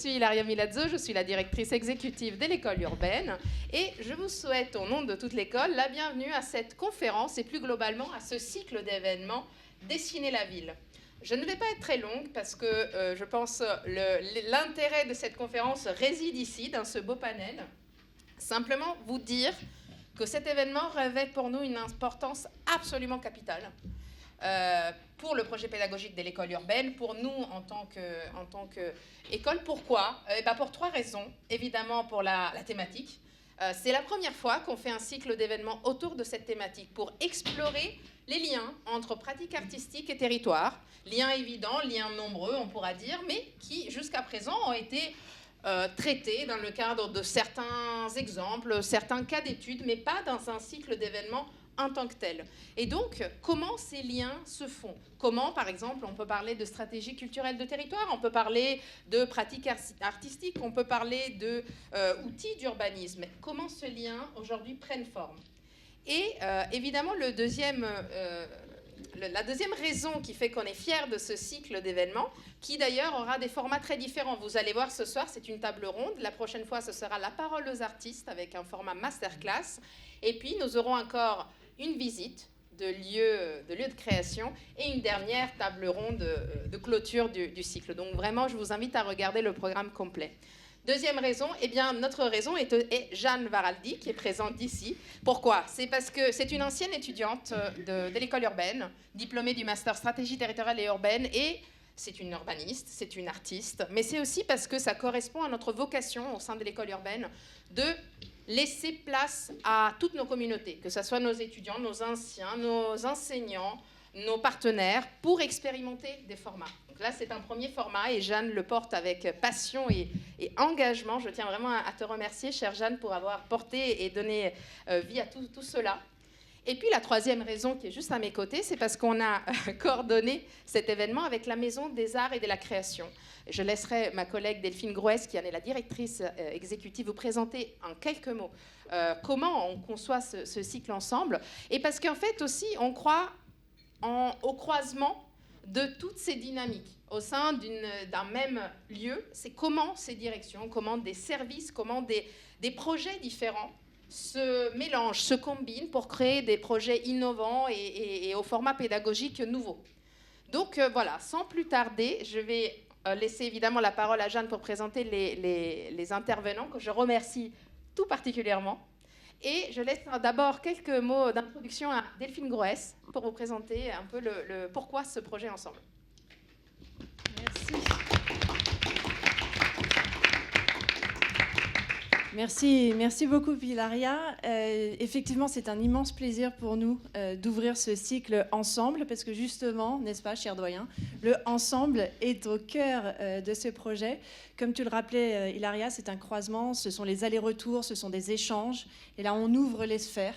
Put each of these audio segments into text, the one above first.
suis Ilaria Milazzo, je suis la directrice exécutive de l'école urbaine et je vous souhaite au nom de toute l'école la bienvenue à cette conférence et plus globalement à ce cycle d'événements Dessiner la ville. Je ne vais pas être très longue parce que je pense l'intérêt de cette conférence réside ici, dans ce beau panel. Simplement vous dire que cet événement revêt pour nous une importance absolument capitale pour le projet pédagogique de l'école urbaine, pour nous en tant qu'école. Pourquoi ? Pour trois raisons. Évidemment pour la thématique. C'est la première fois qu'on fait un cycle d'événements autour de cette thématique pour explorer les liens entre pratique artistique et territoire. Liens évidents, liens nombreux, on pourra dire, mais qui jusqu'à présent ont été traités dans le cadre de certains exemples, certains cas d'études, mais pas dans un cycle d'événements en tant que tel. Et donc, comment ces liens se font ? Comment, par exemple, on peut parler de stratégie culturelle de territoire, on peut parler de pratiques artistiques, on peut parler d'outils d'urbanisme. Comment ces liens, aujourd'hui, prennent forme ? Et évidemment, la deuxième raison qui fait qu'on est fiers de ce cycle d'événements, qui d'ailleurs aura des formats très différents. Vous allez voir ce soir, c'est une table ronde. La prochaine fois, ce sera la parole aux artistes avec un format masterclass. Et puis, nous aurons encore une visite de lieux de création et une dernière table ronde de clôture du cycle. Donc vraiment, je vous invite à regarder le programme complet. Deuxième raison, notre raison est Jeanne Varaldi, qui est présente ici. Pourquoi ? C'est parce que c'est une ancienne étudiante de l'école urbaine, diplômée du master stratégie territoriale et urbaine, et c'est une urbaniste, c'est une artiste, mais c'est aussi parce que ça correspond à notre vocation au sein de l'école urbaine de laisser place à toutes nos communautés, que ce soit nos étudiants, nos anciens, nos enseignants, nos partenaires, pour expérimenter des formats. Donc là, c'est un premier format et Jeanne le porte avec passion et engagement. Je tiens vraiment à te remercier, chère Jeanne, pour avoir porté et donné vie à tout cela. Et puis la troisième raison qui est juste à mes côtés, c'est parce qu'on a coordonné cet événement avec la Maison des Arts et de la Création. Je laisserai ma collègue Delphine Groès, qui en est la directrice exécutive, vous présenter en quelques mots comment on conçoit ce cycle ensemble. Et parce qu'en fait aussi, on croit au croisement de toutes ces dynamiques au sein d'un même lieu. C'est comment ces directions, comment des services, comment des projets différents se mélangent, se combinent pour créer des projets innovants et au format pédagogique nouveau. Donc voilà, sans plus tarder, je vais laisser évidemment la parole à Jeanne pour présenter les intervenants, que je remercie tout particulièrement. Et je laisse d'abord quelques mots d'introduction à Delphine Groès pour vous présenter un peu le pourquoi ce projet ensemble. Merci beaucoup Ilaria. Effectivement, c'est un immense plaisir pour nous d'ouvrir ce cycle ensemble, parce que justement, n'est-ce pas, cher doyen, le ensemble est au cœur de ce projet. Comme tu le rappelais, Ilaria, c'est un croisement, ce sont les allers-retours, ce sont des échanges. Et là, on ouvre les sphères.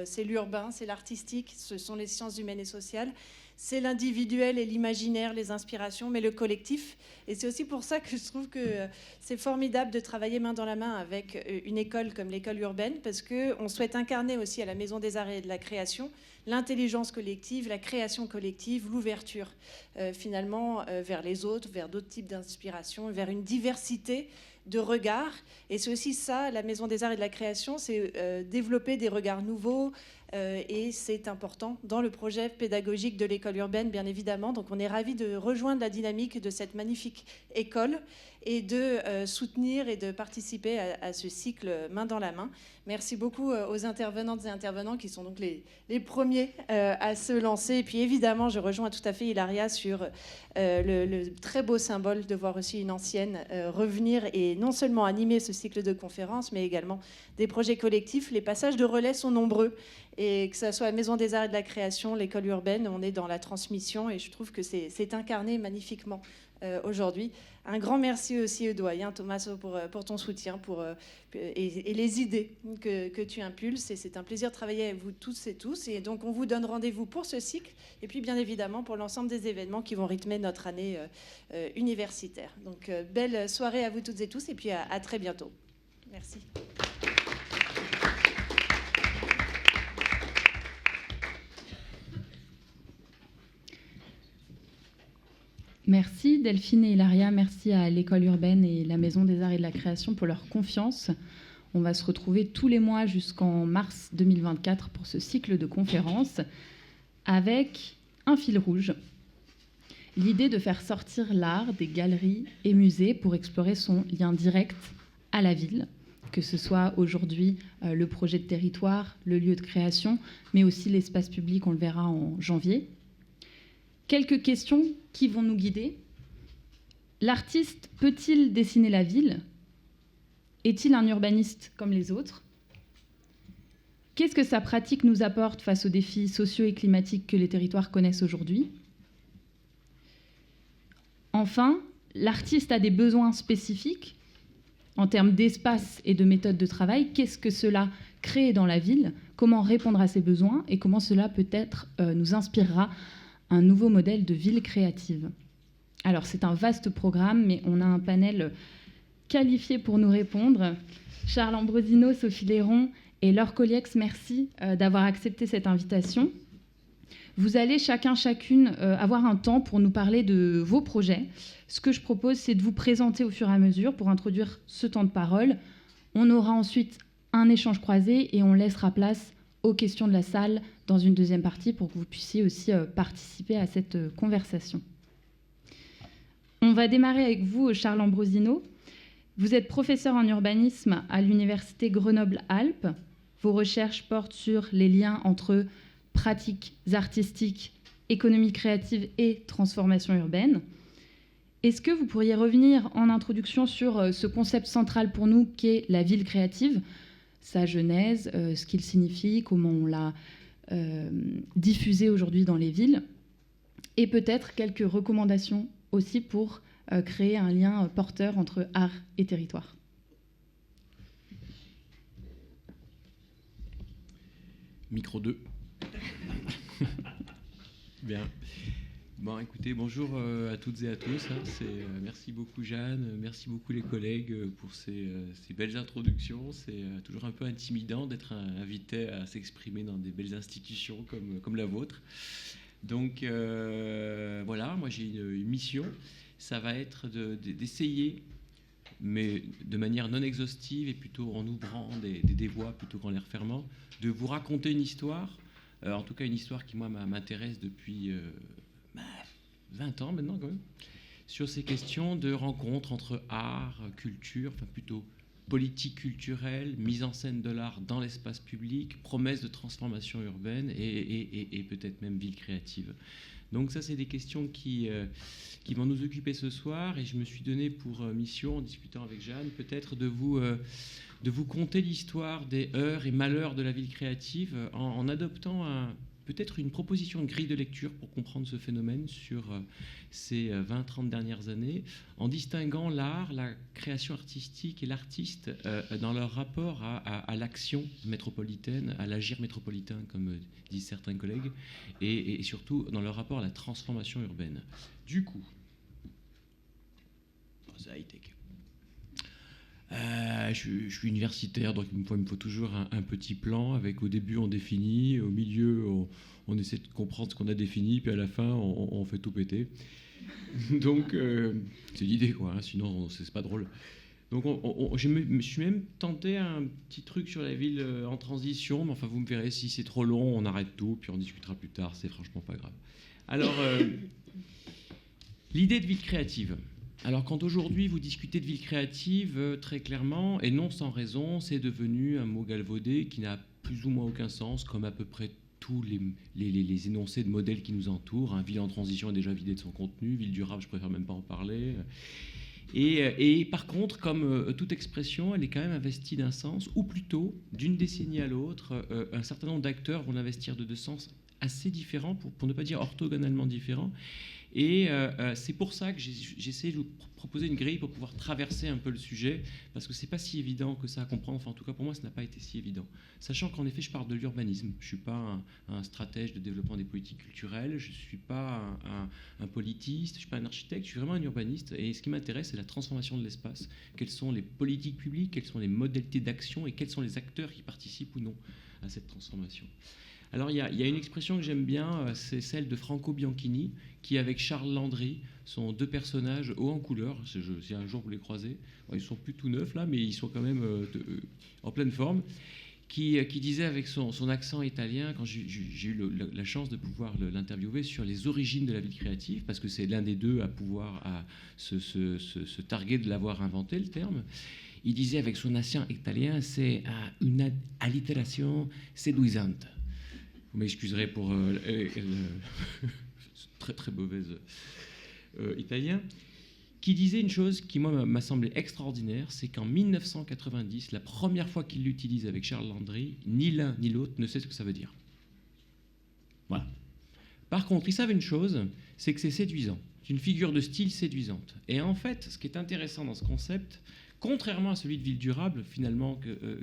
C'est l'urbain, c'est l'artistique, ce sont les sciences humaines et sociales. C'est l'individuel et l'imaginaire, les inspirations, mais le collectif. Et c'est aussi pour ça que je trouve que c'est formidable de travailler main dans la main avec une école comme l'école urbaine, parce qu'on souhaite incarner aussi à la Maison des Arts et de la Création l'intelligence collective, la création collective, l'ouverture finalement vers les autres, vers d'autres types d'inspiration, vers une diversité de regards. Et c'est aussi ça, la Maison des Arts et de la Création, c'est développer des regards nouveaux, et c'est important dans le projet pédagogique de l'école urbaine, bien évidemment. Donc on est ravis de rejoindre la dynamique de cette magnifique école et de soutenir et de participer à ce cycle main dans la main. Merci beaucoup aux intervenantes et intervenants qui sont donc les premiers à se lancer. Et puis évidemment, je rejoins tout à fait Ilaria sur le très beau symbole de voir aussi une ancienne revenir et non seulement animer ce cycle de conférences, mais également des projets collectifs. Les passages de relais sont nombreux. Et que ce soit la Maison des Arts et de la Création, l'école urbaine, on est dans la transmission et je trouve que c'est incarné magnifiquement aujourd'hui. Un grand merci aussi au doyen Tommaso pour ton soutien et les idées que tu impulses. Et c'est un plaisir de travailler avec vous toutes et tous. Et donc on vous donne rendez-vous pour ce cycle et puis bien évidemment pour l'ensemble des événements qui vont rythmer notre année universitaire. Donc belle soirée à vous toutes et tous et puis à très bientôt. Merci. Merci Delphine et Hilaria, merci à l'école urbaine et la Maison des Arts et de la Création pour leur confiance. On va se retrouver tous les mois jusqu'en mars 2024 pour ce cycle de conférences avec un fil rouge. L'idée de faire sortir l'art des galeries et musées pour explorer son lien direct à la ville, que ce soit aujourd'hui le projet de territoire, le lieu de création, mais aussi l'espace public, on le verra en janvier. Quelques questions qui vont nous guider. L'artiste peut-il dessiner la ville ? Est-il un urbaniste comme les autres ? Qu'est-ce que sa pratique nous apporte face aux défis sociaux et climatiques que les territoires connaissent aujourd'hui ? Enfin, l'artiste a des besoins spécifiques en termes d'espace et de méthode de travail. Qu'est-ce que cela crée dans la ville ? Comment répondre à ces besoins ? Et comment cela peut-être nous inspirera un nouveau modèle de ville créative. Alors, c'est un vaste programme, mais on a un panel qualifié pour nous répondre. Charles Ambrosino, Sophie Léron et Laure Colliex, merci d'avoir accepté cette invitation. Vous allez chacune avoir un temps pour nous parler de vos projets. Ce que je propose, c'est de vous présenter au fur et à mesure pour introduire ce temps de parole. On aura ensuite un échange croisé et on laissera place aux questions de la salle dans une deuxième partie pour que vous puissiez aussi participer à cette conversation. On va démarrer avec vous, Charles Ambrosino. Vous êtes professeur en urbanisme à l'Université Grenoble-Alpes. Vos recherches portent sur les liens entre pratiques artistiques, économie créative et transformation urbaine. Est-ce que vous pourriez revenir en introduction sur ce concept central pour nous qu'est la ville créative, sa genèse, ce qu'il signifie, comment on l'a diffusé aujourd'hui dans les villes, et peut-être quelques recommandations aussi pour créer un lien porteur entre art et territoire. Micro 2. Bien. Bon, écoutez, bonjour à toutes et à tous. Merci beaucoup Jeanne, merci beaucoup les collègues pour ces belles introductions. C'est toujours un peu intimidant d'être invité à s'exprimer dans des belles institutions comme la vôtre. Donc voilà, moi j'ai une mission. Ça va être d'essayer, mais de manière non exhaustive et plutôt en ouvrant des voies plutôt qu'en les refermant, de vous raconter une histoire, en tout cas une histoire qui moi m'intéresse depuis 20 ans maintenant quand même, sur ces questions de rencontre entre art, culture, enfin plutôt politique culturelle, mise en scène de l'art dans l'espace public, promesse de transformation urbaine et peut-être même ville créative. Donc ça, c'est des questions qui vont nous occuper ce soir, et je me suis donné pour mission, en discutant avec Jeanne, peut-être de vous conter l'histoire des heurts et malheurs de la ville créative en adoptant peut-être une proposition de grille de lecture pour comprendre ce phénomène sur ces 20-30 dernières années, en distinguant l'art, la création artistique et l'artiste dans leur rapport à l'action métropolitaine, à l'agir métropolitain, comme disent certains collègues, et surtout dans leur rapport à la transformation urbaine. Du coup, ça a été... je suis universitaire, donc il me faut toujours un petit plan avec, au début on définit, au milieu on essaie de comprendre ce qu'on a défini, puis à la fin on fait tout péter. Donc c'est l'idée quoi, hein, sinon c'est pas drôle. Donc je me suis même tenté un petit truc sur la ville en transition, mais enfin vous me verrez, si c'est trop long on arrête tout, puis on discutera plus tard, c'est franchement pas grave. Alors l'idée de ville créative. Alors quand aujourd'hui vous discutez de ville créative, très clairement, et non sans raison, c'est devenu un mot galvaudé qui n'a plus ou moins aucun sens, comme à peu près tous les énoncés de modèles qui nous entourent. Hein. Ville en transition est déjà vidée de son contenu, ville durable, je préfère même pas en parler. Et par contre, comme toute expression, elle est quand même investie d'un sens, ou plutôt, d'une décennie à l'autre, un certain nombre d'acteurs vont l'investir de deux sens assez différents, pour ne pas dire orthogonalement différents. Et c'est pour ça que j'essaie de vous proposer une grille pour pouvoir traverser un peu le sujet, parce que c'est pas si évident que ça à comprendre. Enfin, en tout cas, pour moi, ça n'a pas été si évident. Sachant qu'en effet, je parle de l'urbanisme. Je suis pas un stratège de développement des politiques culturelles. Je suis pas un politiste. Je suis pas un architecte. Je suis vraiment un urbaniste. Et ce qui m'intéresse, c'est la transformation de l'espace. Quelles sont les politiques publiques, quelles sont les modalités d'action et quels sont les acteurs qui participent ou non à cette transformation. Alors il y a une expression que j'aime bien, c'est celle de Franco Bianchini, qui avec Charles Landry sont deux personnages hauts en couleur. Si un jour vous les croisez, ils sont plus tout neufs là, mais ils sont quand même en pleine forme. Qui disait avec son accent italien, quand j'ai eu la chance de pouvoir l'interviewer sur les origines de la ville créative, parce que c'est l'un des deux à pouvoir se targuer de l'avoir inventé, le terme. Il disait avec son accent italien, c'est une allitération séduisante. Vous m'excuserez pour très très mauvaise italien. Qui disait une chose qui, moi, m'a semblé extraordinaire, c'est qu'en 1990, la première fois qu'il l'utilise avec Charles Landry, ni l'un ni l'autre ne sait ce que ça veut dire. Voilà. Par contre, ils savent une chose, c'est que c'est séduisant. C'est une figure de style séduisante. Et en fait, ce qui est intéressant dans ce concept, contrairement à celui de ville durable, finalement,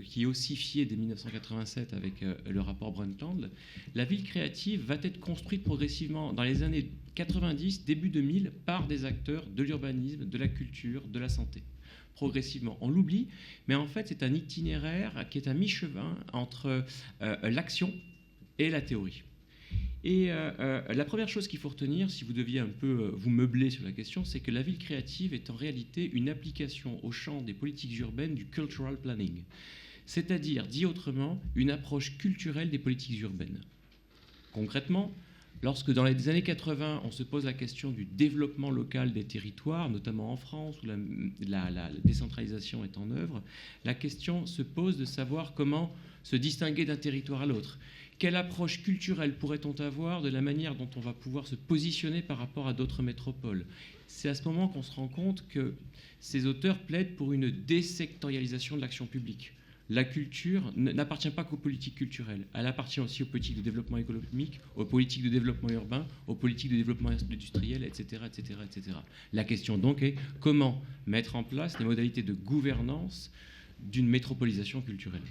qui est ossifié dès 1987 avec le rapport Brundtland, la ville créative va être construite progressivement dans les années 90, début 2000, par des acteurs de l'urbanisme, de la culture, de la santé. Progressivement, on l'oublie, mais en fait, c'est un itinéraire qui est à mi-chemin entre l'action et la théorie. Et la première chose qu'il faut retenir, si vous deviez un peu vous meubler sur la question, c'est que la ville créative est en réalité une application au champ des politiques urbaines du cultural planning, c'est-à-dire, dit autrement, une approche culturelle des politiques urbaines. Concrètement, lorsque dans les années 80, on se pose la question du développement local des territoires, notamment en France, où la décentralisation est en œuvre, la question se pose de savoir comment se distinguer d'un territoire à l'autre. Quelle approche culturelle pourrait-on avoir de la manière dont on va pouvoir se positionner par rapport à d'autres métropoles? C'est à ce moment qu'on se rend compte que ces auteurs plaident pour une désectorialisation de l'action publique. La culture n'appartient pas qu'aux politiques culturelles, elle appartient aussi aux politiques de développement économique, aux politiques de développement urbain, aux politiques de développement industriel, etc., etc., etc. La question donc est comment mettre en place les modalités de gouvernance d'une métropolisation culturelle.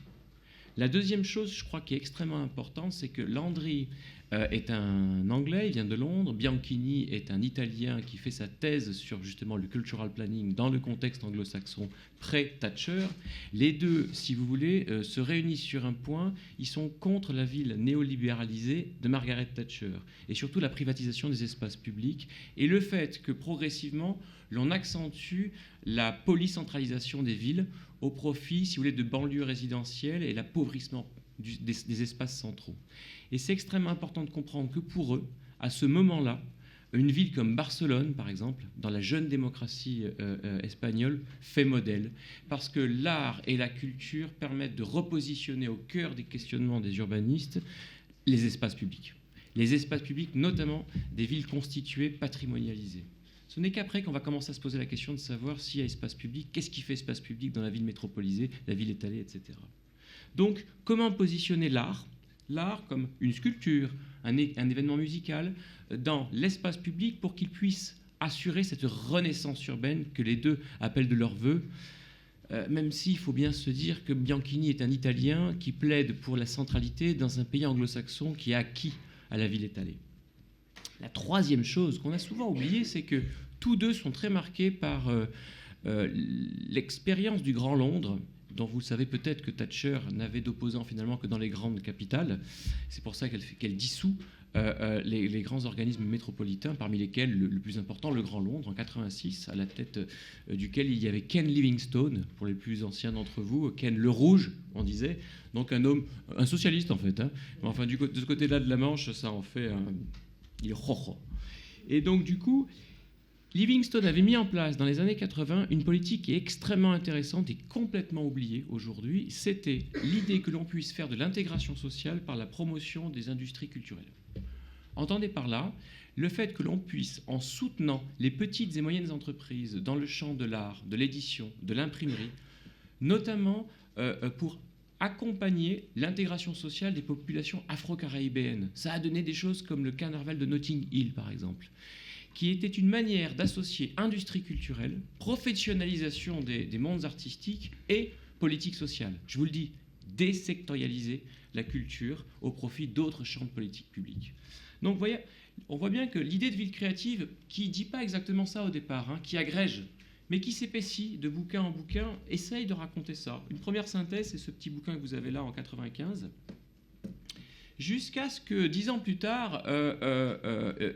La deuxième chose, je crois, qui est extrêmement importante, c'est que Landry est un Anglais, il vient de Londres, Bianchini est un Italien qui fait sa thèse sur justement le cultural planning dans le contexte anglo-saxon pré-Thatcher. Les deux, si vous voulez, se réunissent sur un point, ils sont contre la ville néolibéralisée de Margaret Thatcher et surtout la privatisation des espaces publics et le fait que progressivement l'on accentue la polycentralisation des villes au profit, si vous voulez, de banlieues résidentielles et l'appauvrissement des espaces centraux. Et c'est extrêmement important de comprendre que pour eux, à ce moment-là, une ville comme Barcelone, par exemple, dans la jeune démocratie espagnole, fait modèle, parce que l'art et la culture permettent de repositionner au cœur des questionnements des urbanistes les espaces publics. Les espaces publics, notamment des villes constituées, patrimonialisées. Ce n'est qu'après qu'on va commencer à se poser la question de savoir s'il y a espace public, qu'est-ce qui fait espace public dans la ville métropolisée, la ville étalée, etc. Donc, comment positionner l'art comme une sculpture, un événement musical, dans l'espace public pour qu'il puisse assurer cette renaissance urbaine que les deux appellent de leur vœu, même s'il faut bien se dire que Bianchini est un Italien qui plaide pour la centralité dans un pays anglo-saxon qui est acquis à la ville étalée. La troisième chose qu'on a souvent oubliée, c'est que tous deux sont très marqués par l'expérience du Grand Londres, dont vous savez peut-être que Thatcher n'avait d'opposants finalement que dans les grandes capitales. C'est pour ça qu'elle dissout les grands organismes métropolitains, parmi lesquels le plus important, le Grand Londres, en 86, à la tête duquel il y avait Ken Livingstone, pour les plus anciens d'entre vous, Ken le Rouge, on disait, donc un socialiste en fait. Hein. Mais enfin, de ce côté-là de la Manche, ça en fait il est rojo. Et donc du coup, Livingstone avait mis en place dans les années 80 une politique qui est extrêmement intéressante et complètement oubliée aujourd'hui. C'était l'idée que l'on puisse faire de l'intégration sociale par la promotion des industries culturelles. Entendez par là le fait que l'on puisse, en soutenant les petites et moyennes entreprises dans le champ de l'art, de l'édition, de l'imprimerie, notamment pour accompagner l'intégration sociale des populations afro-caribéennes. Ça a donné des choses comme le carnaval de Notting Hill, par exemple, qui était une manière d'associer industrie culturelle, professionnalisation des mondes artistiques et politique sociale. Je vous le dis, désectorialiser la culture au profit d'autres champs de politique publique. Donc, vous voyez, on voit bien que l'idée de ville créative, qui ne dit pas exactement ça au départ, hein, qui agrège, mais qui s'épaissit de bouquin en bouquin, essaye de raconter ça. Une première synthèse, c'est ce petit bouquin que vous avez là en 95. jusqu'à ce que 10 ans plus tard,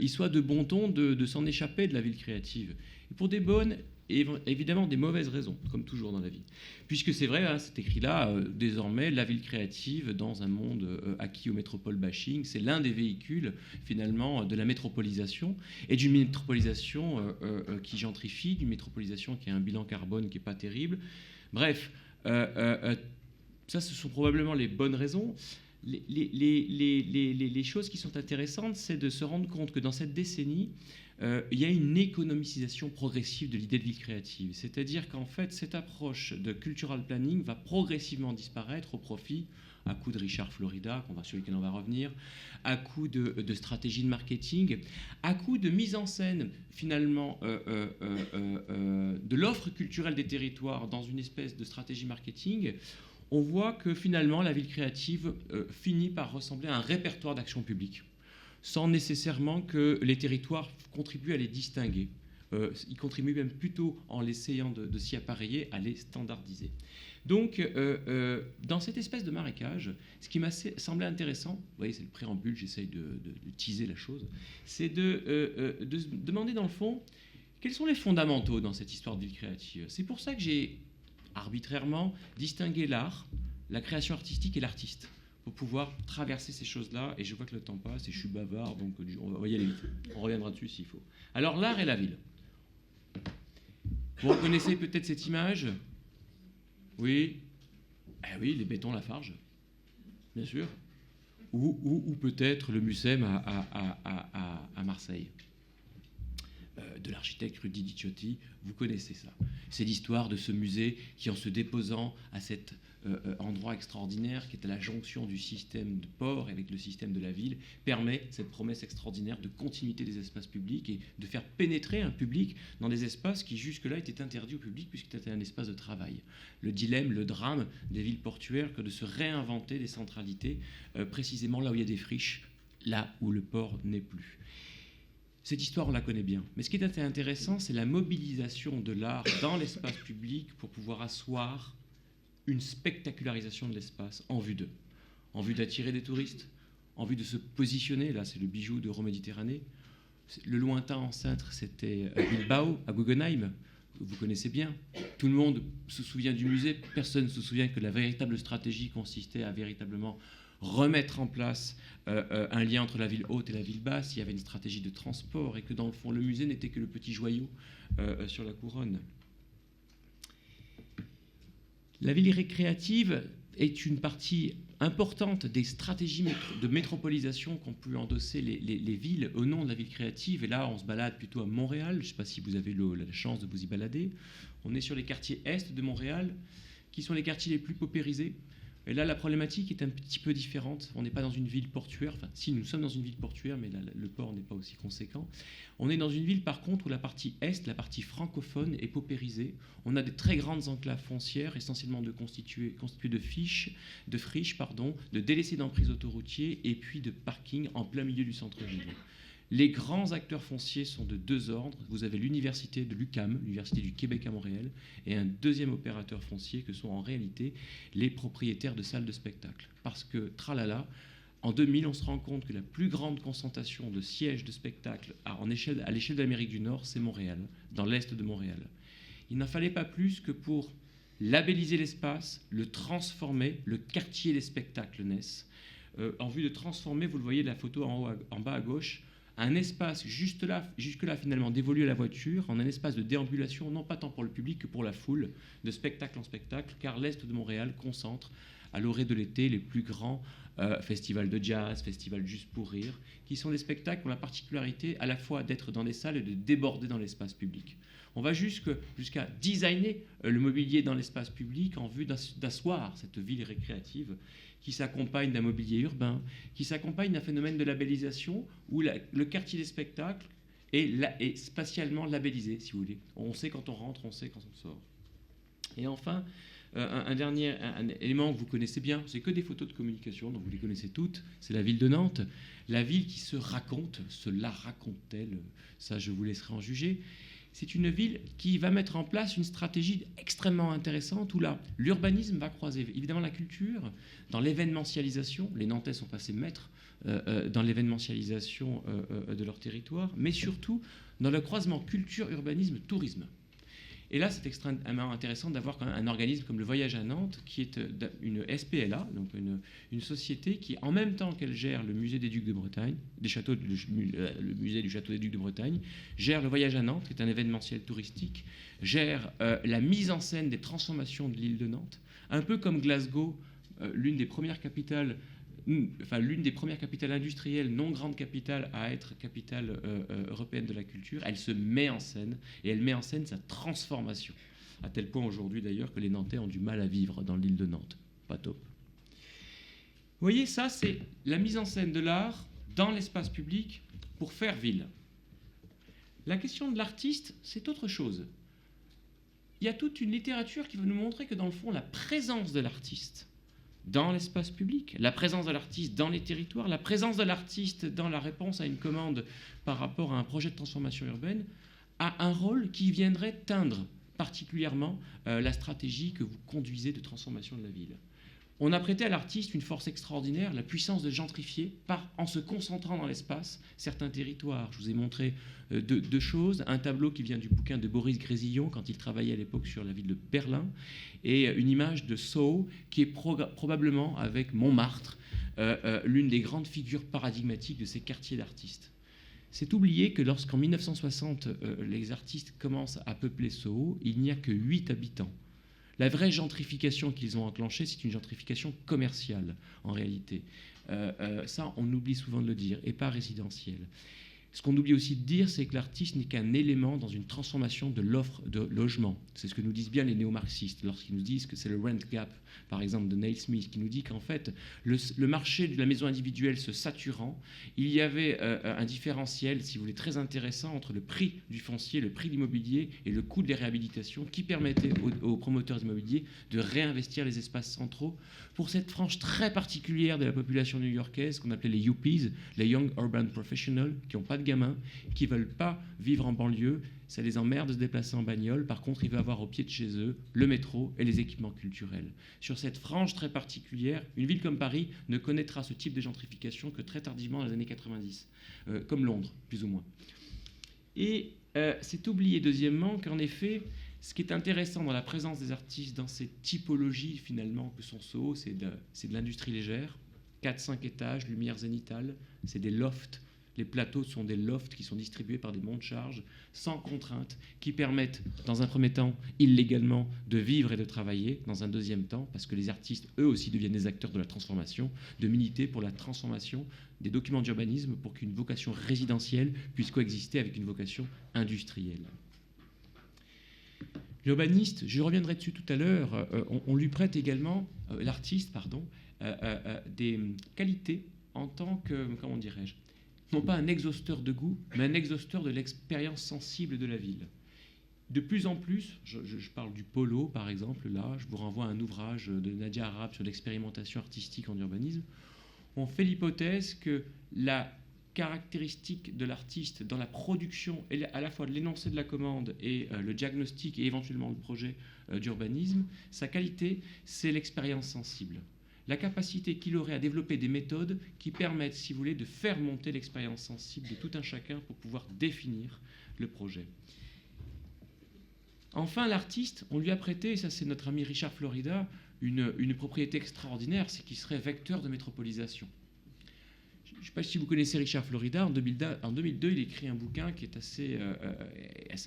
il soit de bon ton de s'en échapper de la ville créative. Et pour des bonnes et évidemment des mauvaises raisons, comme toujours dans la vie. Puisque c'est vrai, hein, c'est écrit là, désormais, la ville créative dans un monde acquis au métropole bashing, c'est l'un des véhicules finalement de la métropolisation, et d'une métropolisation qui gentrifie, d'une métropolisation qui a un bilan carbone qui n'est pas terrible. Bref, ça ce sont probablement les bonnes raisons. Les choses qui sont intéressantes, c'est de se rendre compte que dans cette décennie, il y a une économicisation progressive de l'idée de ville créative. C'est-à-dire qu'en fait, cette approche de cultural planning va progressivement disparaître au profit, à coup de Richard Florida, sur lequel on va revenir, à coup de stratégie de marketing, à coup de mise en scène, finalement, de l'offre culturelle des territoires dans une espèce de stratégie marketing. On voit que finalement, la ville créative finit par ressembler à un répertoire d'action publique, sans nécessairement que les territoires contribuent à les distinguer. Ils contribuent même plutôt, en essayant de s'y appareiller, à les standardiser. Donc, dans cette espèce de marécage, ce qui m'a semblé intéressant, vous voyez, c'est le préambule, j'essaye de teaser la chose, c'est de se demander, dans le fond, quels sont les fondamentaux dans cette histoire de ville créative. C'est pour ça que j'ai arbitrairement distingué l'art, la création artistique et l'artiste, pour pouvoir traverser ces choses-là. Et je vois que le temps passe et je suis bavard, donc on va y aller vite. On reviendra dessus s'il faut. Alors, l'art et la ville. Vous reconnaissez peut-être cette image? Oui. Eh oui, les bétons Lafarge, bien sûr. Ou peut-être le Mucem à Marseille. De l'architecte Rudy Dicciotti, vous connaissez ça. C'est l'histoire de ce musée qui, en se déposant à cet endroit extraordinaire qui est à la jonction du système de port avec le système de la ville, permet cette promesse extraordinaire de continuité des espaces publics et de faire pénétrer un public dans des espaces qui jusque-là étaient interdits au public puisque c'était un espace de travail. Le dilemme, le drame des villes portuaires que de se réinventer des centralités précisément là où il y a des friches, là où le port n'est plus. Cette histoire, on la connaît bien. Mais ce qui est intéressant, c'est la mobilisation de l'art dans l'espace public pour pouvoir asseoir une spectacularisation de l'espace en vue d'eux, en vue d'attirer des touristes, en vue de se positionner. Là, c'est le bijou d'Euroméditerranée. Le lointain ancêtre, c'était Bilbao, à Guggenheim. Vous connaissez bien. Tout le monde se souvient du musée. Personne ne se souvient que la véritable stratégie consistait à véritablement remettre en place un lien entre la ville haute et la ville basse. Il y avait une stratégie de transport et que dans le fond, le musée n'était que le petit joyau sur la couronne. La ville récréative est une partie importante des stratégies de métropolisation qu'ont pu endosser les villes au nom de la ville créative. Et là, on se balade plutôt à Montréal. Je ne sais pas si vous avez la chance de vous y balader. On est sur les quartiers est de Montréal, qui sont les quartiers les plus paupérisés. Et là, la problématique est un petit peu différente. On n'est pas dans une ville portuaire. Enfin, si, nous sommes dans une ville portuaire, mais là, le port n'est pas aussi conséquent. On est dans une ville, par contre, où la partie est, la partie francophone, est paupérisée. On a des très grandes enclaves foncières, essentiellement constituées de friches, de délaissés d'emprises autoroutiers et puis de parkings en plein milieu du centre-ville. Les grands acteurs fonciers sont de deux ordres. Vous avez l'université de l'UQAM, l'université du Québec à Montréal, et un deuxième opérateur foncier que sont en réalité les propriétaires de salles de spectacle. Parce que, tralala, en 2000, on se rend compte que la plus grande concentration de sièges de spectacle à l'échelle de l'Amérique du Nord, c'est Montréal, dans l'est de Montréal. Il n'en fallait pas plus que pour labelliser l'espace, le transformer, le quartier des spectacles naissent, en vue de transformer, vous le voyez de la photo en bas à gauche, un espace jusque-là finalement dévolu à la voiture, en un espace de déambulation, non pas tant pour le public que pour la foule, de spectacle en spectacle, car l'Est de Montréal concentre, à l'orée de l'été, les plus grands festivals de jazz, festivals juste pour rire, qui sont des spectacles qui ont la particularité à la fois d'être dans des salles et de déborder dans l'espace public. On va jusqu'à designer le mobilier dans l'espace public en vue d'asseoir cette ville récréative qui s'accompagne d'un mobilier urbain, qui s'accompagne d'un phénomène de labellisation où le quartier des spectacles est spatialement labellisé, si vous voulez. On sait quand on rentre, on sait quand on sort. Et enfin, un dernier élément que vous connaissez bien, c'est que des photos de communication, donc vous les connaissez toutes, c'est la ville de Nantes. La ville qui se raconte, se la raconte-t-elle? Ça, je vous laisserai en juger. c'est une ville qui va mettre en place une stratégie extrêmement intéressante où là, l'urbanisme va croiser évidemment la culture, dans l'événementialisation, les Nantais sont passés maîtres dans l'événementialisation de leur territoire, mais surtout dans le croisement culture, urbanisme, tourisme. Et là, c'est extrêmement intéressant d'avoir quand même un organisme comme le Voyage à Nantes, qui est une SPLA, donc une société qui, en même temps qu'elle gère le musée des Ducs de Bretagne, le musée du Château des Ducs de Bretagne, gère le Voyage à Nantes, qui est un événementiel touristique, gère la mise en scène des transformations de l'île de Nantes, un peu comme Glasgow, l'une des premières capitales industrielles, non grande capitale à être capitale européenne de la culture. Elle se met en scène, et elle met en scène sa transformation. À tel point aujourd'hui d'ailleurs que les Nantais ont du mal à vivre dans l'île de Nantes. Pas top. Vous voyez, ça c'est la mise en scène de l'art dans l'espace public pour faire ville. La question de l'artiste, c'est autre chose. Il y a toute une littérature qui va nous montrer que dans le fond, la présence de l'artiste dans l'espace public, la présence de l'artiste dans les territoires, la présence de l'artiste dans la réponse à une commande par rapport à un projet de transformation urbaine, a un rôle qui viendrait teindre particulièrement la stratégie que vous conduisez de transformation de la ville. On a prêté à l'artiste une force extraordinaire, la puissance de gentrifier en se concentrant dans l'espace certains territoires. Je vous ai montré deux choses. Un tableau qui vient du bouquin de Boris Grésillon, quand il travaillait à l'époque sur la ville de Berlin, et une image de Soho, qui est probablement, avec Montmartre, l'une des grandes figures paradigmatiques de ces quartiers d'artistes. C'est oublié que lorsqu'en 1960, les artistes commencent à peupler Soho, il n'y a que 8 habitants. La vraie gentrification qu'ils ont enclenchée, c'est une gentrification commerciale, en réalité. Ça, on oublie souvent de le dire, et pas résidentielle. Ce qu'on oublie aussi de dire, c'est que l'artiste n'est qu'un élément dans une transformation de l'offre de logement. C'est ce que nous disent bien les néo-marxistes, lorsqu'ils nous disent que c'est le rent gap, par exemple, de Neil Smith, qui nous dit qu'en fait, le marché de la maison individuelle se saturant, il y avait un différentiel, si vous voulez, très intéressant entre le prix du foncier, le prix de l'immobilier et le coût des réhabilitations, qui permettait aux promoteurs immobiliers de réinvestir les espaces centraux pour cette frange très particulière de la population new-yorkaise qu'on appelait les Yuppies, les Young Urban Professionals, qui n'ont pas de gamins, qui ne veulent pas vivre en banlieue, ça les emmerde de se déplacer en bagnole. Par contre, ils veulent avoir au pied de chez eux le métro et les équipements culturels. Sur cette frange très particulière, une ville comme Paris ne connaîtra ce type de gentrification que très tardivement dans les années 90, comme Londres, plus ou moins. Et c'est oublié, deuxièmement, qu'en effet, ce qui est intéressant dans la présence des artistes, dans ces typologies, finalement, que sont Soho, c'est de l'industrie légère, 4-5 étages, lumière zénitale, c'est des lofts. Les plateaux sont des lofts qui sont distribués par des monte-charges, sans contrainte, qui permettent, dans un premier temps, illégalement, de vivre et de travailler, dans un deuxième temps, parce que les artistes, eux aussi, deviennent des acteurs de la transformation, de militer pour la transformation des documents d'urbanisme pour qu'une vocation résidentielle puisse coexister avec une vocation industrielle. L'urbaniste, je reviendrai dessus tout à l'heure, on lui prête également, l'artiste, pardon, des qualités en tant que, comment dirais-je, non pas un exhausteur de goût, mais un exhausteur de l'expérience sensible de la ville. De plus en plus, je parle du polo par exemple, là, je vous renvoie à un ouvrage de Nadia Arab sur l'expérimentation artistique en urbanisme, on fait l'hypothèse que la caractéristique de l'artiste dans la production, à la fois de l'énoncé de la commande et le diagnostic et éventuellement le projet d'urbanisme, sa qualité, c'est l'expérience sensible. La capacité qu'il aurait à développer des méthodes qui permettent, si vous voulez, de faire monter l'expérience sensible de tout un chacun pour pouvoir définir le projet. Enfin, l'artiste, on lui a prêté, et ça c'est notre ami Richard Florida, une propriété extraordinaire, c'est qu'il serait vecteur de métropolisation. Je ne sais pas si vous connaissez Richard Florida. En 2002, il écrit un bouquin qui est assez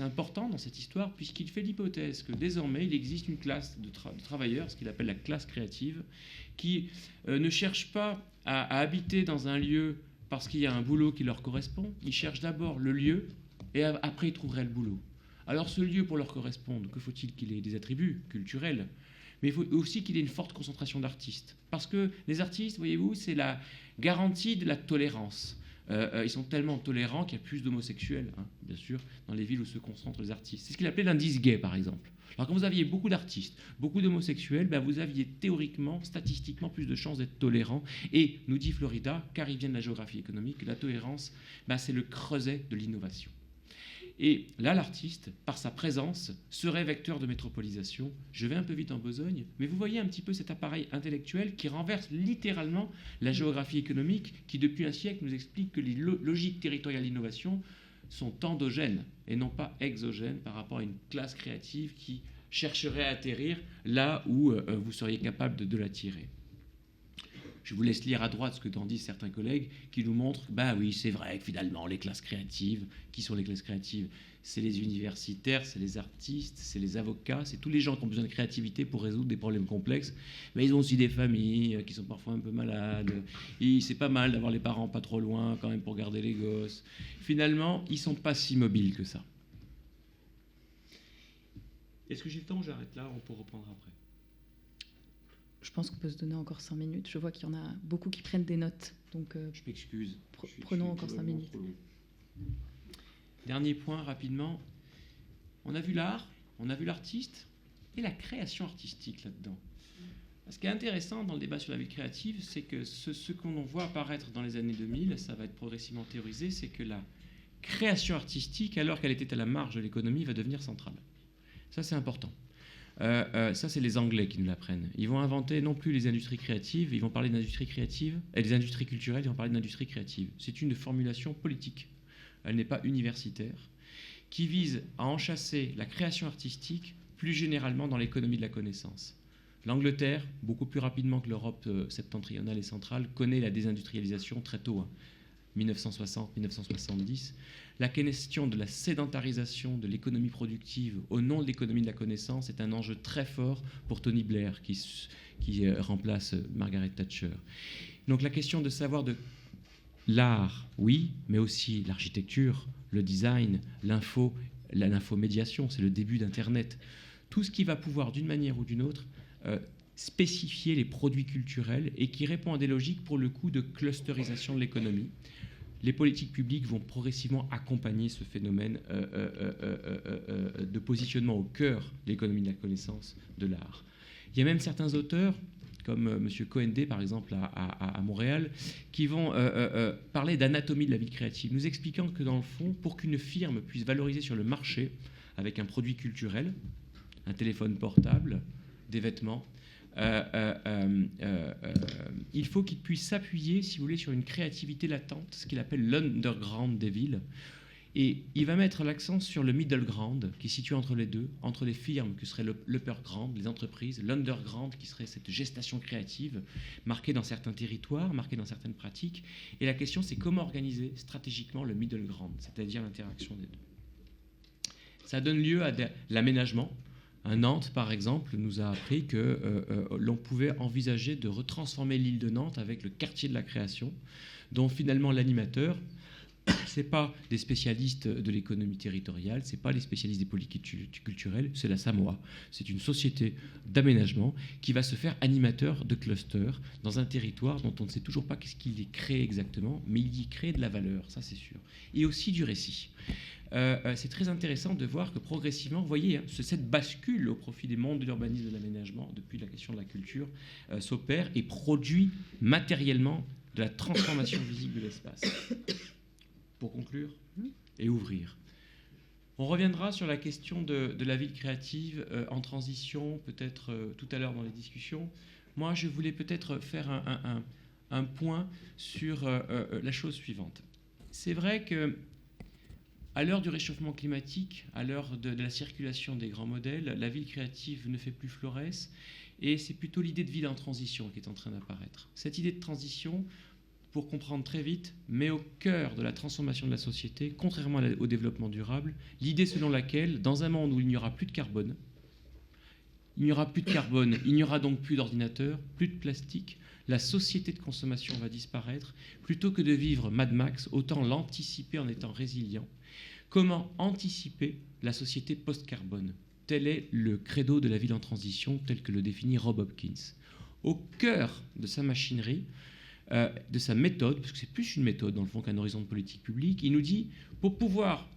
important dans cette histoire, puisqu'il fait l'hypothèse que désormais, il existe une classe de travailleurs, ce qu'il appelle la classe créative, qui ne cherche pas à habiter dans un lieu parce qu'il y a un boulot qui leur correspond. Ils cherchent d'abord le lieu, et après, ils trouveraient le boulot. Alors, ce lieu, pour leur correspondre, que faut-il qu'il ait des attributs culturels ? Mais il faut aussi qu'il ait une forte concentration d'artistes. Parce que les artistes, voyez-vous, c'est la garantie de la tolérance. Ils sont tellement tolérants qu'il y a plus d'homosexuels, hein, bien sûr, dans les villes où se concentrent les artistes. C'est ce qu'il appelait l'indice gay, par exemple. Alors quand vous aviez beaucoup d'artistes, beaucoup d'homosexuels, ben vous aviez théoriquement, statistiquement, plus de chances d'être tolérants. Et, nous dit Florida, car il vient de la géographie économique, la tolérance, ben c'est le creuset de l'innovation. Et là, l'artiste, par sa présence, serait vecteur de métropolisation. Je vais un peu vite en besogne, mais vous voyez un petit peu cet appareil intellectuel qui renverse littéralement la géographie économique, qui depuis un siècle nous explique que les logiques territoriales d'innovation sont endogènes et non pas exogènes par rapport à une classe créative qui chercherait à atterrir là où vous seriez capable de l'attirer. Je vous laisse lire à droite ce que t'en disent certains collègues qui nous montrent que, bah oui, c'est vrai que finalement, les classes créatives, qui sont les classes créatives? C'est les universitaires, c'est les artistes, c'est les avocats, c'est tous les gens qui ont besoin de créativité pour résoudre des problèmes complexes. Mais ils ont aussi des familles qui sont parfois un peu malades. Et c'est pas mal d'avoir les parents pas trop loin quand même pour garder les gosses. Finalement, ils sont pas si mobiles que ça. Est-ce que j'ai le temps ou j'arrête là? On peut reprendre après. Je pense qu'on peut se donner encore 5 minutes. Je vois qu'il y en a beaucoup qui prennent des notes. Donc, je m'excuse. Prenons encore 5 minutes. Dernier point, rapidement. On a vu l'art, on a vu l'artiste et la création artistique là-dedans. Ce qui est intéressant dans le débat sur la vie créative, c'est que ce qu'on voit apparaître dans les années 2000, ça va être progressivement théorisé, c'est que la création artistique, alors qu'elle était à la marge de l'économie, va devenir centrale. Ça, c'est important. Ça, c'est les Anglais qui nous l'apprennent. Ils vont inventer non plus les industries créatives, ils vont parler d'industries créatives, et des industries culturelles, ils vont parler d'industries créatives. C'est une formulation politique, elle n'est pas universitaire, qui vise à enchasser la création artistique plus généralement dans l'économie de la connaissance. L'Angleterre, beaucoup plus rapidement que l'Europe septentrionale et centrale, connaît la désindustrialisation très tôt, 1960-1970. La question de la sédentarisation de l'économie productive au nom de l'économie de la connaissance est un enjeu très fort pour Tony Blair, qui remplace Margaret Thatcher. Donc la question de savoir de l'art, oui, mais aussi l'architecture, le design, l'infomédiation, c'est le début d'Internet. Tout ce qui va pouvoir, d'une manière ou d'une autre, spécifier les produits culturels et qui répond à des logiques, pour le coup, de clusterisation de l'économie. Les politiques publiques vont progressivement accompagner ce phénomène de positionnement au cœur de l'économie de la connaissance, de l'art. Il y a même certains auteurs, comme M. Cohendé, par exemple, à Montréal, qui vont parler d'anatomie de la vie créative, nous expliquant que, dans le fond, pour qu'une firme puisse valoriser sur le marché, avec un produit culturel, un téléphone portable, des vêtements, il faut qu'il puisse s'appuyer, si vous voulez, sur une créativité latente, ce qu'il appelle l'underground des villes. Et il va mettre l'accent sur le middle ground, qui est situé entre les deux, entre les firmes, qui serait l'upper ground, les entreprises, l'underground, qui serait cette gestation créative, marquée dans certains territoires, marquée dans certaines pratiques. Et la question, c'est comment organiser stratégiquement le middle ground, c'est-à-dire l'interaction des deux. Ça donne lieu à l'aménagement. Nantes, par exemple, nous a appris que l'on pouvait envisager de retransformer l'île de Nantes avec le quartier de la création, dont finalement l'animateur, c'est pas des spécialistes de l'économie territoriale, c'est pas les spécialistes des politiques culturelles, c'est la Samoa. C'est une société d'aménagement qui va se faire animateur de clusters dans un territoire dont on ne sait toujours pas qu'est-ce qu'il y crée exactement, mais il y crée de la valeur, ça c'est sûr. Et aussi du récit. C'est très intéressant de voir que progressivement, vous voyez, cette bascule au profit des mondes de l'urbanisme et de l'aménagement, depuis la question de la culture, s'opère et produit matériellement de la transformation visible de l'espace. Pour conclure et ouvrir. On reviendra sur la question de la ville créative en transition, peut-être tout à l'heure dans les discussions. Moi, je voulais peut-être faire un point sur la chose suivante. C'est vrai que à l'heure du réchauffement climatique, à l'heure de la circulation des grands modèles, la ville créative ne fait plus florès, et c'est plutôt l'idée de ville en transition qui est en train d'apparaître. Cette idée de transition, pour comprendre très vite, met au cœur de la transformation de la société, contrairement au développement durable, l'idée selon laquelle, dans un monde où il n'y aura plus de carbone, il n'y aura donc plus d'ordinateurs, plus de plastique, la société de consommation va disparaître. Plutôt que de vivre Mad Max, autant l'anticiper en étant résilient. Comment anticiper la société post-carbone? Tel est le credo de la ville en transition, tel que le définit Rob Hopkins. Au cœur de sa machinerie, de sa méthode, parce que c'est plus une méthode dans le fond qu'un horizon de politique publique, il nous dit, pour pouvoir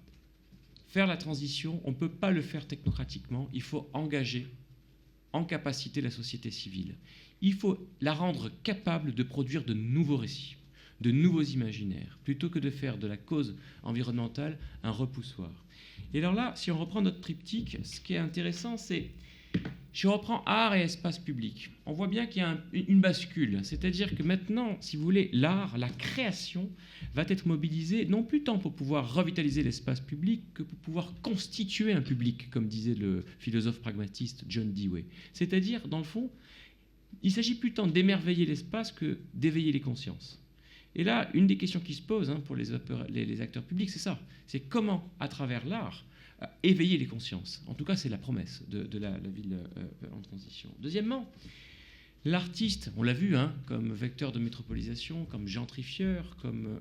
faire la transition, on ne peut pas le faire technocratiquement, il faut engager en capacité la société civile. Il faut la rendre capable de produire de nouveaux récits, de nouveaux imaginaires, plutôt que de faire de la cause environnementale un repoussoir. Et alors là, si on reprend notre triptyque, ce qui est intéressant, c'est, je reprends art et espace public. On voit bien qu'il y a une bascule, c'est-à-dire que maintenant, si vous voulez, l'art, la création, va être mobilisée non plus tant pour pouvoir revitaliser l'espace public que pour pouvoir constituer un public, comme disait le philosophe pragmatiste John Dewey. C'est-à-dire, dans le fond, il s'agit plus tant d'émerveiller l'espace que d'éveiller les consciences. Et là, une des questions qui se posent pour les acteurs publics, c'est ça. C'est comment, à travers l'art, éveiller les consciences. En tout cas, c'est la promesse de la ville en transition. Deuxièmement, l'artiste, on l'a vu, comme vecteur de métropolisation, comme gentrifieur, comme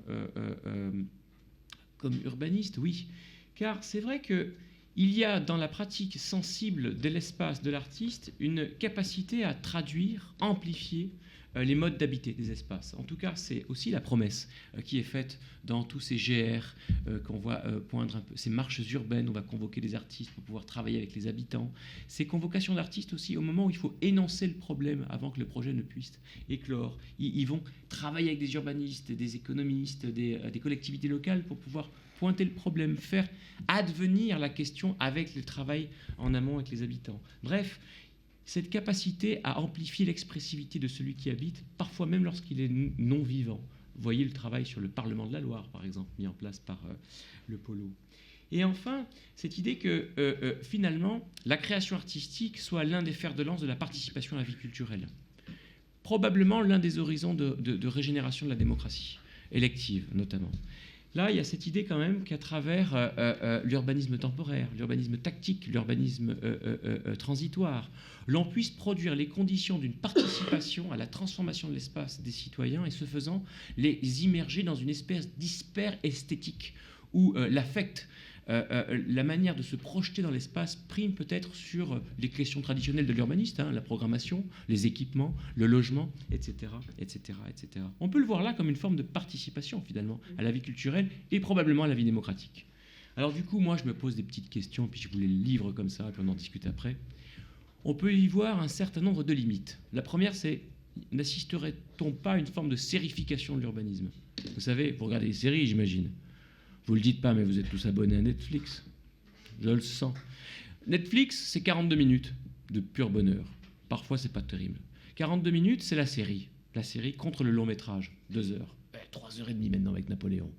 urbaniste, oui. Car c'est vrai qu'il y a dans la pratique sensible de l'espace de l'artiste une capacité à traduire, amplifier les modes d'habiter des espaces. En tout cas, c'est aussi la promesse qui est faite dans tous ces GR qu'on voit poindre un peu, ces marches urbaines, on va convoquer les artistes pour pouvoir travailler avec les habitants. Ces convocations d'artistes aussi, au moment où il faut énoncer le problème avant que le projet ne puisse éclore. Ils vont travailler avec des urbanistes, des économistes, des collectivités locales pour pouvoir pointer le problème, faire advenir la question avec le travail en amont avec les habitants. Bref, cette capacité à amplifier l'expressivité de celui qui habite, parfois même lorsqu'il est non-vivant. Vous voyez le travail sur le Parlement de la Loire, par exemple, mis en place par le Polo. Et enfin, cette idée que, finalement, la création artistique soit l'un des fers de lance de la participation à la vie culturelle. Probablement l'un des horizons de régénération de la démocratie, élective notamment. Là, il y a cette idée quand même qu'à travers l'urbanisme temporaire, l'urbanisme tactique, l'urbanisme transitoire, l'on puisse produire les conditions d'une participation à la transformation de l'espace des citoyens et ce faisant les immerger dans une espèce d'hyper-esthétique où l'affect, la manière de se projeter dans l'espace prime peut-être sur les questions traditionnelles de l'urbaniste, la programmation, les équipements, le logement, etc., etc., etc. On peut le voir là comme une forme de participation finalement à la vie culturelle et probablement à la vie démocratique. Alors du coup, moi je me pose des petites questions, puis je vous les livre comme ça, puis on en discute après. On peut y voir un certain nombre de limites. La première, c'est n'assisterait-on pas à une forme de sérification de l'urbanisme ? Vous savez, vous regardez les séries, j'imagine. Vous ne le dites pas, mais vous êtes tous abonnés à Netflix. Je le sens. Netflix, c'est 42 minutes de pur bonheur. Parfois, c'est pas terrible. 42 minutes, c'est la série. La série contre le long métrage, 2 heures. 3h30 maintenant avec Napoléon.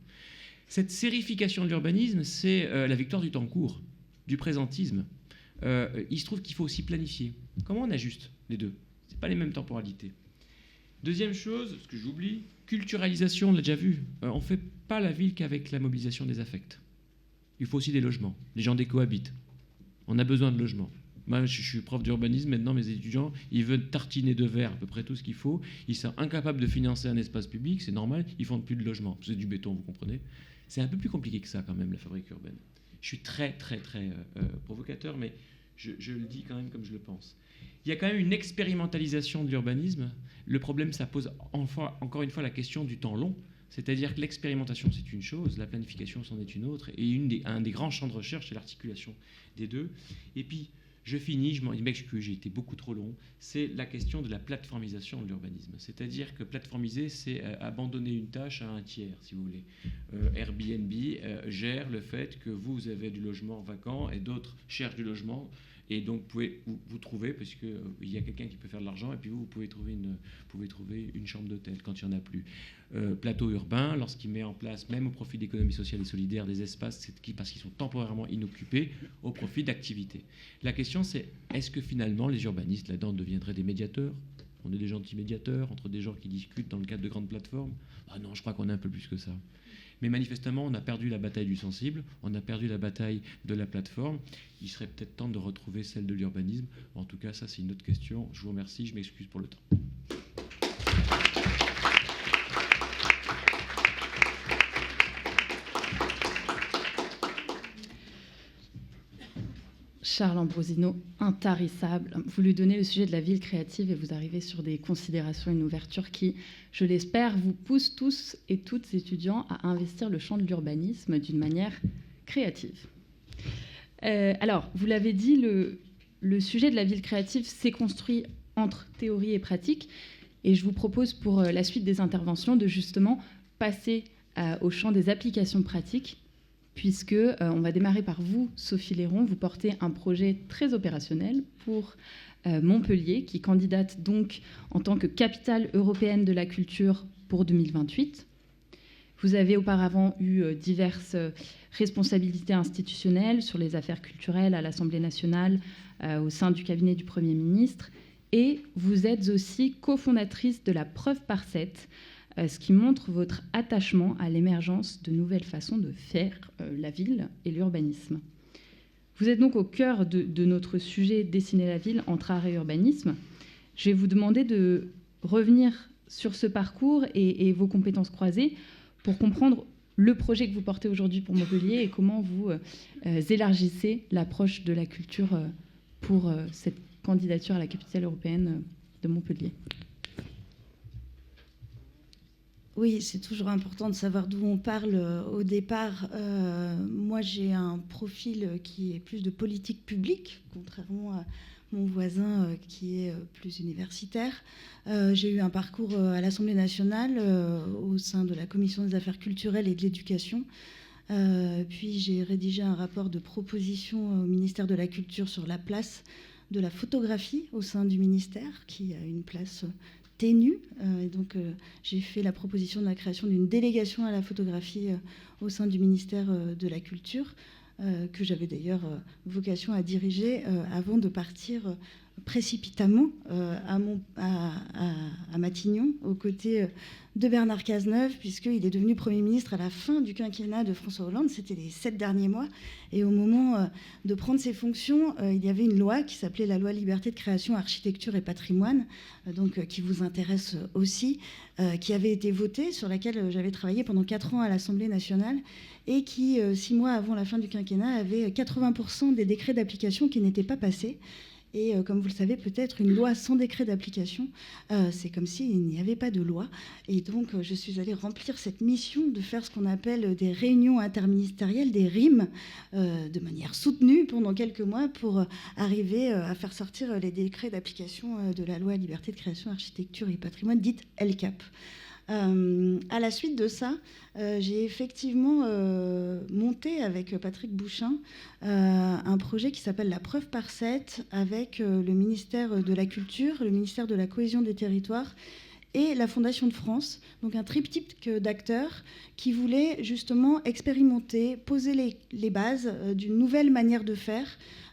Cette sérification de l'urbanisme, c'est la victoire du temps court, du présentisme. Il se trouve qu'il faut aussi planifier. Comment on ajuste les deux ? Ce n'est pas les mêmes temporalités. Deuxième chose, ce que j'oublie, culturalisation, on l'a déjà vu. On ne fait pas la ville qu'avec la mobilisation des affects. Il faut aussi des logements. Les gens décohabitent. On a besoin de logements. Moi, je suis prof d'urbanisme, maintenant mes étudiants, ils veulent tartiner de verre à peu près tout ce qu'il faut. Ils sont incapables de financer un espace public, c'est normal, ils font plus de logements. C'est du béton, vous comprenez ? C'est un peu plus compliqué que ça quand même, la fabrique urbaine. Je suis très, très, très provocateur, mais je le dis quand même comme je le pense. Il y a quand même une expérimentalisation de l'urbanisme. Le problème, ça pose encore une fois la question du temps long. C'est-à-dire que l'expérimentation, c'est une chose, la planification, c'en est une autre. Et un des grands champs de recherche, c'est l'articulation des deux. Et puis, je finis, je m'excuse, j'ai été beaucoup trop long, c'est la question de la plateformisation de l'urbanisme. C'est-à-dire que plateformiser, c'est abandonner une tâche à un tiers, si vous voulez. Airbnb gère le fait que vous avez du logement vacant et d'autres cherchent du logement. Et donc, vous pouvez vous trouver, parce qu'il y a quelqu'un qui peut faire de l'argent, et puis vous pouvez trouver une chambre d'hôtel quand il n'y en a plus. Plateau urbain, lorsqu'il met en place, même au profit d'économie sociale et solidaire, des espaces parce qu'ils sont temporairement inoccupés, au profit d'activités. La question, c'est est-ce que finalement, les urbanistes, là-dedans, deviendraient des médiateurs ? On est des gentils médiateurs entre des gens qui discutent dans le cadre de grandes plateformes ? Ah non, je crois qu'on est un peu plus que ça. Mais manifestement, on a perdu la bataille du sensible, on a perdu la bataille de la plateforme. Il serait peut-être temps de retrouver celle de l'urbanisme. En tout cas, ça, c'est une autre question. Je vous remercie, je m'excuse pour le temps. Charles Ambrosino, intarissable. Vous lui donnez le sujet de la ville créative et vous arrivez sur des considérations et une ouverture qui, je l'espère, vous poussent tous et toutes étudiants à investir le champ de l'urbanisme d'une manière créative. Alors, vous l'avez dit, le sujet de la ville créative s'est construit entre théorie et pratique. Et je vous propose pour la suite des interventions de justement passer au champ des applications pratiques puisque on va démarrer par vous, Sophie Léron. Vous portez un projet très opérationnel pour Montpellier, qui candidate donc en tant que capitale européenne de la culture pour 2028. Vous avez auparavant eu diverses responsabilités institutionnelles sur les affaires culturelles à l'Assemblée nationale, au sein du cabinet du Premier ministre, et vous êtes aussi cofondatrice de la Preuve par 7, ce qui montre votre attachement à l'émergence de nouvelles façons de faire la ville et l'urbanisme. Vous êtes donc au cœur de notre sujet Dessiner la ville entre art et urbanisme. Je vais vous demander de revenir sur ce parcours et vos compétences croisées pour comprendre le projet que vous portez aujourd'hui pour Montpellier et comment vous élargissez l'approche de la culture pour cette candidature à la capitale européenne de Montpellier. Oui, c'est toujours important de savoir d'où on parle au départ. Moi, j'ai un profil qui est plus de politique publique, contrairement à mon voisin qui est plus universitaire. J'ai eu un parcours à l'Assemblée nationale au sein de la Commission des affaires culturelles et de l'éducation. Puis j'ai rédigé un rapport de proposition au ministère de la Culture sur la place de la photographie au sein du ministère, qui a une place ténue. Et donc, j'ai fait la proposition de la création d'une délégation à la photographie au sein du ministère de la Culture, que j'avais d'ailleurs vocation à diriger avant de partir précipitamment à Matignon, aux côtés de Bernard Cazeneuve, puisqu'il est devenu Premier ministre à la fin du quinquennat de François Hollande. C'était les 7 derniers mois. Et au moment de prendre ses fonctions, il y avait une loi qui s'appelait la loi Liberté de création, architecture et patrimoine, donc qui vous intéresse aussi, qui avait été votée, sur laquelle j'avais travaillé pendant 4 ans à l'Assemblée nationale, et qui, 6 mois avant la fin du quinquennat, avait 80% des décrets d'application qui n'étaient pas passés. Et comme vous le savez, peut-être une loi sans décret d'application, c'est comme s'il n'y avait pas de loi. Et donc, je suis allée remplir cette mission de faire ce qu'on appelle des réunions interministérielles, des RIM, de manière soutenue pendant quelques mois pour arriver à faire sortir les décrets d'application de la loi Liberté de création, architecture et patrimoine, dite LCAP. À la suite de ça, j'ai effectivement monté avec Patrick Bouchain un projet qui s'appelle la Preuve par 7 avec le ministère de la Culture, le ministère de la Cohésion des Territoires et la Fondation de France, donc un triptyque d'acteurs qui voulaient justement expérimenter, poser les bases d'une nouvelle manière de faire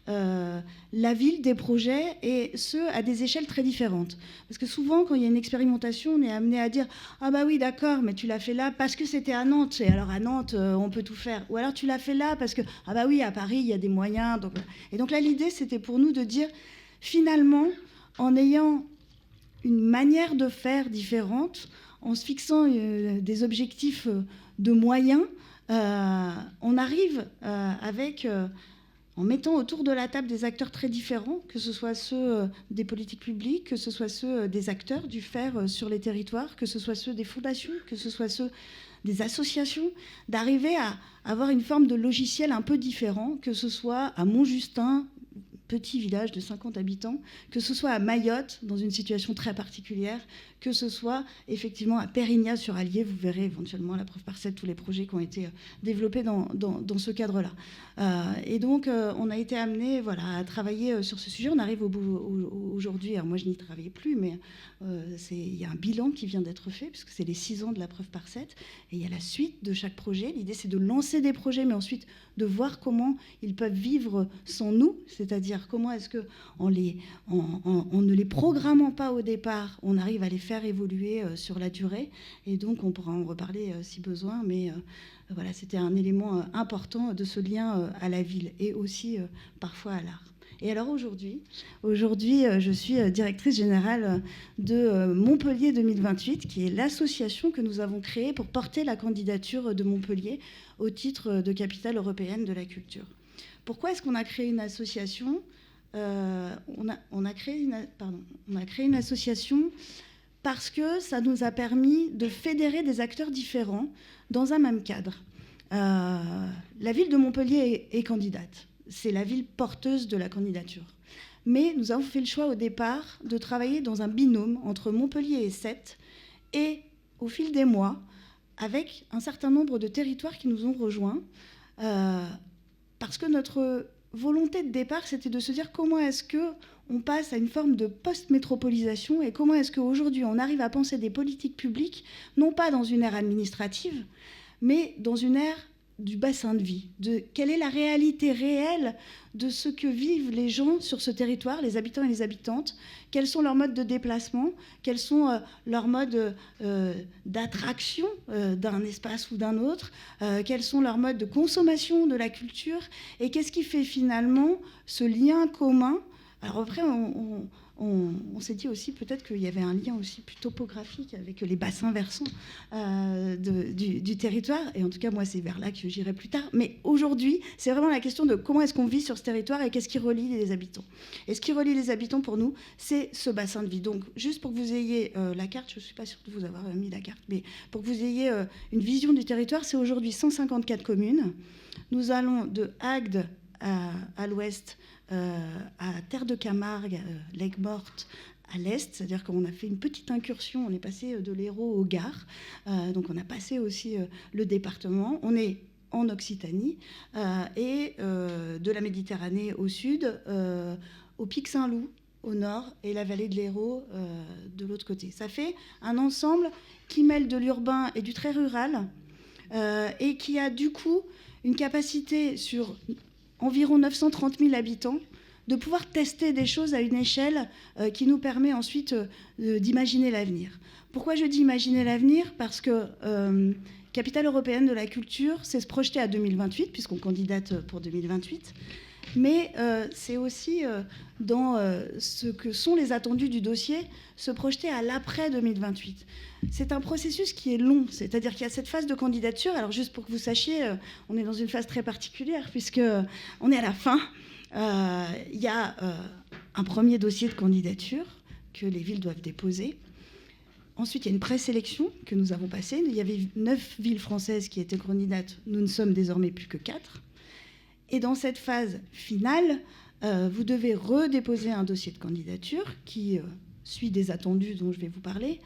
la ville, des projets, et ce, à des échelles très différentes. Parce que souvent, quand il y a une expérimentation, on est amené à dire « Ah bah oui, d'accord, mais tu l'as fait là parce que c'était à Nantes, et alors à Nantes, on peut tout faire. » Ou alors tu l'as fait là parce que « Ah bah oui, à Paris, il y a des moyens. » Et donc là, l'idée, c'était pour nous de dire, finalement, en ayant une manière de faire différente, en se fixant des objectifs de moyens, on arrive avec... en mettant autour de la table des acteurs très différents, que ce soit ceux des politiques publiques, que ce soit ceux des acteurs du faire sur les territoires, que ce soit ceux des fondations, que ce soit ceux des associations, d'arriver à avoir une forme de logiciel un peu différent, que ce soit à Montjustin, petit village de 50 habitants, que ce soit à Mayotte, dans une situation très particulière, que ce soit effectivement à Pérignat-sur-Allier. Vous verrez éventuellement la preuve par 7, tous les projets qui ont été développés dans ce cadre-là. Et donc, on a été amené à travailler sur ce sujet. On arrive au bout aujourd'hui. Alors moi, je n'y travaillais plus, mais il y a un bilan qui vient d'être fait, puisque c'est les 6 ans de la preuve par 7. Et il y a la suite de chaque projet. L'idée, c'est de lancer des projets, mais ensuite de voir comment ils peuvent vivre sans nous, c'est-à-dire comment est-ce qu'en ne les programmant pas au départ, on arrive à les faire évoluer sur la durée. Et donc, on pourra en reparler si besoin, mais voilà, c'était un élément important de ce lien à la ville et aussi parfois à l'art. Et alors aujourd'hui, je suis directrice générale de Montpellier 2028, qui est l'association que nous avons créée pour porter la candidature de Montpellier au titre de capitale européenne de la culture. Pourquoi est-ce qu'on a créé une association ? On a créé une association parce que ça nous a permis de fédérer des acteurs différents dans un même cadre. La ville de Montpellier est candidate. C'est la ville porteuse de la candidature. Mais nous avons fait le choix au départ de travailler dans un binôme entre Montpellier et Sète, et au fil des mois, avec un certain nombre de territoires qui nous ont rejoints, parce que notre volonté de départ, c'était de se dire comment est-ce qu'on passe à une forme de post-métropolisation et comment est-ce qu'aujourd'hui on arrive à penser des politiques publiques, non pas dans une ère administrative, mais dans une ère du bassin de vie, de quelle est la réalité réelle de ce que vivent les gens sur ce territoire, les habitants et les habitantes, quels sont leurs modes de déplacement, quels sont leurs modes d'attraction d'un espace ou d'un autre, quels sont leurs modes de consommation de la culture, et qu'est-ce qui fait finalement ce lien commun. Alors après, on s'est dit aussi peut-être qu'il y avait un lien aussi plus topographique avec les bassins versants du territoire. Et en tout cas, moi, c'est vers là que j'irai plus tard. Mais aujourd'hui, c'est vraiment la question de comment est-ce qu'on vit sur ce territoire et qu'est-ce qui relie les habitants. Et ce qui relie les habitants, pour nous, c'est ce bassin de vie. Donc, juste pour que vous ayez la carte, je ne suis pas sûre de vous avoir mis la carte, mais pour que vous ayez une vision du territoire, c'est aujourd'hui 154 communes. Nous allons de Agde à l'ouest, à Terre de Camargue, L'Aigues-Mortes à l'est, c'est-à-dire qu'on a fait une petite incursion, on est passé de l'Hérault au Gard, donc on a passé aussi le département, on est en Occitanie, et de la Méditerranée au sud, au Pic Saint-Loup au nord et la vallée de l'Hérault de l'autre côté. Ça fait un ensemble qui mêle de l'urbain et du très rural, et qui a du coup une capacité sur environ 930 000 habitants, de pouvoir tester des choses à une échelle qui nous permet ensuite d'imaginer l'avenir. Pourquoi je dis imaginer l'avenir ? Parce que Capitale européenne de la culture, c'est se projeter à 2028, puisqu'on candidate pour 2028, mais c'est aussi, dans ce que sont les attendus du dossier, se projeter à l'après 2028. C'est un processus qui est long, c'est-à-dire qu'il y a cette phase de candidature. Alors juste pour que vous sachiez, on est dans une phase très particulière, puisqu'on est à la fin. Il y a un premier dossier de candidature que les villes doivent déposer. Ensuite, il y a une présélection que nous avons passée. Il y avait 9 villes françaises qui étaient candidates. Nous ne sommes désormais plus que 4. Et dans cette phase finale, vous devez redéposer un dossier de candidature qui suit des attendus dont je vais vous parler.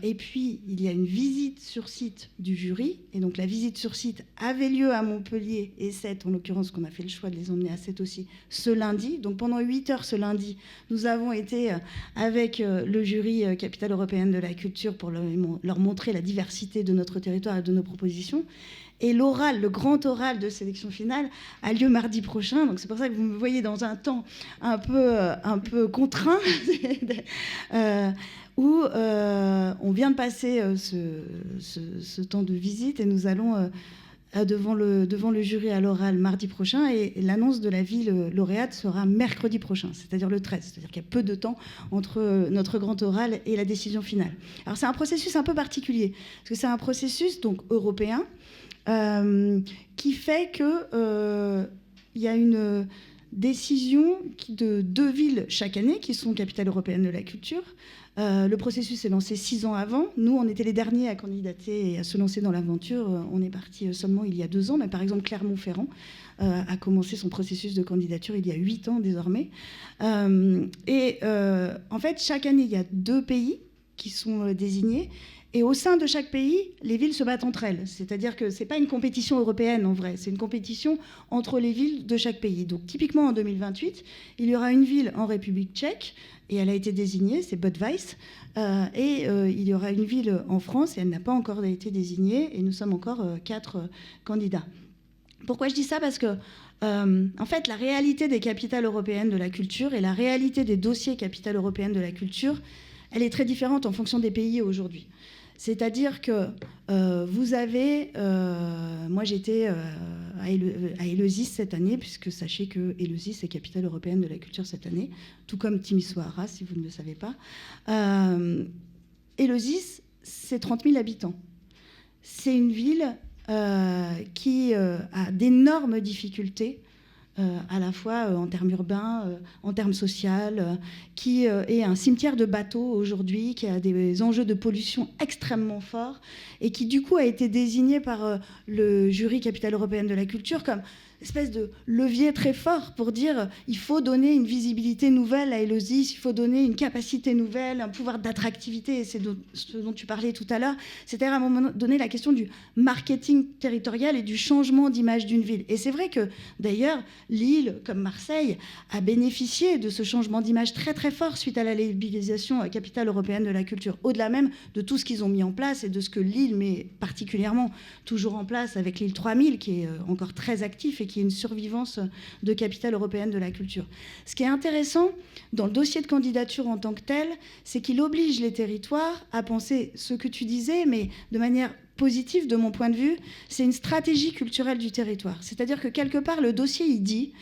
Et puis, il y a une visite sur site du jury. Et donc, la visite sur site avait lieu à Montpellier et Sète, en l'occurrence, qu'on a fait le choix de les emmener à Sète aussi, ce lundi. Donc, pendant 8 heures ce lundi, nous avons été avec le jury Capitale européenne de la culture pour leur montrer la diversité de notre territoire et de nos propositions. Et l'oral, le grand oral de sélection finale, a lieu mardi prochain. Donc, c'est pour ça que vous me voyez dans un temps un peu contraint. Où on vient de passer ce temps de visite et nous allons devant le jury à l'oral mardi prochain, et l'annonce de la ville lauréate sera mercredi prochain, c'est-à-dire le 13, c'est-à-dire qu'il y a peu de temps entre notre grand oral et la décision finale. Alors c'est un processus un peu particulier, parce que c'est un processus donc européen qui fait que il y a une décision de 2 villes chaque année qui sont capitales européennes de la culture. Le processus est lancé 6 ans avant. Nous, on était les derniers à candidater et à se lancer dans l'aventure. On est parti seulement il y a 2 ans. Mais par exemple, Clermont-Ferrand a commencé son processus de candidature il y a 8 ans désormais. En fait, chaque année, il y a 2 pays qui sont désignés. Et au sein de chaque pays, les villes se battent entre elles. C'est-à-dire que ce n'est pas une compétition européenne en vrai, c'est une compétition entre les villes de chaque pays. Donc typiquement en 2028, il y aura une ville en République tchèque, et elle a été désignée, c'est Budweis. Il y aura une ville en France, et elle n'a pas encore été désignée, et nous sommes encore 4 candidats. Pourquoi je dis ça ? Parce que en fait, la réalité des capitales européennes de la culture et la réalité des dossiers capitales européennes de la culture, elle est très différente en fonction des pays aujourd'hui. C'est-à-dire que vous avez... moi, j'étais à Éleusis cette année, puisque sachez que Éleusis est capitale européenne de la culture cette année, tout comme Timisoara, si vous ne le savez pas. Éleusis, c'est 30 000 habitants. C'est une ville qui a d'énormes difficultés, à la fois en termes urbains, en termes sociaux, qui est un cimetière de bateaux aujourd'hui, qui a des enjeux de pollution extrêmement forts, et qui du coup a été désigné par le jury Capitale européenne de la culture comme espèce de levier très fort pour dire il faut donner une visibilité nouvelle à Éleusis, il faut donner une capacité nouvelle, un pouvoir d'attractivité, et c'est ce dont tu parlais tout à l'heure, c'est-à-dire à un moment donné la question du marketing territorial et du changement d'image d'une ville. Et c'est vrai que d'ailleurs Lille, comme Marseille, a bénéficié de ce changement d'image très très fort suite à la labellisation capitale européenne de la culture, au-delà même de tout ce qu'ils ont mis en place et de ce que Lille met particulièrement toujours en place avec Lille 3000 qui est encore très actif et qui est une survivance de capitale européenne de la culture. Ce qui est intéressant dans le dossier de candidature en tant que tel, c'est qu'il oblige les territoires à penser ce que tu disais, mais de manière positive de mon point de vue, c'est une stratégie culturelle du territoire. C'est-à-dire que quelque part, le dossier, il dit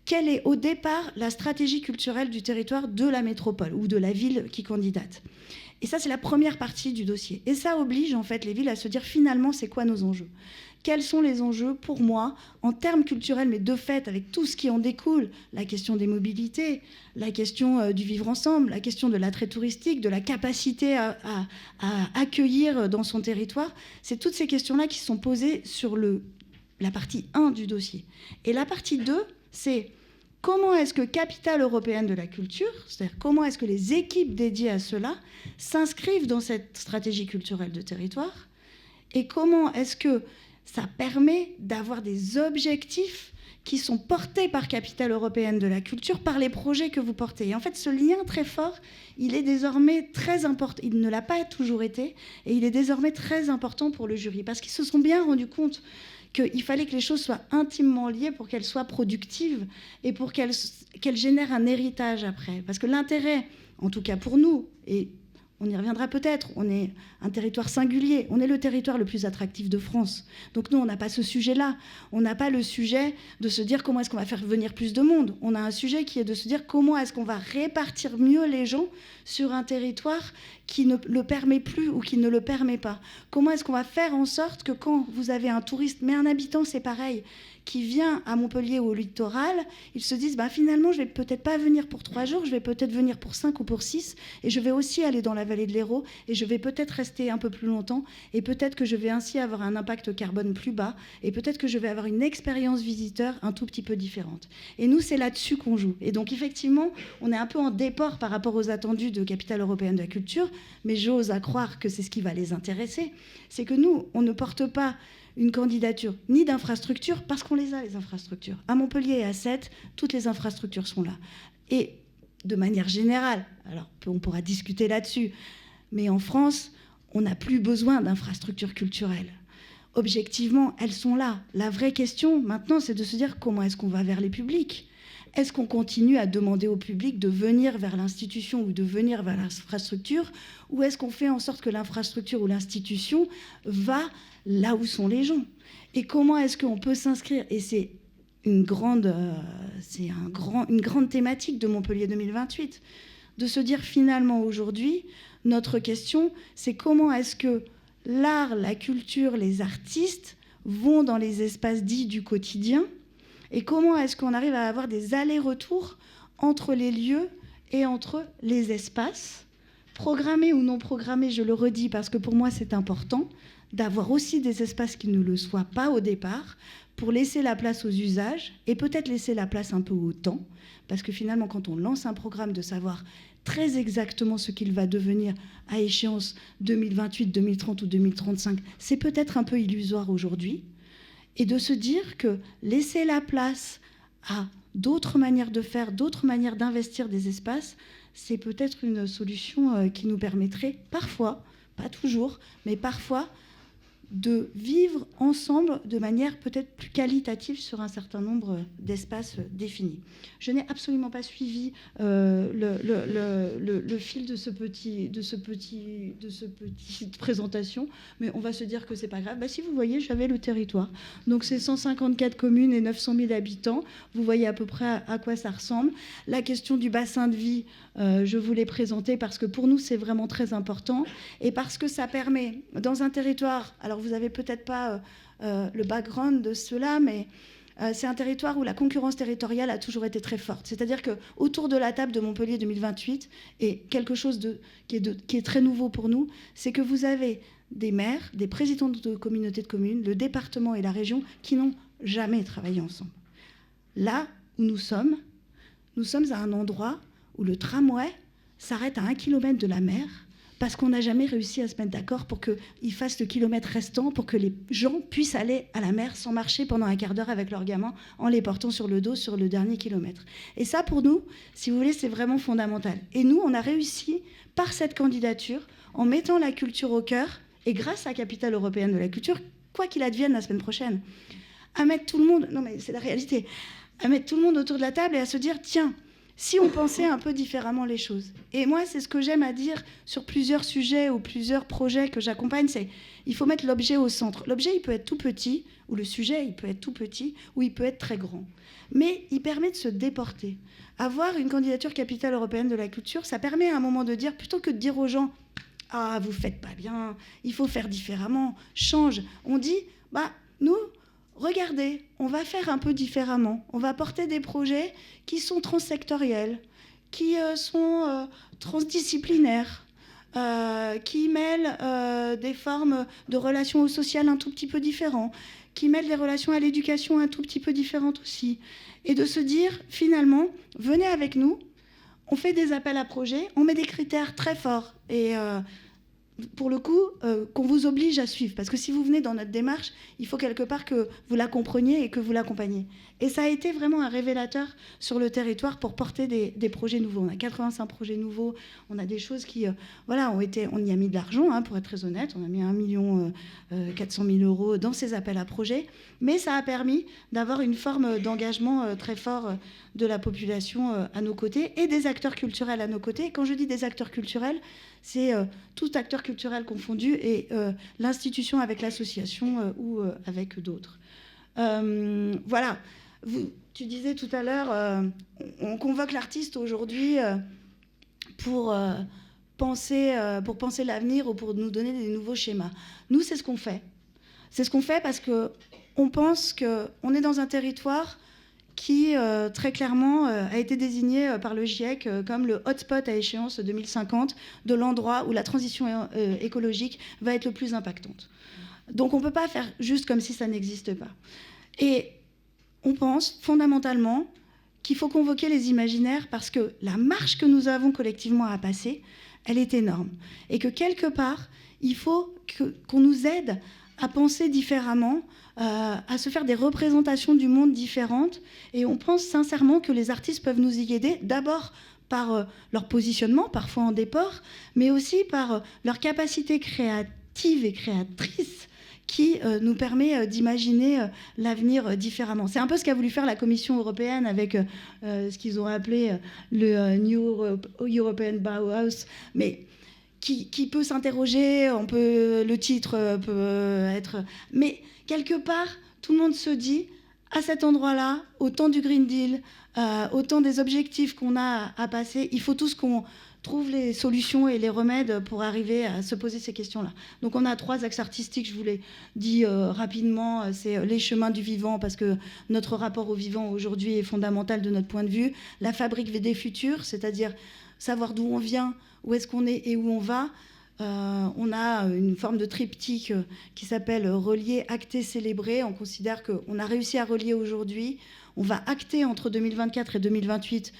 quelle est au départ la stratégie culturelle du territoire de la métropole ou de la ville qui candidate. Et ça, c'est la première partie du dossier. Et ça oblige en fait les villes à se dire finalement, c'est quoi nos enjeux ? Quels sont les enjeux pour moi en termes culturels, mais de fait avec tout ce qui en découle, la question des mobilités, la question du vivre ensemble, la question de l'attrait touristique, de la capacité à accueillir dans son territoire. C'est toutes ces questions-là qui sont posées sur la partie 1 du dossier. Et la partie 2, c'est comment est-ce que Capitale européenne de la culture, c'est-à-dire comment est-ce que les équipes dédiées à cela s'inscrivent dans cette stratégie culturelle de territoire et comment est-ce que ça permet d'avoir des objectifs qui sont portés par Capitale européenne de la culture, par les projets que vous portez. Et en fait, ce lien très fort, il est désormais très important. Il ne l'a pas toujours été, et il est désormais très important pour le jury, parce qu'ils se sont bien rendus compte qu'il fallait que les choses soient intimement liées pour qu'elles soient productives et pour qu'elles génèrent un héritage après. Parce que l'intérêt, en tout cas pour nous, et on y reviendra peut-être, on est un territoire singulier, on est le territoire le plus attractif de France. Donc nous, on n'a pas ce sujet-là. On n'a pas le sujet de se dire comment est-ce qu'on va faire venir plus de monde. On a un sujet qui est de se dire comment est-ce qu'on va répartir mieux les gens sur un territoire qui ne le permet plus ou qui ne le permet pas. Comment est-ce qu'on va faire en sorte que quand vous avez un touriste, mais un habitant, c'est pareil, qui vient à Montpellier ou au littoral, ils se disent finalement, je ne vais peut-être pas venir pour 3 jours, je vais peut-être venir pour 5 ou pour 6, et je vais aussi aller dans la vallée de l'Hérault, et je vais peut-être rester un peu plus longtemps, et peut-être que je vais ainsi avoir un impact carbone plus bas, et peut-être que je vais avoir une expérience visiteur un tout petit peu différente. Et nous, c'est là-dessus qu'on joue. Et donc, effectivement, on est un peu en déport par rapport aux attendus de Capitale européenne de la culture, mais j'ose à croire que c'est ce qui va les intéresser. C'est que nous, on ne porte pas une candidature ni d'infrastructures, parce qu'on les a, les infrastructures. À Montpellier et à Sète, toutes les infrastructures sont là. Et de manière générale, alors on pourra discuter là-dessus, mais en France, on n'a plus besoin d'infrastructures culturelles. Objectivement, elles sont là. La vraie question, maintenant, c'est de se dire comment est-ce qu'on va vers les publics ? Est-ce qu'on continue à demander au public de venir vers l'institution ou de venir vers l'infrastructure ? Ou est-ce qu'on fait en sorte que l'infrastructure ou l'institution va là où sont les gens ? Et comment est-ce qu'on peut s'inscrire ? Et c'est une grande thématique de Montpellier 2028, de se dire finalement aujourd'hui, notre question, c'est comment est-ce que l'art, la culture, les artistes vont dans les espaces dits du quotidien ? Et comment est-ce qu'on arrive à avoir des allers-retours entre les lieux et entre les espaces, programmés ou non programmés, je le redis, parce que pour moi c'est important, d'avoir aussi des espaces qui ne le soient pas au départ, pour laisser la place aux usages, et peut-être laisser la place un peu au temps, parce que finalement quand on lance un programme, de savoir très exactement ce qu'il va devenir à échéance 2028, 2030 ou 2035, c'est peut-être un peu illusoire aujourd'hui. Et de se dire que laisser la place à d'autres manières de faire, d'autres manières d'investir des espaces, c'est peut-être une solution qui nous permettrait parfois, pas toujours, mais parfois, de vivre ensemble de manière peut-être plus qualitative sur un certain nombre d'espaces définis. Je n'ai absolument pas suivi le fil de cette présentation, mais on va se dire que c'est pas grave. Si vous voyez, j'avais le territoire. Donc c'est 154 communes et 900 000 habitants. Vous voyez à peu près à quoi ça ressemble. La question du bassin de vie, je vous l'ai présenté parce que pour nous, c'est vraiment très important et parce que ça permet, dans un territoire... Alors, vous n'avez peut-être pas le background de cela, mais c'est un territoire où la concurrence territoriale a toujours été très forte. C'est-à-dire qu'autour de la table de Montpellier 2028, et quelque chose qui est très nouveau pour nous, c'est que vous avez des maires, des présidents de communautés de communes, le département et la région qui n'ont jamais travaillé ensemble. là où nous sommes à un endroit où le tramway s'arrête à 1 kilomètre de la mer, parce qu'on n'a jamais réussi à se mettre d'accord pour qu'ils fassent le kilomètre restant, pour que les gens puissent aller à la mer sans marcher pendant un quart d'heure avec leurs gamins, en les portant sur le dos sur le dernier kilomètre. Et ça, pour nous, si vous voulez, c'est vraiment fondamental. Et nous, on a réussi, par cette candidature, en mettant la culture au cœur, et grâce à la capitale européenne de la culture, quoi qu'il advienne la semaine prochaine, à mettre tout le monde, non mais c'est la réalité, à mettre tout le monde autour de la table et à se dire, tiens, si on pensait un peu différemment les choses. Et moi, c'est ce que j'aime à dire sur plusieurs sujets ou plusieurs projets que j'accompagne, c'est il faut mettre l'objet au centre. L'objet, il peut être tout petit, ou le sujet, il peut être tout petit, ou il peut être très grand. Mais il permet de se déporter. Avoir une candidature capitale européenne de la culture, ça permet à un moment de dire, plutôt que de dire aux gens, ah, vous faites pas bien, il faut faire différemment, change. On dit, nous, regardez, on va faire un peu différemment. On va porter des projets qui sont transsectoriels, qui sont transdisciplinaires, qui mêlent des formes de relations sociales un tout petit peu différentes, qui mêlent les relations à l'éducation un tout petit peu différentes aussi. Et de se dire, finalement, venez avec nous, on fait des appels à projets, on met des critères très forts. Et pour le coup, qu'on vous oblige à suivre. Parce que si vous venez dans notre démarche, il faut quelque part que vous la compreniez et que vous l'accompagniez. Et ça a été vraiment un révélateur sur le territoire pour porter des projets nouveaux. On a 85 projets nouveaux. On a des choses qui, on y a mis de l'argent, pour être très honnête. On a mis 1 400 000 € dans ces appels à projets. Mais ça a permis d'avoir une forme d'engagement très fort de la population à nos côtés et des acteurs culturels à nos côtés. Et quand je dis des acteurs culturels, c'est tout acteur culturel confondu et l'institution avec l'association ou avec d'autres. Voilà. Tu disais tout à l'heure, on convoque l'artiste aujourd'hui pour penser l'avenir ou pour nous donner des nouveaux schémas. Nous, c'est ce qu'on fait. C'est ce qu'on fait parce qu'on pense qu'on est dans un territoire qui, très clairement, a été désigné par le GIEC comme le hotspot à échéance 2050 de l'endroit où la transition écologique va être le plus impactante. Donc on ne peut pas faire juste comme si ça n'existe pas. Et on pense fondamentalement qu'il faut convoquer les imaginaires parce que la marche que nous avons collectivement à passer, elle est énorme. Et que quelque part, il faut qu'on nous aide à penser différemment, à se faire des représentations du monde différentes. Et on pense sincèrement que les artistes peuvent nous y aider, d'abord par leur positionnement, parfois en déport, mais aussi par leur capacité créative et créatrice qui nous permet d'imaginer l'avenir différemment. C'est un peu ce qu'a voulu faire la Commission européenne avec ce qu'ils ont appelé le New European Bauhaus, mais qui peut s'interroger, le titre peut être... Mais quelque part, tout le monde se dit, à cet endroit-là, au temps du Green Deal, au temps des objectifs qu'on a à passer, il faut tous qu'on trouve les solutions et les remèdes pour arriver à se poser ces questions-là. Donc on a 3 axes artistiques, je vous l'ai dit rapidement, c'est les chemins du vivant, parce que notre rapport au vivant aujourd'hui est fondamental de notre point de vue, la fabrique des futurs, c'est-à-dire savoir d'où on vient, où est-ce qu'on est et où on va. On a une forme de triptyque qui s'appelle relier, acter, célébrer. On considère qu'on a réussi à relier aujourd'hui. On va acter entre 2024 et 2028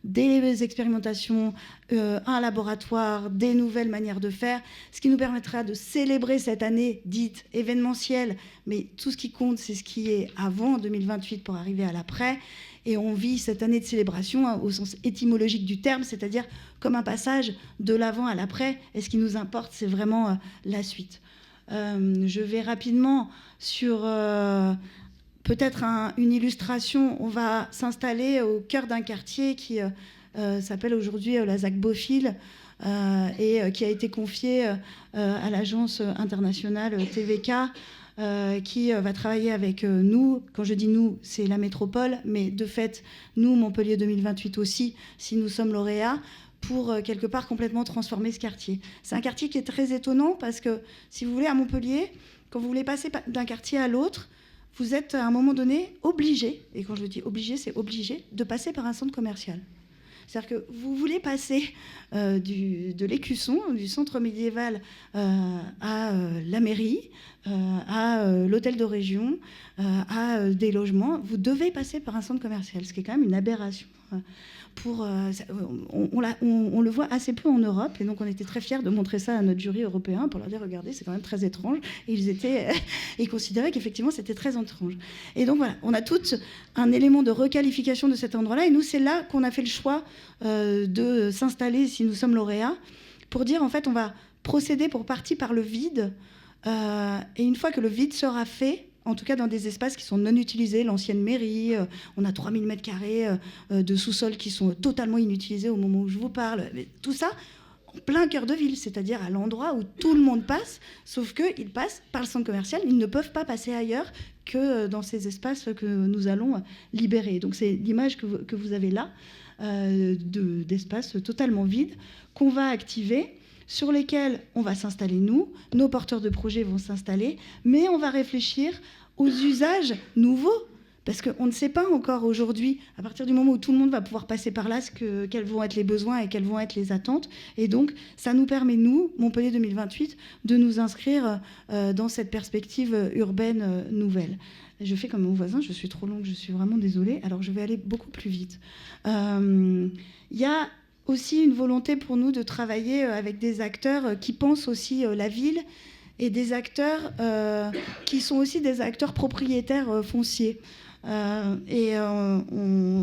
des expérimentations, un laboratoire, des nouvelles manières de faire, ce qui nous permettra de célébrer cette année dite événementielle. Mais tout ce qui compte, c'est ce qui est avant 2028 pour arriver à l'après. Et on vit cette année de célébration au sens étymologique du terme, c'est-à-dire comme un passage de l'avant à l'après. Et ce qui nous importe, c'est vraiment la suite. Je vais rapidement sur peut-être une illustration. On va s'installer au cœur d'un quartier qui s'appelle aujourd'hui la ZAC Beaufil et qui a été confié à l'agence internationale TVK. Qui va travailler avec nous. Quand je dis nous, c'est la métropole, mais de fait, nous, Montpellier 2028 aussi, si nous sommes lauréats, pour quelque part complètement transformer ce quartier. C'est un quartier qui est très étonnant parce que, si vous voulez, à Montpellier, quand vous voulez passer d'un quartier à l'autre, vous êtes à un moment donné obligé, et quand je dis obligé, c'est obligé, de passer par un centre commercial. C'est-à-dire que vous voulez passer de l'écusson, du centre médiéval, à la mairie, à l'hôtel de région, à des logements. Vous devez passer par un centre commercial, ce qui est quand même une aberration. On le voit assez peu en Europe, et donc on était très fiers de montrer ça à notre jury européen pour leur dire regardez, c'est quand même très étrange, et ils considéraient qu'effectivement c'était très étrange. Et donc voilà, on a tout un élément de requalification de cet endroit-là, et nous c'est là qu'on a fait le choix de s'installer si nous sommes lauréats, pour dire en fait on va procéder pour partie par le vide, et une fois que le vide sera fait, en tout cas dans des espaces qui sont non utilisés, l'ancienne mairie, on a 3000 m² de sous-sol qui sont totalement inutilisés au moment où je vous parle. Mais tout ça en plein cœur de ville, c'est-à-dire à l'endroit où tout le monde passe, sauf qu'ils passent par le centre commercial, ils ne peuvent pas passer ailleurs que dans ces espaces que nous allons libérer. Donc c'est l'image que vous avez là, d'espaces totalement vides, qu'on va activer, sur lesquels on va s'installer nous, nos porteurs de projets vont s'installer, mais on va réfléchir aux usages nouveaux, parce qu'on ne sait pas encore aujourd'hui, à partir du moment où tout le monde va pouvoir passer par là, quels vont être les besoins et quelles vont être les attentes. Et donc, ça nous permet, nous, Montpellier 2028, de nous inscrire dans cette perspective urbaine nouvelle. Je fais comme mon voisin, je suis trop longue, je suis vraiment désolée, alors je vais aller beaucoup plus vite. Il y a aussi une volonté pour nous de travailler avec des acteurs qui pensent aussi la ville, et des acteurs qui sont aussi des acteurs propriétaires fonciers. On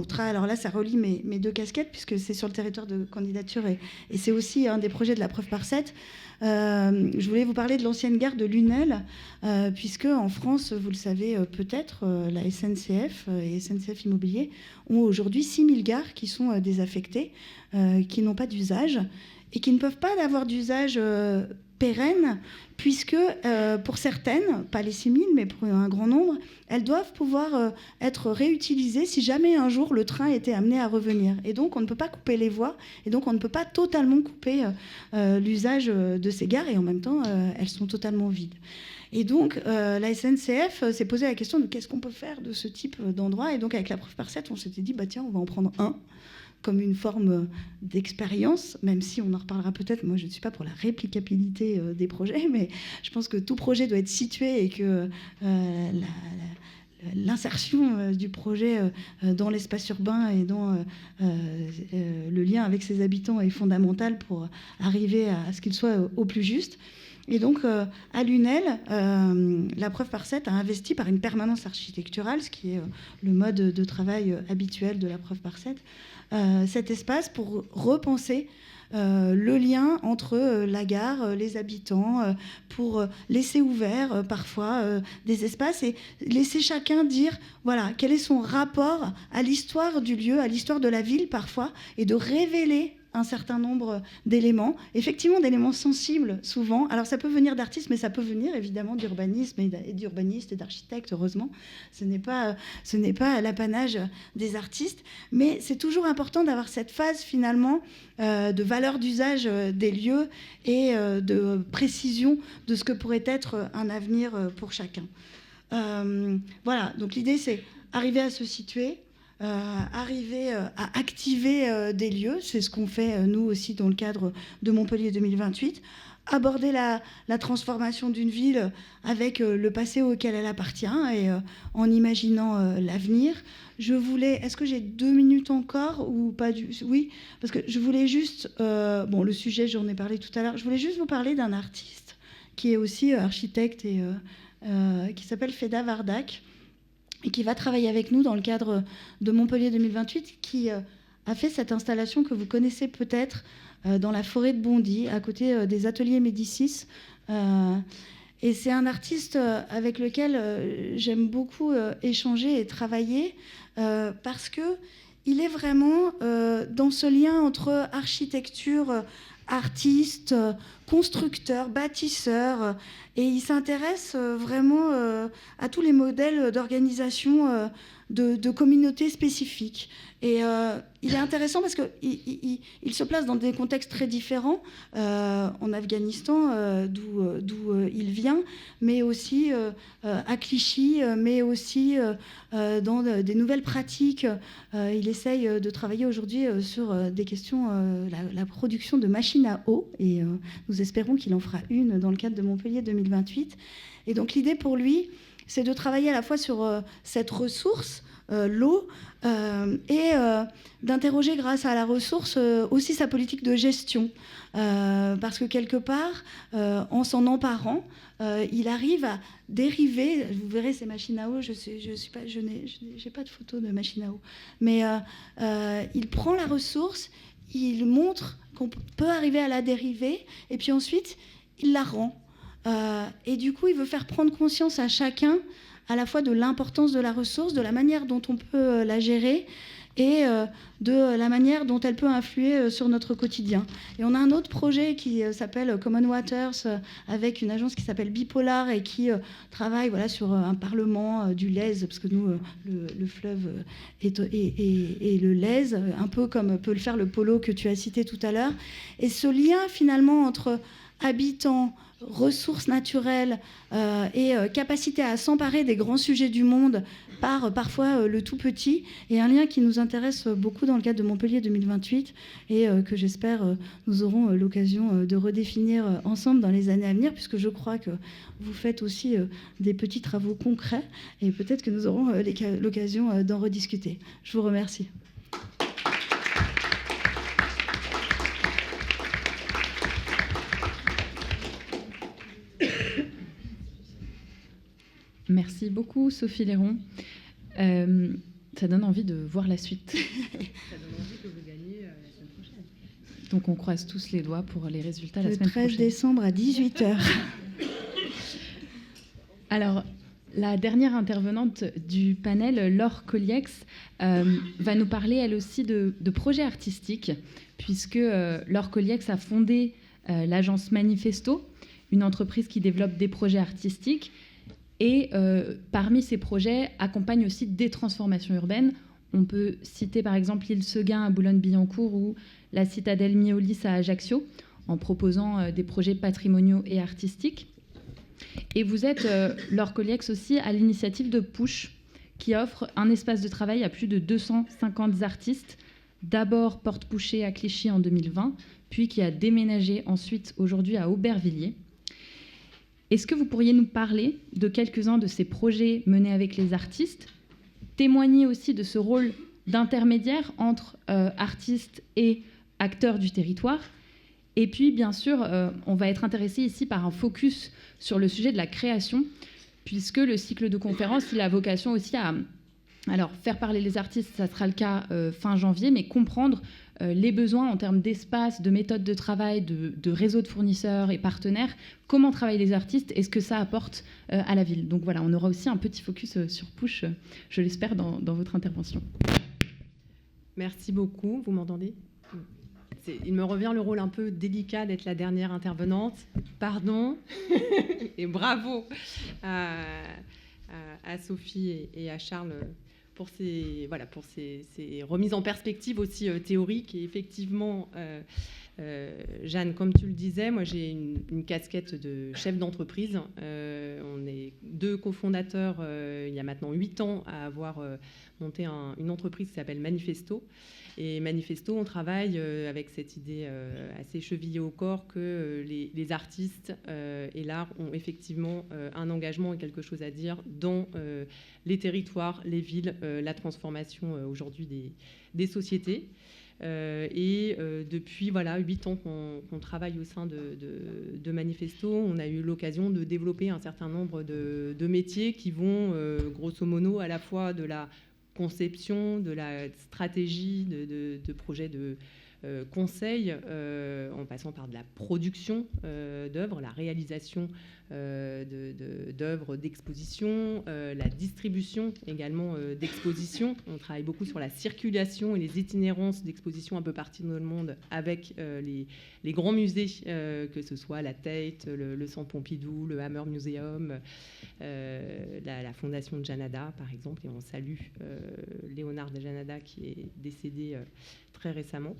travaille, alors là ça relie mes deux casquettes, puisque c'est sur le territoire de candidature, et c'est aussi un des projets de la preuve par 7. Je voulais vous parler de l'ancienne gare de Lunel, puisque en France, vous le savez peut-être, la SNCF et SNCF Immobilier ont aujourd'hui 6000 gares qui sont désaffectées, qui n'ont pas d'usage, et qui ne peuvent pas avoir d'usage pérenne, puisque pour certaines, pas les 6000, mais pour un grand nombre, elles doivent pouvoir être réutilisées si jamais un jour le train était amené à revenir. Et donc on ne peut pas couper les voies, et donc on ne peut pas totalement couper l'usage de ces gares, et en même temps elles sont totalement vides. Et donc la SNCF s'est posé la question de qu'est-ce qu'on peut faire de ce type d'endroit, et donc avec la preuve par 7, on s'était dit tiens, on va en prendre un, comme une forme d'expérience, même si on en reparlera peut-être. Moi, je ne suis pas pour la réplicabilité des projets, mais je pense que tout projet doit être situé, et que l'insertion du projet dans l'espace urbain et dans le lien avec ses habitants est fondamentale pour arriver à ce qu'il soit au plus juste. Et donc, à Lunel, la preuve par 7 a investi par une permanence architecturale, ce qui est le mode de travail habituel de la preuve par 7, cet espace pour repenser le lien entre la gare, les habitants, pour laisser ouverts parfois des espaces, et laisser chacun dire voilà, quel est son rapport à l'histoire du lieu, à l'histoire de la ville parfois, et de révéler un certain nombre d'éléments, effectivement d'éléments sensibles souvent. Alors ça peut venir d'artistes, mais ça peut venir évidemment d'urbanisme et d'urbanistes et d'architectes, heureusement. Ce n'est pas l'apanage des artistes, mais c'est toujours important d'avoir cette phase finalement de valeur d'usage des lieux et de précision de ce que pourrait être un avenir pour chacun. Voilà, donc l'idée c'est arriver à se situer, arriver à activer des lieux, c'est ce qu'on fait nous aussi dans le cadre de Montpellier 2028, aborder la transformation d'une ville avec le passé auquel elle appartient, et en imaginant l'avenir. Est-ce que j'ai 2 minutes encore ou pas Oui, parce que je voulais juste, le sujet j'en ai parlé tout à l'heure, je voulais juste vous parler d'un artiste qui est aussi architecte et qui s'appelle Feda Vardak, et qui va travailler avec nous dans le cadre de Montpellier 2028, qui a fait cette installation que vous connaissez peut-être dans la forêt de Bondy, à côté des ateliers Médicis. Et c'est un artiste avec lequel j'aime beaucoup échanger et travailler, parce qu'il est vraiment dans ce lien entre architecture, artiste, constructeur, bâtisseur, et il s'intéresse vraiment à tous les modèles d'organisation de communautés spécifiques. Et il est intéressant parce qu'il se place dans des contextes très différents, en Afghanistan, d'où il vient, mais aussi à Clichy, mais aussi dans des nouvelles pratiques. Il essaye de travailler aujourd'hui sur des questions, la production de machines à eau, et nous espérons qu'il en fera une dans le cadre de Montpellier 2028. Et donc l'idée pour lui, c'est de travailler à la fois sur cette ressource, l'eau, et d'interroger grâce à la ressource aussi sa politique de gestion. Parce que quelque part, en s'en emparant, il arrive à dériver. Vous verrez ces machines à eau, je n'ai pas de photo de machine à eau, mais il prend la ressource, il montre qu'on peut arriver à la dériver, et puis ensuite, il la rend. Et du coup, il veut faire prendre conscience à chacun à la fois de l'importance de la ressource, de la manière dont on peut la gérer, et de la manière dont elle peut influer sur notre quotidien. Et on a un autre projet qui s'appelle Common Waters, avec une agence qui s'appelle Bipolar et qui travaille sur un parlement du Lèze, parce que nous, le fleuve est le Lèze, un peu comme peut le faire le polo que tu as cité tout à l'heure. Et ce lien finalement entre habitants, ressources naturelles et capacité à s'emparer des grands sujets du monde par parfois le tout petit, est un lien qui nous intéresse beaucoup dans le cadre de Montpellier 2028 et que j'espère nous aurons l'occasion de redéfinir ensemble dans les années à venir, puisque je crois que vous faites aussi des petits travaux concrets et peut-être que nous aurons l'occasion d'en rediscuter. Je vous remercie. Merci beaucoup, Sophie Léron. Ça donne envie de voir la suite. Ça donne envie que vous gagniez la semaine prochaine. Donc, on croise tous les doigts pour les résultats la semaine prochaine. Le 13 décembre à 18h. Alors, la dernière intervenante du panel, Laure Colliex, va nous parler, elle aussi, de projets artistiques, puisque Laure Colliex a fondé l'agence Manifesto, une entreprise qui développe des projets artistiques. Et parmi ces projets, accompagne aussi des transformations urbaines. On peut citer par exemple l'île Seguin à Boulogne-Billancourt ou la citadelle Miolis à Ajaccio, en proposant des projets patrimoniaux et artistiques. Et vous êtes, Laure Colliex, aussi à l'initiative de Push, qui offre un espace de travail à plus de 250 artistes, d'abord porte Pouchet à Clichy en 2020, puis qui a déménagé ensuite aujourd'hui à Aubervilliers. Est-ce que vous pourriez nous parler de quelques-uns de ces projets menés avec les artistes, témoigner aussi de ce rôle d'intermédiaire entre artistes et acteurs du territoire? Et puis, bien sûr, on va être intéressé ici par un focus sur le sujet de la création, puisque le cycle de conférences, il a vocation aussi à faire parler les artistes, ça sera le cas fin janvier, mais comprendre les besoins en termes d'espace, de méthodes de travail, de réseau de fournisseurs et partenaires, comment travaillent les artistes et ce que ça apporte à la ville. Donc voilà, on aura aussi un petit focus sur Push, je l'espère, dans votre intervention. Merci beaucoup, vous m'entendez ? Il me revient le rôle un peu délicat d'être la dernière intervenante. Pardon et bravo à Sophie et à Charles pour ces remises en perspective aussi théoriques. Et effectivement, Jeanne, comme tu le disais, moi j'ai une casquette de chef d'entreprise. On est 2 cofondateurs il y a maintenant 8 ans à avoir monté une entreprise qui s'appelle Manifesto. Et Manifesto, on travaille avec cette idée assez chevillée au corps que les artistes et l'art ont effectivement un engagement et quelque chose à dire dans les territoires, les villes, la transformation aujourd'hui des sociétés. Et depuis 8 ans qu'on travaille au sein de Manifesto, on a eu l'occasion de développer un certain nombre de métiers qui vont, grosso modo, à la fois de la conception, de la stratégie, de projets de conseil, en passant par de la production d'œuvres, la réalisation d'œuvres d'exposition, la distribution également d'expositions. On travaille beaucoup sur la circulation et les itinérances d'expositions un peu partout dans le monde avec les grands musées, que ce soit la Tate, le Centre Pompidou, le Hammer Museum, la fondation de Janada, par exemple, et on salue Léonard de Janada qui est décédé très récemment.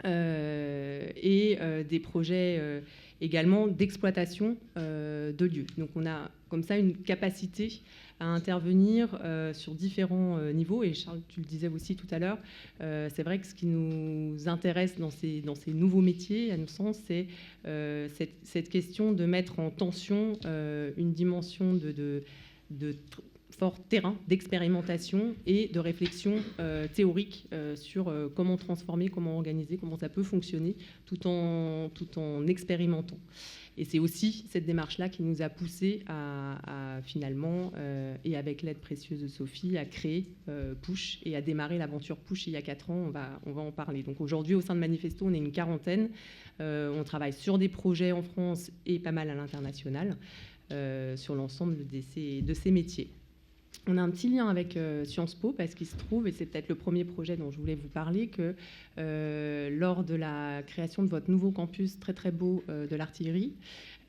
Et des projets également d'exploitation de lieux. Donc on a comme ça une capacité à intervenir sur différents niveaux. Et Charles, tu le disais aussi tout à l'heure, c'est vrai que ce qui nous intéresse dans ces nouveaux métiers, à notre sens, c'est cette question de mettre en tension une dimension de fort terrain d'expérimentation et de réflexion théorique sur comment transformer, comment organiser, comment ça peut fonctionner, tout en expérimentant. Et c'est aussi cette démarche-là qui nous a poussé à finalement, et avec l'aide précieuse de Sophie, à créer Push et à démarrer l'aventure Push il y a 4 ans. On va en parler. Donc aujourd'hui, au sein de Manifesto, on est une quarantaine. On travaille sur des projets en France et pas mal à l'international sur l'ensemble de ces métiers. On a un petit lien avec Sciences Po parce qu'il se trouve, et c'est peut-être le premier projet dont je voulais vous parler, que lors de la création de votre nouveau campus très très beau de l'artillerie,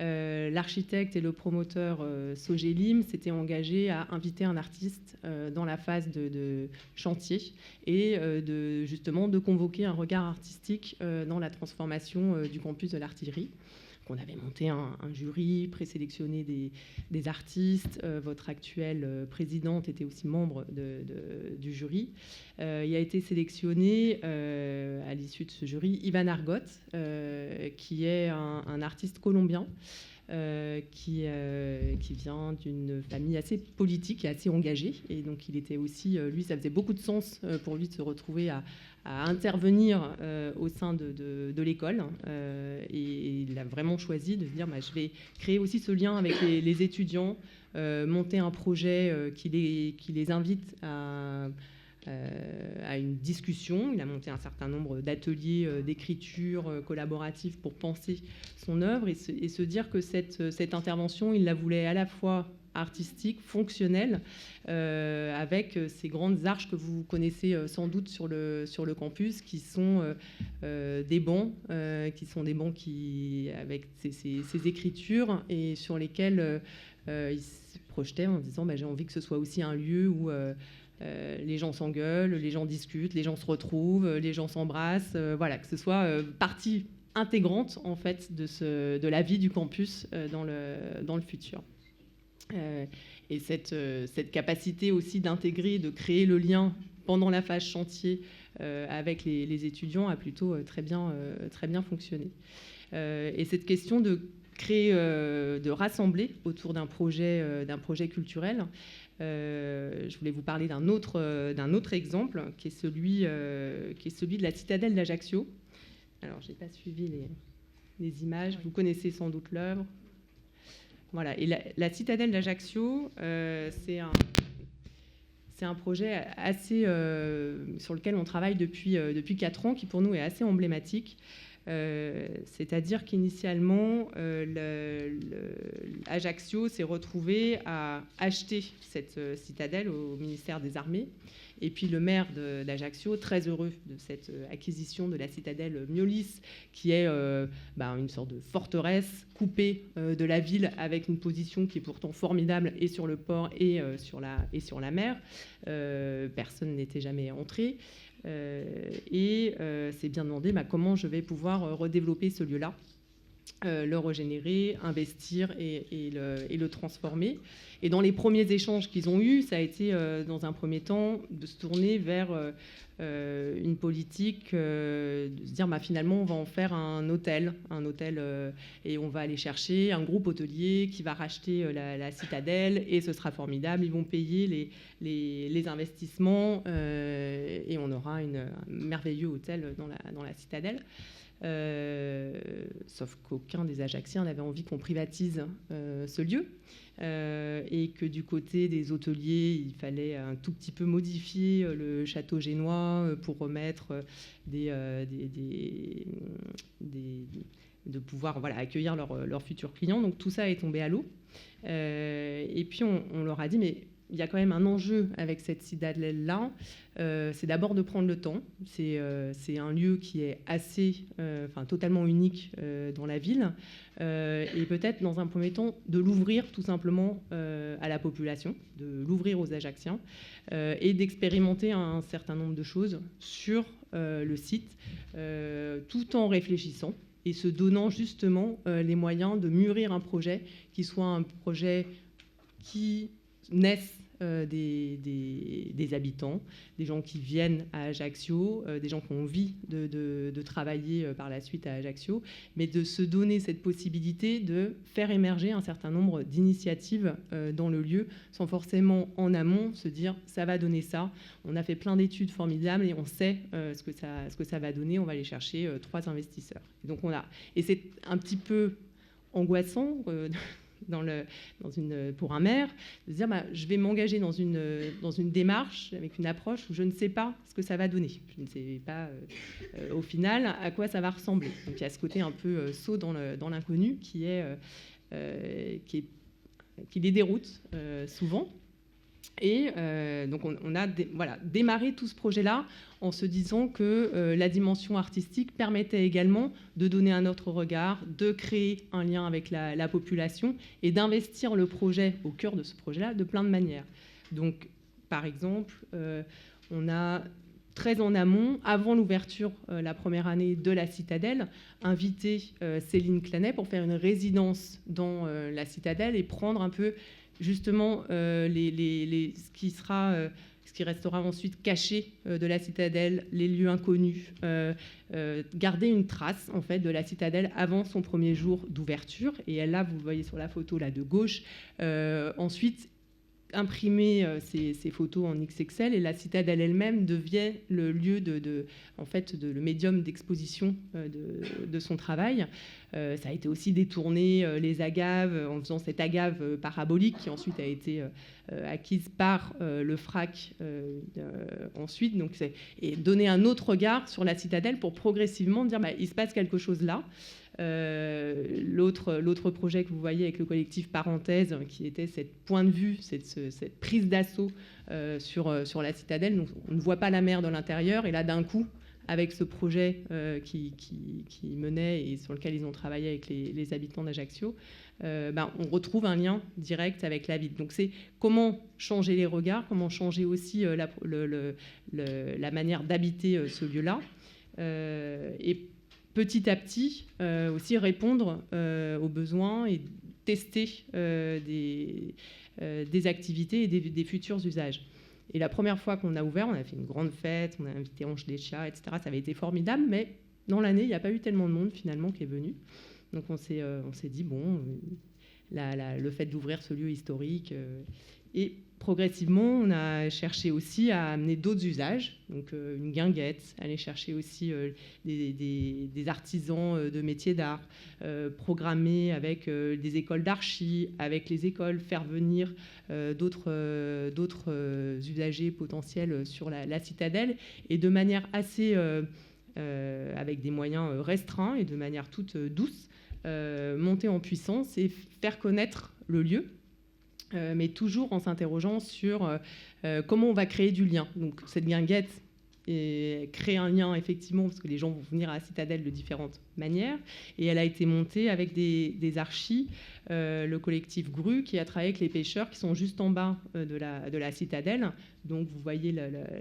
l'architecte et le promoteur Sogelim s'étaient engagés à inviter un artiste dans la phase de chantier et justement de convoquer un regard artistique dans la transformation du campus de l'artillerie. On avait monté un jury, présélectionné des artistes. Votre actuelle présidente était aussi membre du jury. Il a été sélectionné à l'issue de ce jury Ivan Argot, qui est un artiste colombien qui vient d'une famille assez politique et assez engagée. Et donc il était aussi, lui, ça faisait beaucoup de sens pour lui de se retrouver à intervenir au sein de l'école. Et il a vraiment choisi de se dire je vais créer aussi ce lien avec les étudiants, monter un projet qui les invite à une discussion. Il a monté un certain nombre d'ateliers d'écriture collaborative pour penser son œuvre et se dire que cette intervention, il la voulait à la fois artistique, fonctionnelle, avec ces grandes arches que vous connaissez sans doute sur le campus, qui sont des bancs, avec ces écritures et sur lesquelles il se projetait en disant j'ai envie que ce soit aussi un lieu où les gens s'engueulent, les gens discutent, les gens se retrouvent, les gens s'embrassent, que ce soit partie intégrante en fait de la vie du campus dans le futur. Et cette capacité aussi d'intégrer, de créer le lien pendant la phase chantier avec les étudiants a plutôt très bien fonctionné. Et cette question de créer, de rassembler autour d'un projet culturel. Je voulais vous parler d'un autre exemple qui est celui de la citadelle d'Ajaccio. Alors, je n'ai pas suivi les images. Vous connaissez sans doute l'œuvre. Voilà. Et la citadelle d'Ajaccio, c'est un projet assez sur lequel on travaille depuis 4 ans, qui pour nous est assez emblématique. C'est-à-dire qu'initialement, Ajaccio s'est retrouvé à acheter cette citadelle au ministère des Armées. Et puis le maire d'Ajaccio, très heureux de cette acquisition de la citadelle Miolis, qui est une sorte de forteresse coupée de la ville, avec une position qui est pourtant formidable et sur le port et sur la mer. Personne n'était jamais entré. Et s'est bien demandé comment je vais pouvoir redévelopper ce lieu-là, le régénérer, investir et le transformer. Et dans les premiers échanges qu'ils ont eus, ça a été dans un premier temps de se tourner vers une politique, de se dire finalement on va en faire un hôtel et on va aller chercher un groupe hôtelier qui va racheter la citadelle et ce sera formidable, ils vont payer les investissements et on aura un merveilleux hôtel dans la citadelle. Sauf qu'aucun des Ajacciens n'avait envie qu'on privatise ce lieu et que du côté des hôteliers, il fallait un tout petit peu modifier le château génois pour remettre de pouvoir accueillir leurs futurs clients. Donc tout ça est tombé à l'eau. Et puis on leur a dit, mais il y a quand même un enjeu avec cette citadelle-là. C'est d'abord de prendre le temps. C'est un lieu qui est totalement unique dans la ville. Et peut-être, dans un premier temps, de l'ouvrir tout simplement à la population, de l'ouvrir aux Ajacciens, et d'expérimenter un certain nombre de choses sur le site, tout en réfléchissant et se donnant justement les moyens de mûrir un projet qui soit un projet qui naisse des habitants, des gens qui viennent à Ajaccio, des gens qui ont envie de travailler par la suite à Ajaccio, mais de se donner cette possibilité de faire émerger un certain nombre d'initiatives dans le lieu, sans forcément en amont se dire ça va donner ça. On a fait plein d'études formidables et on sait ce que ça va donner. On va aller chercher 3 investisseurs. Et c'est un petit peu angoissant pour un maire, de se dire je vais m'engager dans une démarche avec une approche où je ne sais pas ce que ça va donner. Je ne sais pas au final à quoi ça va ressembler. Donc il y a ce côté un peu saut dans l'inconnu qui les déroute souvent. Et donc on a démarré tout ce projet-là en se disant que la dimension artistique permettait également de donner un autre regard, de créer un lien avec la population et d'investir le projet au cœur de ce projet-là de plein de manières. Donc, par exemple, on a très en amont, avant l'ouverture la première année de la Citadelle, invité Céline Clanet pour faire une résidence dans la Citadelle et prendre un peu justement ce qui restera ensuite caché de la Citadelle, les lieux inconnus, garder une trace en fait de la Citadelle avant son premier jour d'ouverture. Et là, vous le voyez sur la photo là de gauche. Ensuite, imprimer ces photos en XXL et la Citadelle elle-même devient le lieu le médium d'exposition de son travail. Ça a été aussi détourné les agaves en faisant cette agave parabolique qui ensuite a été acquise par le FRAC ensuite. Et donner un autre regard sur la Citadelle pour progressivement dire il se passe quelque chose là. L'autre projet que vous voyez avec le collectif Parenthèse, qui était cette point de vue, cette prise d'assaut sur la Citadelle. Donc, on ne voit pas la mer de l'intérieur. Et là, d'un coup, avec ce projet qui menait et sur lequel ils ont travaillé avec les habitants d'Ajaccio, on retrouve un lien direct avec la ville. Donc c'est comment changer les regards, comment changer aussi la manière d'habiter ce lieu-là. Et petit à petit, aussi répondre aux besoins et tester des activités et des futurs usages. Et la première fois qu'on a ouvert, on a fait une grande fête, on a invité Ange Deschat, etc. Ça avait été formidable, mais dans l'année, il n'y a pas eu tellement de monde finalement qui est venu. Donc on s'est dit, le fait d'ouvrir ce lieu historique... Et progressivement, on a cherché aussi à amener d'autres usages, donc une guinguette, aller chercher aussi des artisans de métiers d'art, programmer avec des écoles d'archi, avec les écoles, faire venir d'autres usagers potentiels sur la Citadelle, et de manière assez, avec des moyens restreints et de manière toute douce, monter en puissance et faire connaître le lieu. Mais toujours en s'interrogeant sur comment on va créer du lien. Donc cette guinguette crée un lien effectivement parce que les gens vont venir à la Citadelle de différentes manières, et elle a été montée avec des archis, le collectif Gru qui a travaillé avec les pêcheurs qui sont juste en bas de la Citadelle. Donc vous voyez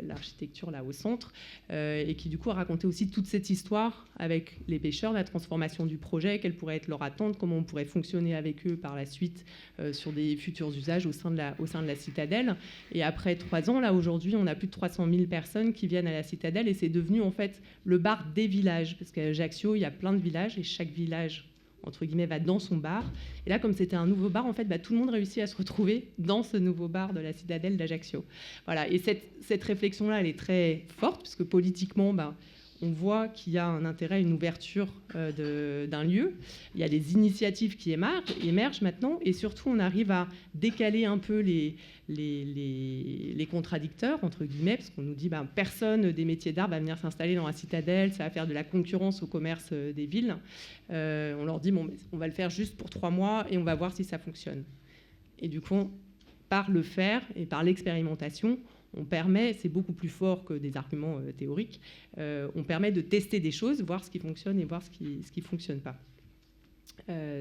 l'architecture là au centre, et qui du coup a raconté aussi toute cette histoire avec les pêcheurs, la transformation du projet, quelle pourrait être leur attente, comment on pourrait fonctionner avec eux par la suite sur des futurs usages au sein de la Citadelle. Et après 3 ans, là aujourd'hui, on a plus de 300 000 personnes qui viennent à la Citadelle, et c'est devenu en fait le bar des villages, parce qu'à Ajaccio, il y a plein de villages, et chaque village entre guillemets, va dans son bar. Et là, comme c'était un nouveau bar, en fait, tout le monde réussit à se retrouver dans ce nouveau bar de la Citadelle d'Ajaccio. Voilà. Et cette réflexion-là, elle est très forte, parce que politiquement, on voit qu'il y a un intérêt, une ouverture d'un lieu. Il y a des initiatives qui émergent maintenant, et surtout, on arrive à décaler un peu les contradicteurs, entre guillemets, parce qu'on nous dit personne des métiers d'art va venir s'installer dans la Citadelle, ça va faire de la concurrence au commerce des villes. On leur dit on va le faire juste pour 3 mois et on va voir si ça fonctionne. Et du coup, par le faire et par l'expérimentation, on permet, c'est beaucoup plus fort que des arguments théoriques, on permet de tester des choses, voir ce qui fonctionne et voir ce qui fonctionne pas.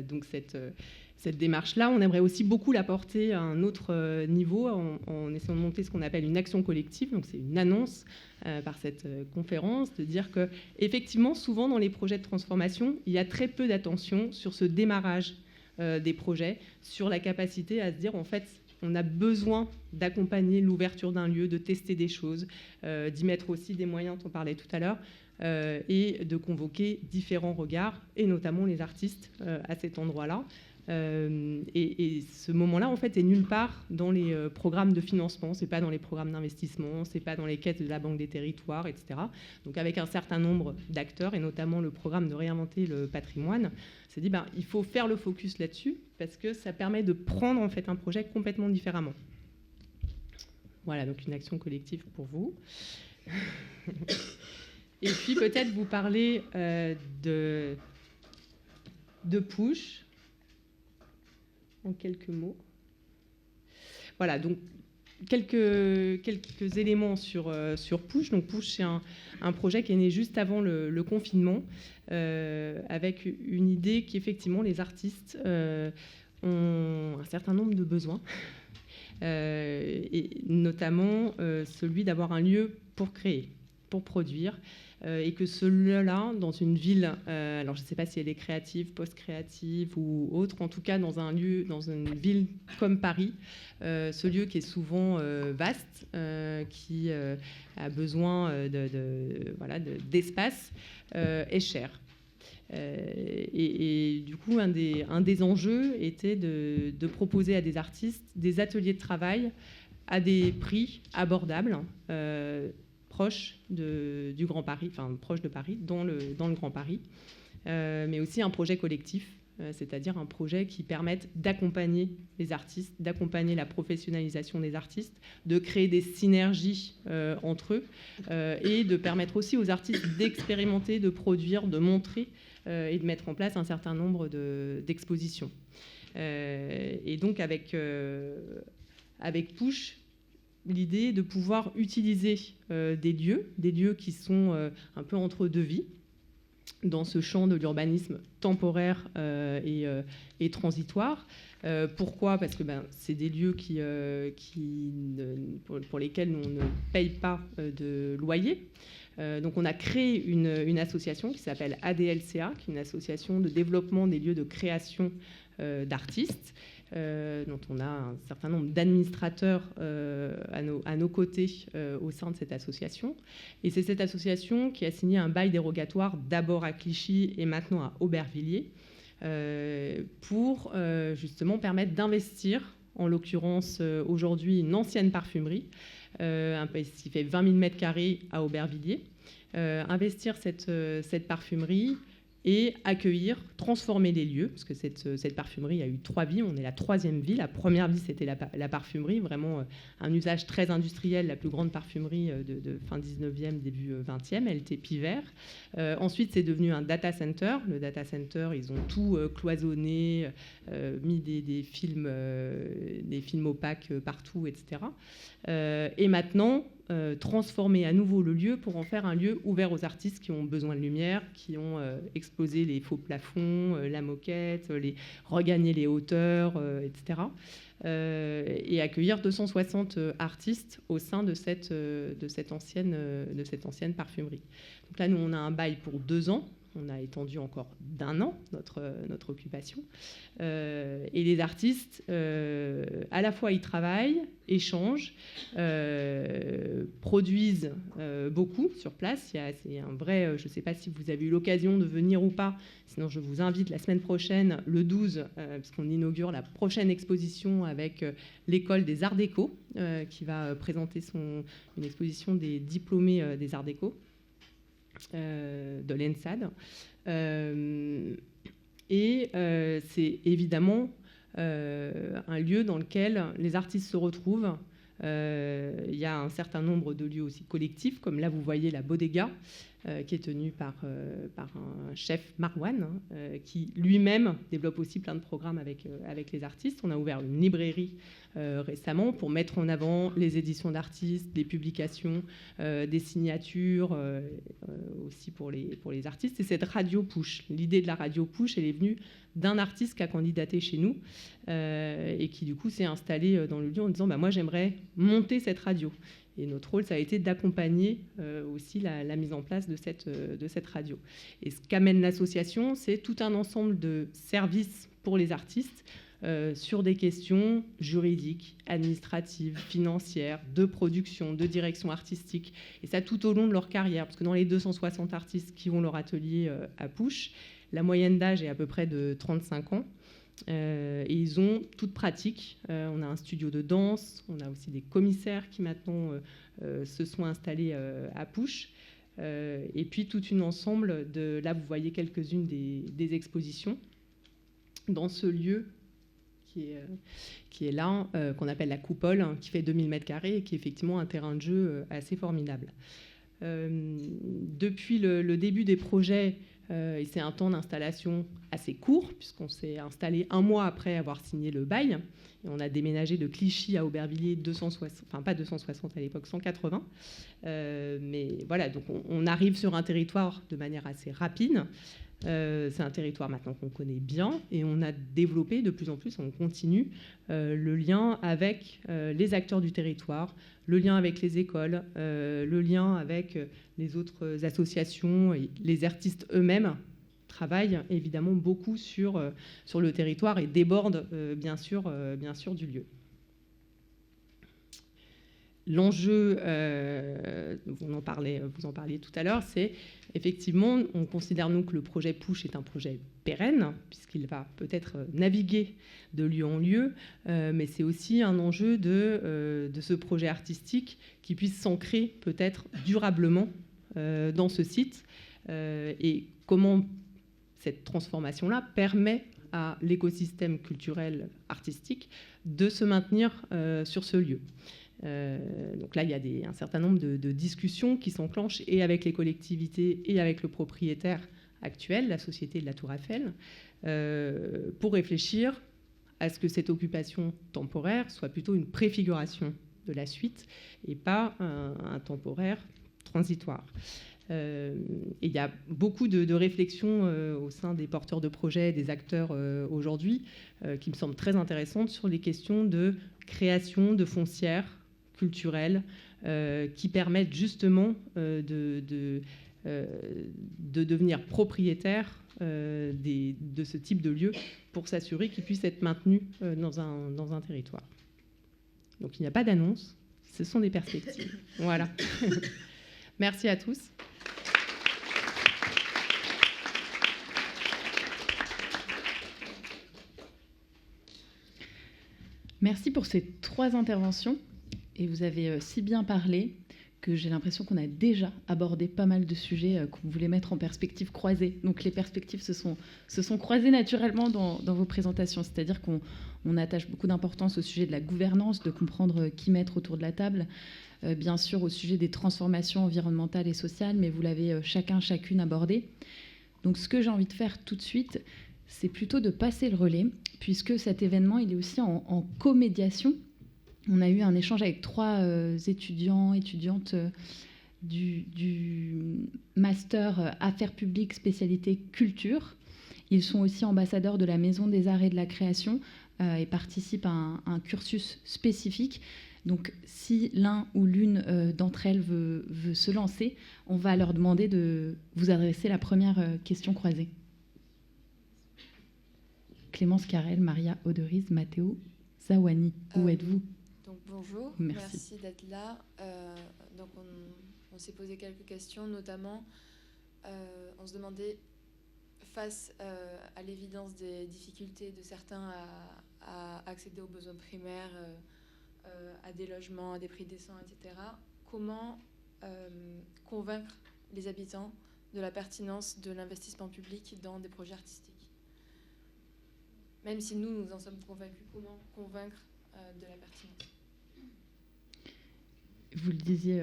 Donc cette démarche-là, on aimerait aussi beaucoup la porter à un autre niveau en essayant de monter ce qu'on appelle une action collective. Donc c'est une annonce par cette conférence de dire que effectivement, souvent dans les projets de transformation, il y a très peu d'attention sur ce démarrage des projets, sur la capacité à se dire en fait, on a besoin d'accompagner l'ouverture d'un lieu, de tester des choses, d'y mettre aussi des moyens, dont on parlait tout à l'heure, et de convoquer différents regards, et notamment les artistes à cet endroit-là. Et ce moment-là, en fait, est nulle part dans les programmes de financement, c'est pas dans les programmes d'investissement, c'est pas dans les quêtes de la Banque des Territoires, etc. Donc avec un certain nombre d'acteurs, et notamment le programme de réinventer le patrimoine, c'est dit, il faut faire le focus là-dessus, parce que ça permet de prendre en fait un projet complètement différemment. Voilà, donc une action collective pour vous. Et puis peut-être vous parler de Push, en quelques mots. Voilà, donc quelques éléments sur Push. Donc Push, c'est un projet qui est né juste avant le confinement, avec une idée qu'effectivement les artistes ont un certain nombre de besoins, et notamment celui d'avoir un lieu pour créer, pour produire, et que ce lieu-là, dans une ville, alors je ne sais pas si elle est créative, post-créative ou autre, en tout cas dans un lieu, dans une ville comme Paris, ce lieu qui est souvent vaste, qui a besoin d'espace, est cher. Et du coup, un des enjeux était de proposer à des artistes des ateliers de travail à des prix abordables, proche du Grand Paris, enfin proche de Paris, dans le Grand Paris, mais aussi un projet collectif, c'est-à-dire un projet qui permette d'accompagner les artistes, d'accompagner la professionnalisation des artistes, de créer des synergies entre eux, et de permettre aussi aux artistes d'expérimenter, de produire, de montrer et de mettre en place un certain nombre d'expositions. Et donc avec Push, l'idée de pouvoir utiliser des lieux qui sont un peu entre deux vies, dans ce champ de l'urbanisme temporaire et transitoire. Pourquoi ? Parce que c'est des lieux pour lesquels on ne paye pas de loyer. Donc on a créé une association qui s'appelle ADLCA, qui est une association de développement des lieux de création d'artistes, dont on a un certain nombre d'administrateurs à nos côtés au sein de cette association. Et c'est cette association qui a signé un bail dérogatoire d'abord à Clichy et maintenant à Aubervilliers pour justement permettre d'investir, en l'occurrence aujourd'hui une ancienne parfumerie, qui fait 20 000 m² à Aubervilliers, investir cette parfumerie et accueillir, transformer les lieux, parce que cette parfumerie a eu 3 vies, on est la 3e vie. La première vie, c'était la parfumerie, vraiment un usage très industriel, la plus grande parfumerie de fin 19e, début 20e, elle était Pivert. Ensuite, c'est devenu un data center. Le data center, ils ont tout cloisonné, mis des films opaques partout, etc. Et maintenant, transformer à nouveau le lieu pour en faire un lieu ouvert aux artistes qui ont besoin de lumière, qui ont explosé les faux plafonds, la moquette, regagner les hauteurs, etc. Et accueillir 260 artistes au sein de cette ancienne parfumerie. Donc là, nous, on a un bail pour 2 ans. On a étendu encore d'1 an notre occupation. Et les artistes, à la fois, ils travaillent, échangent, produisent beaucoup sur place. C'est un vrai... je ne sais pas si vous avez eu l'occasion de venir ou pas. Sinon, je vous invite la semaine prochaine, le 12, parce qu'on inaugure la prochaine exposition avec l'École des Arts Déco, qui va présenter une exposition des diplômés des Arts Déco. De l'ENSAD. C'est évidemment un lieu dans lequel les artistes se retrouvent. Il y a un certain nombre de lieux aussi collectifs, comme là vous voyez la Bodega, qui est tenu par un chef, Marwan, qui lui-même développe aussi plein de programmes avec les artistes. On a ouvert une librairie récemment pour mettre en avant les éditions d'artistes, des publications, des signatures aussi pour les artistes. Et cette radio push, l'idée de la radio push, elle est venue d'un artiste qui a candidaté chez nous et qui du coup s'est installé dans le lieu en disant moi j'aimerais monter cette radio. Et notre rôle, ça a été d'accompagner aussi la mise en place de cette radio. Et ce qu'amène l'association, c'est tout un ensemble de services pour les artistes sur des questions juridiques, administratives, financières, de production, de direction artistique. Et ça tout au long de leur carrière, parce que dans les 260 artistes qui ont leur atelier à Pouche, la moyenne d'âge est à peu près de 35 ans. Et ils ont toute pratique. On a un studio de danse, on a aussi des commissaires qui maintenant se sont installés à Pouche. Et puis tout un ensemble de... Là, vous voyez quelques-unes des expositions dans ce lieu qui est là, qu'on appelle la Coupole, qui fait 2000 m² et qui est effectivement un terrain de jeu assez formidable. Depuis le début des projets, et c'est un temps d'installation assez court, puisqu'on s'est installé 1 mois après avoir signé le bail. Et on a déménagé de Clichy à Aubervilliers, 260, enfin pas 260 à l'époque, 180. Mais voilà, donc on arrive sur un territoire de manière assez rapide. C'est un territoire maintenant qu'on connaît bien et on a développé de plus en plus, on continue, le lien avec les acteurs du territoire, le lien avec les écoles, le lien avec les autres associations et les artistes eux-mêmes travaillent évidemment beaucoup sur le territoire et débordent bien sûr du lieu. L'enjeu, vous en parliez tout à l'heure, c'est effectivement, on considère nous que le projet Pouche est un projet pérenne, puisqu'il va peut-être naviguer de lieu en lieu, mais c'est aussi un enjeu de ce projet artistique qui puisse s'ancrer peut-être durablement dans ce site, et comment cette transformation-là permet à l'écosystème culturel artistique de se maintenir sur ce lieu. Donc là, il y a un certain nombre de discussions qui s'enclenchent et avec les collectivités et avec le propriétaire actuel, la Société de la Tour Eiffel, pour réfléchir à ce que cette occupation temporaire soit plutôt une préfiguration de la suite et pas un temporaire transitoire. Et il y a beaucoup de réflexions au sein des porteurs de projets, des acteurs aujourd'hui, qui me semblent très intéressantes sur les questions de création de foncières culturelles qui permettent justement de devenir propriétaire de ce type de lieu pour s'assurer qu'ils puissent être maintenus dans un territoire. Donc il n'y a pas d'annonce, ce sont des perspectives. Voilà. Merci à tous. Merci pour ces 3 interventions. Et vous avez si bien parlé que j'ai l'impression qu'on a déjà abordé pas mal de sujets qu'on voulait mettre en perspective croisée. Donc les perspectives se sont croisées naturellement dans vos présentations. C'est-à-dire qu'on attache beaucoup d'importance au sujet de la gouvernance, de comprendre qui mettre autour de la table, bien sûr au sujet des transformations environnementales et sociales, mais vous l'avez chacune abordé. Donc ce que j'ai envie de faire tout de suite, c'est plutôt de passer le relais, puisque cet événement, il est aussi en co-médiation. On a eu un échange avec 3 étudiantes du master Affaires publiques, spécialité culture. Ils sont aussi ambassadeurs de la Maison des Arts et de la Création et participent à un cursus spécifique. Donc, si l'un ou l'une d'entre elles veut se lancer, on va leur demander de vous adresser la première question croisée. Clémence Carrel, Maria Oderiz, Matteo Zawani, où êtes-vous ? Donc bonjour, merci d'être là. Donc on s'est posé quelques questions, notamment on se demandait, face à l'évidence des difficultés de certains à accéder aux besoins primaires, à des logements, à des prix décents, etc., comment convaincre les habitants de la pertinence de l'investissement public dans des projets artistiques. Même si nous en sommes convaincus, comment convaincre de la pertinence ? Vous le disiez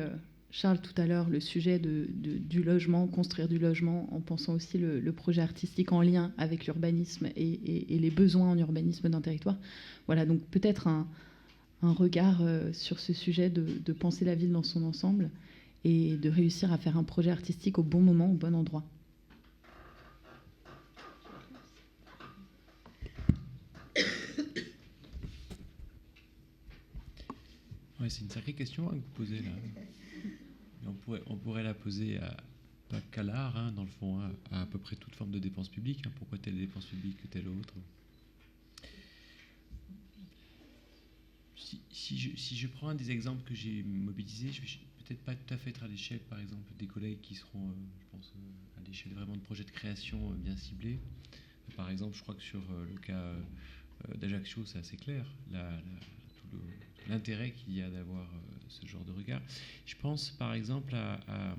Charles tout à l'heure le sujet du logement, construire du logement, en pensant aussi le projet artistique en lien avec l'urbanisme et les besoins en urbanisme d'un territoire. Voilà, donc peut-être un regard sur ce sujet de penser la ville dans son ensemble et de réussir à faire un projet artistique au bon moment, au bon endroit. Ouais, c'est une sacrée question que vous posez là. On pourrait la poser pas qu'à l'art, hein, dans le fond, hein, à peu près toute forme de dépense publique. Hein. Pourquoi telle dépense publique que telle autre? Si je prends un des exemples que j'ai mobilisés, je vais peut-être pas tout à fait être à l'échelle, par exemple, des collègues qui seront, je pense, à l'échelle vraiment de projets de création bien ciblés. Par exemple, je crois que sur le cas d'Ajaccio, c'est assez clair, tout l'intérêt qu'il y a d'avoir ce genre de regard. Je pense, par exemple, à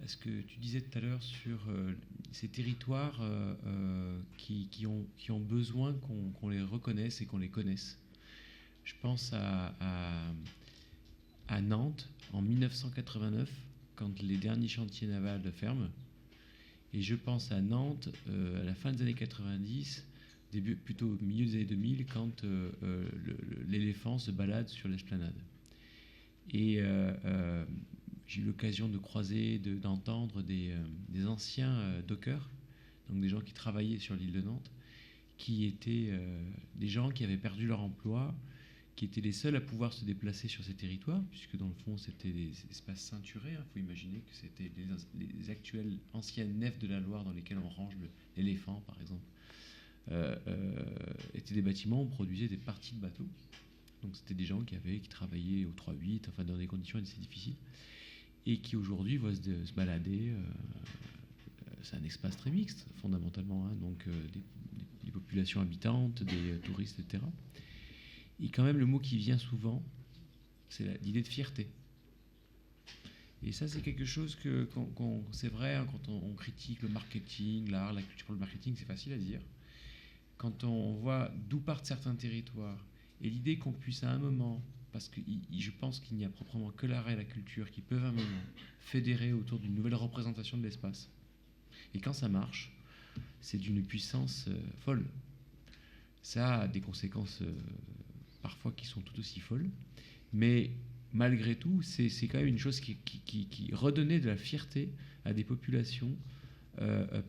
ce que tu disais tout à l'heure sur ces territoires qui ont besoin qu'on les reconnaisse et qu'on les connaisse. Je pense à Nantes, en 1989, quand les derniers chantiers navals ferment. Et je pense à Nantes, à la fin des années 90, plutôt au milieu des années 2000, quand l'éléphant se balade sur l'esplanade. Et j'ai eu l'occasion de croiser, d'entendre des anciens dockers, donc des gens qui travaillaient sur l'île de Nantes, qui étaient des gens qui avaient perdu leur emploi, qui étaient les seuls à pouvoir se déplacer sur ces territoires, puisque dans le fond, c'était des espaces ceinturés. Il faut imaginer que c'était les actuelles anciennes nefs de la Loire dans lesquelles on range l'éléphant, par exemple, étaient des bâtiments où on produisait des parties de bateaux. Donc c'était des gens qui travaillaient au 3-8, enfin dans des conditions assez difficiles, et qui aujourd'hui voient se balader. C'est un espace très mixte, fondamentalement, hein, donc des populations habitantes, des touristes, etc. Et quand même, le mot qui vient souvent, c'est l'idée de fierté. Et ça, c'est quelque chose c'est vrai, hein, quand on critique le marketing, l'art, la culture, le marketing, c'est facile à dire. Quand on voit d'où partent certains territoires, et l'idée qu'on puisse à un moment, parce que je pense qu'il n'y a proprement que l'art et la culture qui peuvent à un moment fédérer autour d'une nouvelle représentation de l'espace. Et quand ça marche, c'est d'une puissance folle. Ça a des conséquences parfois qui sont tout aussi folles, mais malgré tout, c'est quand même une chose qui redonnait de la fierté à des populations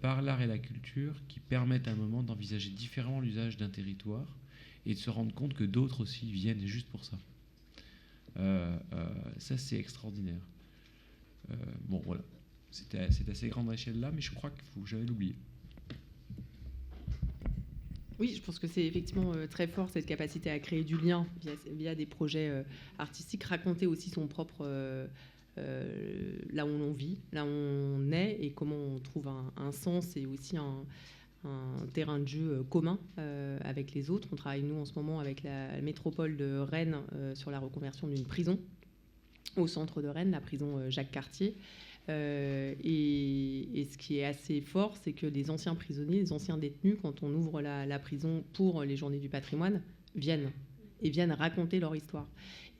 par l'art et la culture qui permettent à un moment d'envisager différemment l'usage d'un territoire et de se rendre compte que d'autres aussi viennent juste pour ça. Ça, c'est extraordinaire. Bon, voilà. C'est assez grande échelle là, mais je crois qu'il faut jamais l'oublier. Oui, je pense que c'est effectivement très fort, cette capacité à créer du lien via des projets artistiques, raconter aussi son propre... là où on vit, là où on est, et comment on trouve un sens et aussi un terrain de jeu commun avec les autres. On travaille, nous, en ce moment, avec la métropole de Rennes sur la reconversion d'une prison au centre de Rennes, la prison Jacques-Cartier. Et ce qui est assez fort, c'est que les anciens prisonniers, les anciens détenus, quand on ouvre la prison pour les journées du patrimoine, viennent raconter leur histoire.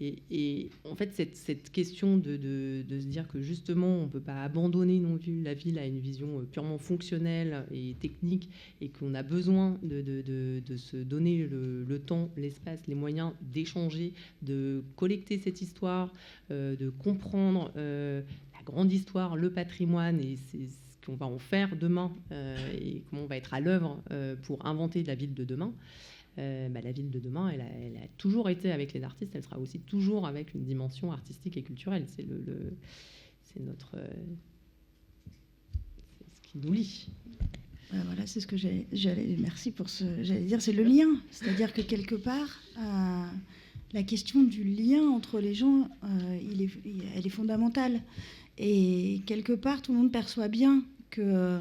Et en fait, cette question de se dire que justement, on ne peut pas abandonner non plus la ville à une vision purement fonctionnelle et technique, et qu'on a besoin de se donner le temps, l'espace, les moyens d'échanger, de collecter cette histoire, de comprendre la grande histoire, le patrimoine, et c'est ce qu'on va en faire demain, et comment on va être à l'œuvre pour inventer la ville de demain. La ville de demain, elle a toujours été avec les artistes, elle sera aussi toujours avec une dimension artistique et culturelle. C'est notre... c'est ce qui nous lie. Voilà, c'est ce que merci pour ce... J'allais dire, c'est le lien. C'est-à-dire que quelque part, la question du lien entre les gens, elle est fondamentale. Et quelque part, tout le monde perçoit bien que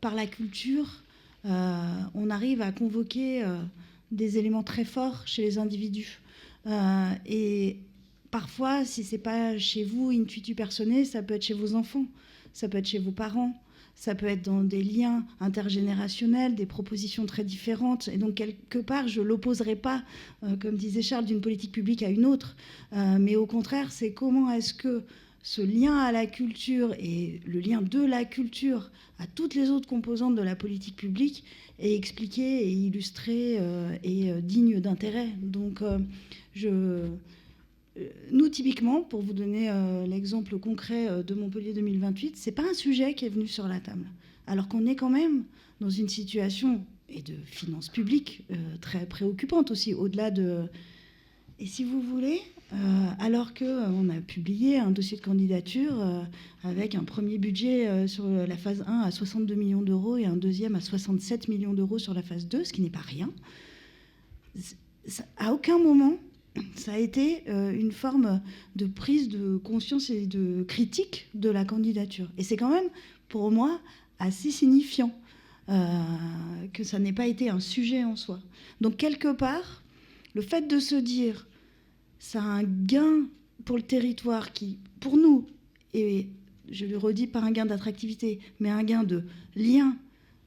par la culture, on arrive à convoquer... des éléments très forts chez les individus. Et parfois, si ce n'est pas chez vous, intuitu personné, ça peut être chez vos enfants, ça peut être chez vos parents, ça peut être dans des liens intergénérationnels, des propositions très différentes. Et donc, quelque part, je ne l'opposerai pas, comme disait Charles, d'une politique publique à une autre. Mais au contraire, c'est comment est-ce que ce lien à la culture et le lien de la culture à toutes les autres composantes de la politique publique est expliqué et illustré et digne d'intérêt. Donc, nous, typiquement, pour vous donner l'exemple concret de Montpellier 2028, ce n'est pas un sujet qui est venu sur la table. Alors qu'on est quand même dans une situation et de finances publiques très préoccupante aussi, au-delà de... Et si vous voulez, alors qu'on a publié un dossier de candidature avec un premier budget sur la phase 1 à 62 millions d'euros et un deuxième à 67 millions d'euros sur la phase 2, ce qui n'est pas rien, à aucun moment, ça a été une forme de prise de conscience et de critique de la candidature. Et c'est quand même, pour moi, assez signifiant que ça n'ait pas été un sujet en soi. Donc, quelque part, le fait de se dire ça a un gain pour le territoire qui, pour nous, et je le redis, pas un gain d'attractivité, mais un gain de lien,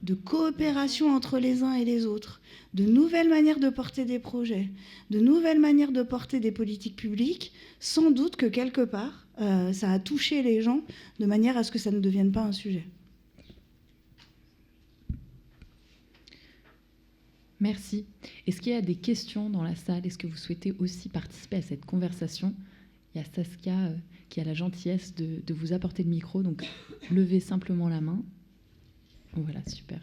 de coopération entre les uns et les autres, de nouvelles manières de porter des projets, de nouvelles manières de porter des politiques publiques, sans doute que quelque part, ça a touché les gens de manière à ce que ça ne devienne pas un sujet. Merci. Est-ce qu'il y a des questions dans la salle? Est-ce que vous souhaitez aussi participer à cette conversation? Il y a Saskia qui a la gentillesse de vous apporter le micro, donc levez simplement la main. Voilà, super.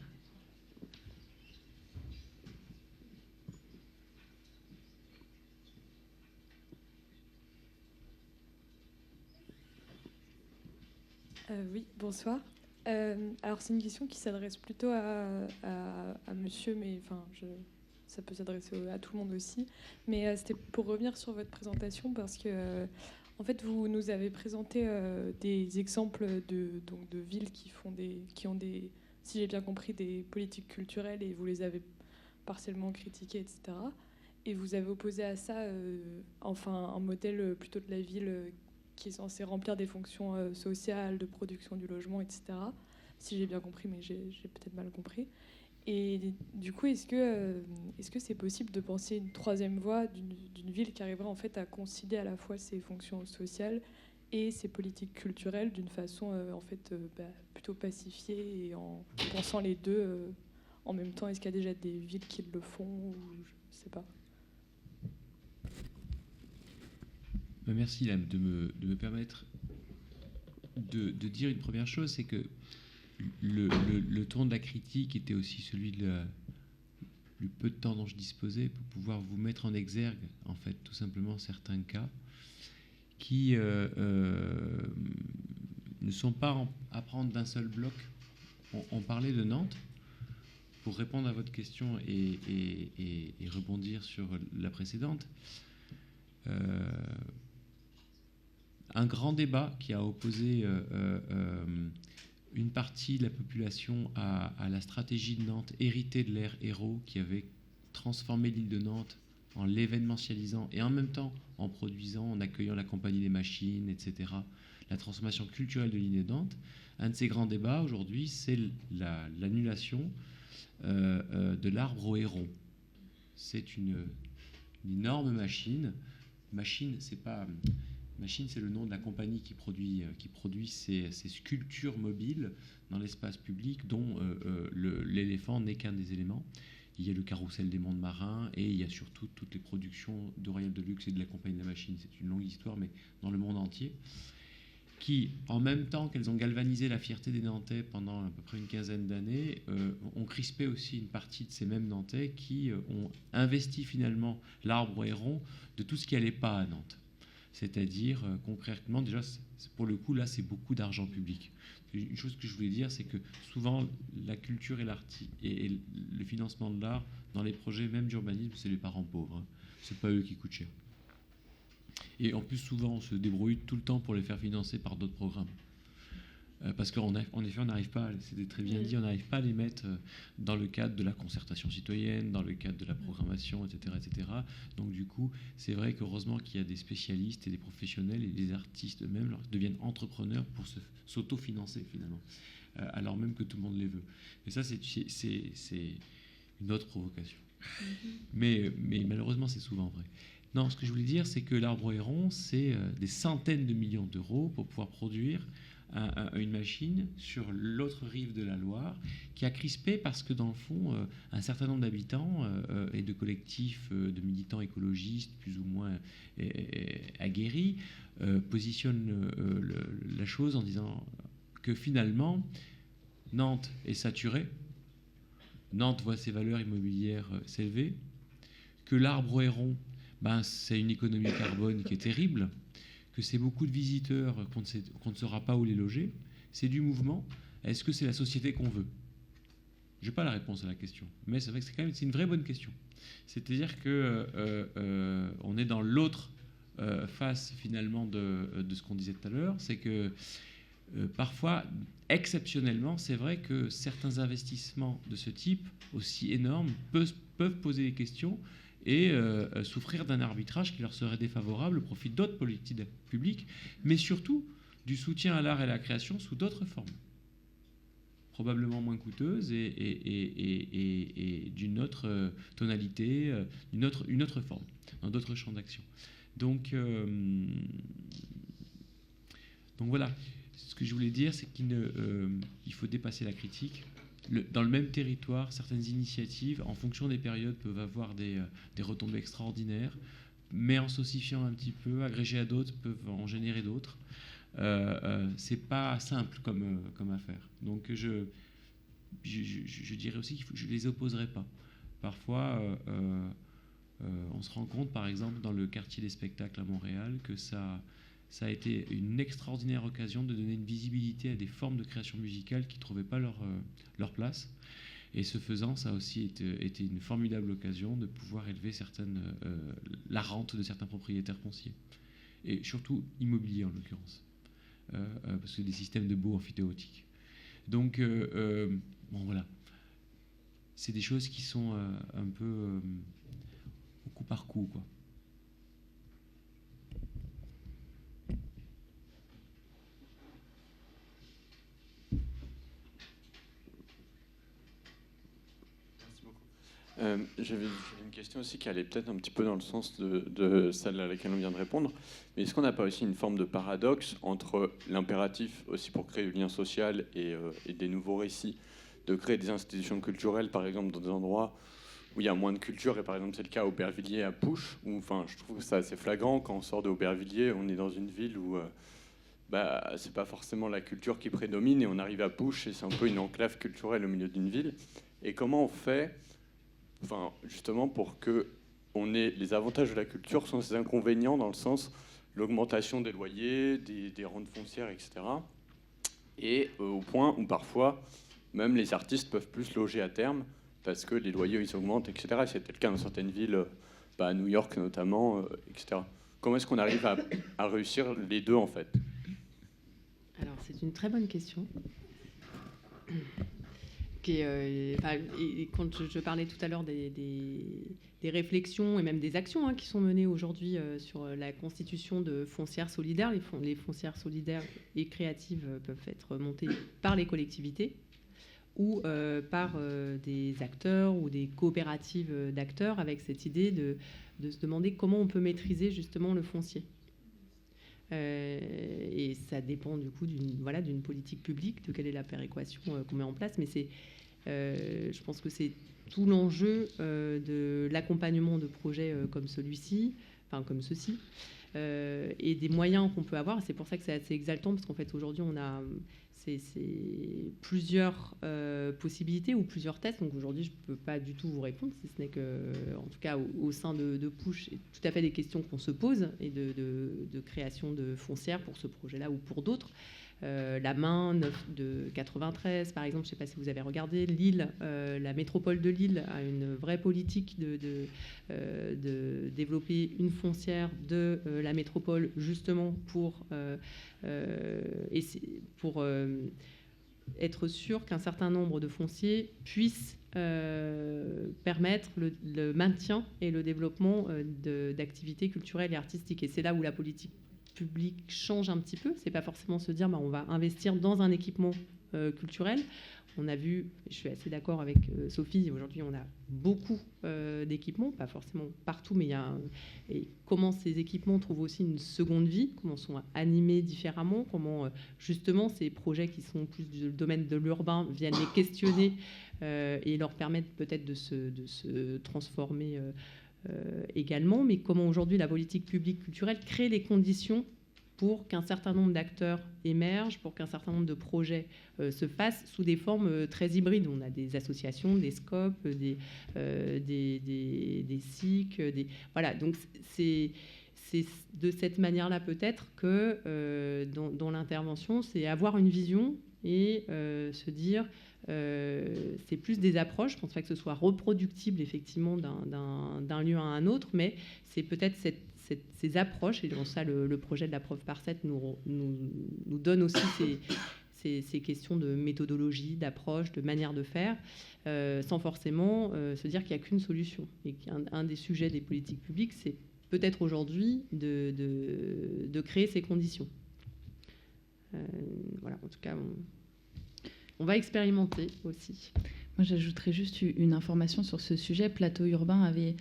Oui, bonsoir. Alors c'est une question qui s'adresse plutôt à monsieur, mais enfin, ça peut s'adresser à tout le monde aussi. Mais c'était pour revenir sur votre présentation parce que en fait vous nous avez présenté des exemples de villes qui ont des, si j'ai bien compris, des politiques culturelles et vous les avez partiellement critiquées, etc. Et vous avez opposé à ça un modèle plutôt de la ville qui est censé remplir des fonctions sociales, de production du logement, etc. Si j'ai bien compris, mais j'ai peut-être mal compris. Et du coup, est-ce que c'est possible de penser une troisième voie d'une ville qui arriverait en fait à concilier à la fois ses fonctions sociales et ses politiques culturelles d'une façon plutôt pacifiée et en pensant les deux en même temps? Est-ce qu'il y a déjà des villes qui le font ou je sais pas? Merci de me permettre de dire une première chose, c'est que le ton de la critique était aussi celui du peu de temps dont je disposais pour pouvoir vous mettre en exergue, en fait, tout simplement certains cas qui ne sont pas à prendre d'un seul bloc. On parlait de Nantes. Pour répondre à votre question et rebondir sur la précédente, un grand débat qui a opposé une partie de la population à la stratégie de Nantes héritée de l'ère Hérault qui avait transformé l'île de Nantes en l'événementialisant et en même temps en produisant, en accueillant la compagnie des machines, etc., la transformation culturelle de l'île de Nantes. Un de ces grands débats aujourd'hui, c'est l'annulation de l'arbre au héron. C'est une énorme machine. Machine, c'est le nom de la compagnie qui produit ces sculptures mobiles dans l'espace public dont l'éléphant n'est qu'un des éléments. Il y a le carrousel des mondes marins et il y a surtout toutes les productions de Royal Deluxe et de la compagnie de la machine. C'est une longue histoire, mais dans le monde entier, qui, en même temps qu'elles ont galvanisé la fierté des Nantais pendant à peu près une quinzaine d'années, ont crispé aussi une partie de ces mêmes Nantais qui ont investi finalement l'arbre au héron de tout ce qui n'allait pas à Nantes. C'est-à-dire, concrètement, déjà, pour le coup, là, c'est beaucoup d'argent public. Une chose que je voulais dire, c'est que souvent, la culture et le financement de l'art, dans les projets même d'urbanisme, c'est les parents pauvres. C'est pas eux qui coûtent cher. Et en plus, souvent, on se débrouille tout le temps pour les faire financer par d'autres programmes. Parce qu'en effet, on n'arrive pas, c'était très bien dit, on n'arrive pas à les mettre dans le cadre de la concertation citoyenne, dans le cadre de la programmation, etc. etc. Donc du coup, c'est vrai qu'heureusement qu'il y a des spécialistes et des professionnels et des artistes eux-mêmes deviennent entrepreneurs pour s'autofinancer finalement, alors même que tout le monde les veut. Et ça, c'est une autre provocation. Mais malheureusement, c'est souvent vrai. Non, ce que je voulais dire, c'est que l'Arbre Héron, c'est des centaines de millions d'euros pour pouvoir produire une machine sur l'autre rive de la Loire qui a crispé parce que, dans le fond, un certain nombre d'habitants et de collectifs de militants écologistes plus ou moins aguerris positionnent la chose en disant que finalement, Nantes est saturée, Nantes voit ses valeurs immobilières s'élever, que l'Arbre Héron, c'est une économie carbone qui est terrible, que c'est beaucoup de visiteurs qu'on ne saura pas où les loger. C'est du mouvement. Est-ce que c'est la société qu'on veut? Je n'ai pas la réponse à la question, mais c'est vrai que c'est une vraie bonne question. C'est-à-dire que on est dans l'autre face finalement de ce qu'on disait tout à l'heure, c'est que parfois, exceptionnellement, c'est vrai que certains investissements de ce type, aussi énormes, peuvent poser des questions et souffrir d'un arbitrage qui leur serait défavorable au profit d'autres politiques publiques, mais surtout du soutien à l'art et à la création sous d'autres formes, probablement moins coûteuses et d'une autre tonalité, une autre forme, dans d'autres champs d'action. Donc voilà, ce que je voulais dire, c'est qu'il faut dépasser la critique. Dans le même territoire, certaines initiatives, en fonction des périodes, peuvent avoir des retombées extraordinaires, mais en s'ossifiant un petit peu, agrégées à d'autres, peuvent en générer d'autres. C'est pas simple comme affaire. Donc je dirais aussi que je les opposerai pas. Parfois, on se rend compte, par exemple, dans le quartier des spectacles à Montréal, que ça a été une extraordinaire occasion de donner une visibilité à des formes de création musicale qui ne trouvaient pas leur place. Et ce faisant, ça a aussi été une formidable occasion de pouvoir élever la rente de certains propriétaires fonciers. Et surtout immobiliers, en l'occurrence. Parce que des systèmes de baux amphithéotiques. Donc, voilà. C'est des choses qui sont un peu au coup par coup, quoi. J'avais une question aussi qui allait peut-être un petit peu dans le sens de celle à laquelle on vient de répondre. Mais est-ce qu'on n'a pas aussi une forme de paradoxe entre l'impératif aussi pour créer du lien social et des nouveaux récits, de créer des institutions culturelles, par exemple, dans des endroits où il y a moins de culture, et par exemple c'est le cas à Aubervilliers, à Pouches, où je trouve que c'est assez flagrant, quand on sort de Aubervilliers, on est dans une ville où c'est pas forcément la culture qui prédomine, et on arrive à Pouches et c'est un peu une enclave culturelle au milieu d'une ville. Et comment on fait justement pour que on ait les avantages de la culture sans ses inconvénients, dans le sens l'augmentation des loyers, des rentes foncières, etc. Et au point où parfois même les artistes peuvent plus loger à terme parce que les loyers ils augmentent, etc. C'était le cas dans certaines villes, à New York notamment, etc. Comment est-ce qu'on arrive à réussir les deux en fait? Alors c'est une très bonne question. Et quand je parlais tout à l'heure des réflexions et même des actions qui sont menées aujourd'hui sur la constitution de foncières solidaires, les foncières solidaires et créatives peuvent être montées par les collectivités ou par des acteurs ou des coopératives d'acteurs, avec cette idée de se demander comment on peut maîtriser justement le foncier. Et ça dépend du coup d'une politique publique, de quelle est la péréquation qu'on met en place, mais je pense que c'est tout l'enjeu de l'accompagnement de projets comme celui-ci, comme ceci, et des moyens qu'on peut avoir. C'est pour ça que c'est assez exaltant, parce qu'en fait aujourd'hui on a plusieurs possibilités ou plusieurs tests. Donc aujourd'hui je ne peux pas du tout vous répondre, si ce n'est que, en tout cas au sein de Pouches, c'est tout à fait des questions qu'on se pose, et de création de foncières pour ce projet-là ou pour d'autres. La main de 93, par exemple, je ne sais pas si vous avez regardé, Lille, la métropole de Lille a une vraie politique de développer une foncière de la métropole, justement pour être sûr qu'un certain nombre de fonciers puissent permettre le maintien et le développement d'activités culturelles et artistiques. Et c'est là où la politique public change un petit peu. C'est pas forcément se dire on va investir dans un équipement culturel. On a vu, je suis assez d'accord avec Sophie, aujourd'hui on a beaucoup d'équipements, pas forcément partout, mais et comment ces équipements trouvent aussi une seconde vie, comment sont animés différemment, comment justement ces projets qui sont plus du domaine de l'urbain viennent les questionner et leur permettre peut-être de se transformer également, mais comment aujourd'hui la politique publique culturelle crée les conditions pour qu'un certain nombre d'acteurs émergent, pour qu'un certain nombre de projets se fassent sous des formes très hybrides. On a des associations, des scopes, des SIC, voilà. Donc c'est de cette manière-là peut-être que dans l'intervention, c'est avoir une vision et se dire c'est plus des approches. Je ne pense pas que ce soit reproductible effectivement d'un lieu à un autre, mais c'est peut-être ces approches, et dans ça le projet de la preuve par 7 nous donne aussi ces questions de méthodologie, d'approche, de manière de faire, sans forcément se dire qu'il n'y a qu'une solution. Et qu'un des sujets des politiques publiques, c'est peut-être aujourd'hui de créer ces conditions. Voilà, en tout cas, on va expérimenter aussi. Moi, j'ajouterais juste une information sur ce sujet. Plateau Urbain avait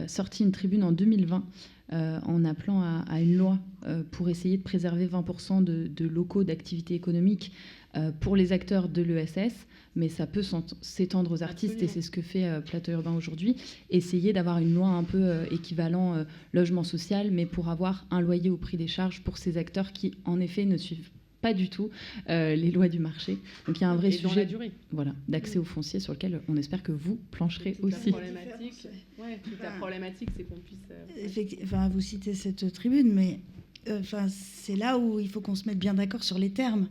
sorti une tribune en 2020 en appelant à une loi pour essayer de préserver 20% de locaux d'activité économique pour les acteurs de l'ESS, mais ça peut s'étendre aux artistes. Absolument. Et c'est ce que fait Plateau Urbain aujourd'hui, essayer d'avoir une loi un peu équivalent logement social, mais pour avoir un loyer au prix des charges pour ces acteurs qui, en effet, ne suivent pas du tout les lois du marché. Donc il y a un vrai sujet dans la durée. Voilà, d'accès au foncier sur lequel on espère que vous plancherez aussi. Toute la problématique, c'est qu'on puisse... vous citez cette tribune, mais c'est là où il faut qu'on se mette bien d'accord sur les termes.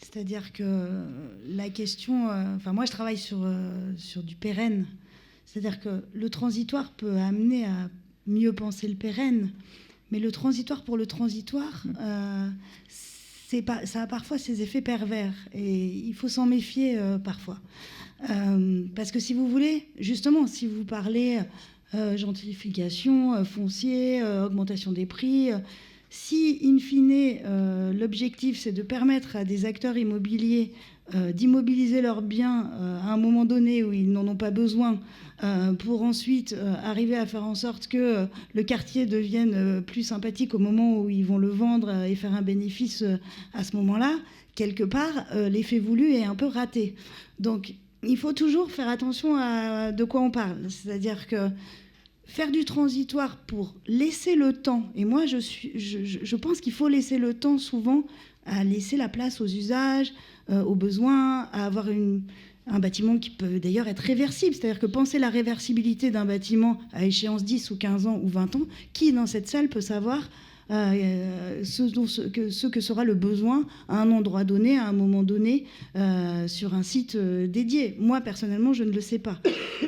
C'est-à-dire que la question... moi, je travaille sur du pérenne. C'est-à-dire que le transitoire peut amener à mieux penser le pérenne, mais le transitoire pour le transitoire... ça a parfois ses effets pervers et il faut s'en méfier parfois. Parce que si vous voulez, justement, si vous parlez gentrification, foncier, augmentation des prix, si, in fine, l'objectif, c'est de permettre à des acteurs immobiliers d'immobiliser leurs biens à un moment donné où ils n'en ont pas besoin, pour ensuite arriver à faire en sorte que le quartier devienne plus sympathique au moment où ils vont le vendre et faire un bénéfice à ce moment-là, quelque part, l'effet voulu est un peu raté. Donc, il faut toujours faire attention à de quoi on parle. C'est-à-dire que faire du transitoire pour laisser le temps, et moi, je pense qu'il faut laisser le temps souvent à laisser la place aux usages, aux besoins, à avoir un bâtiment qui peut d'ailleurs être réversible. C'est-à-dire que penser la réversibilité d'un bâtiment à échéance 10 ou 15 ans ou 20 ans, qui dans cette salle peut savoir ce que sera le besoin à un endroit donné, à un moment donné, sur un site dédié. Moi, personnellement, je ne le sais pas.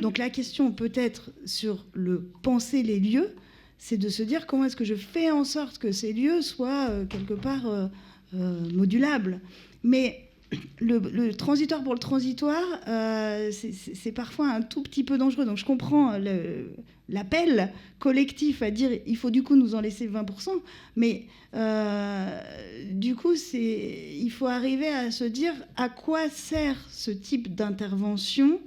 Donc la question peut-être sur le penser les lieux, c'est de se dire comment est-ce que je fais en sorte que ces lieux soient quelque part modulables. Mais le transitoire pour le transitoire, c'est parfois un tout petit peu dangereux. Donc je comprends l'appel collectif à dire il faut du coup nous en laisser 20%, mais du coup il faut arriver à se dire à quoi sert ce type d'intervention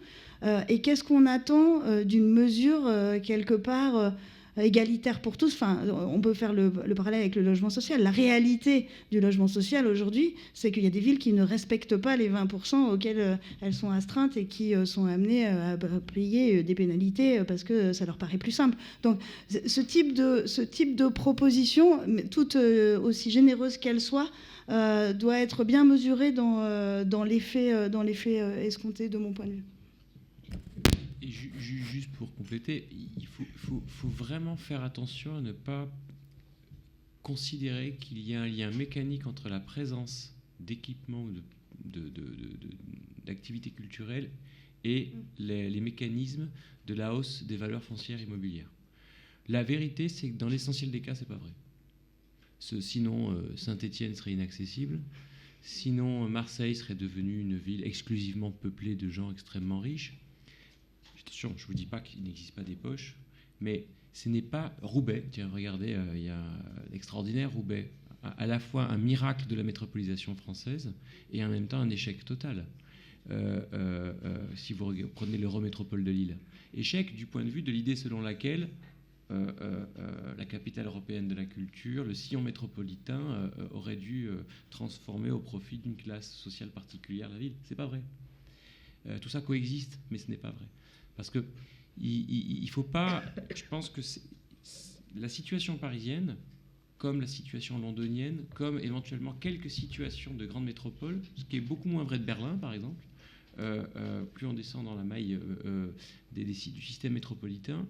et qu'est-ce qu'on attend d'une mesure quelque part égalitaire pour tous. Enfin, on peut faire le parallèle avec le logement social. La réalité du logement social aujourd'hui, c'est qu'il y a des villes qui ne respectent pas les 20% auxquels elles sont astreintes et qui sont amenées à payer des pénalités parce que ça leur paraît plus simple. Donc, ce type de proposition, toute aussi généreuse qu'elle soit, doit être bien mesurée dans l'effet escompté de mon point de vue. Et juste pour compléter, il faut vraiment faire attention à ne pas considérer qu'il y a un lien mécanique entre la présence d'équipements ou d'activités culturelles et les mécanismes de la hausse des valeurs foncières immobilières. La vérité, c'est que dans l'essentiel des cas, c'est pas vrai. Sinon, Saint-Étienne serait inaccessible. Sinon, Marseille serait devenue une ville exclusivement peuplée de gens extrêmement riches. Attention, je ne vous dis pas qu'il n'existe pas des poches, mais ce n'est pas Roubaix. Tiens, regardez, il y a l'extraordinaire Roubaix, à la fois un miracle de la métropolisation française et en même temps un échec total. si vous prenez l'Eurométropole de Lille. Échec du point de vue de l'idée selon laquelle la capitale européenne de la culture, le sillon métropolitain, aurait dû transformer au profit d'une classe sociale particulière la ville. C'est pas vrai. Tout ça coexiste, mais ce n'est pas vrai. Parce que il faut pas... Je pense que la situation parisienne, comme la situation londonienne, comme éventuellement quelques situations de grandes métropoles, ce qui est beaucoup moins vrai de Berlin, par exemple, plus on descend dans la maille du système métropolitain,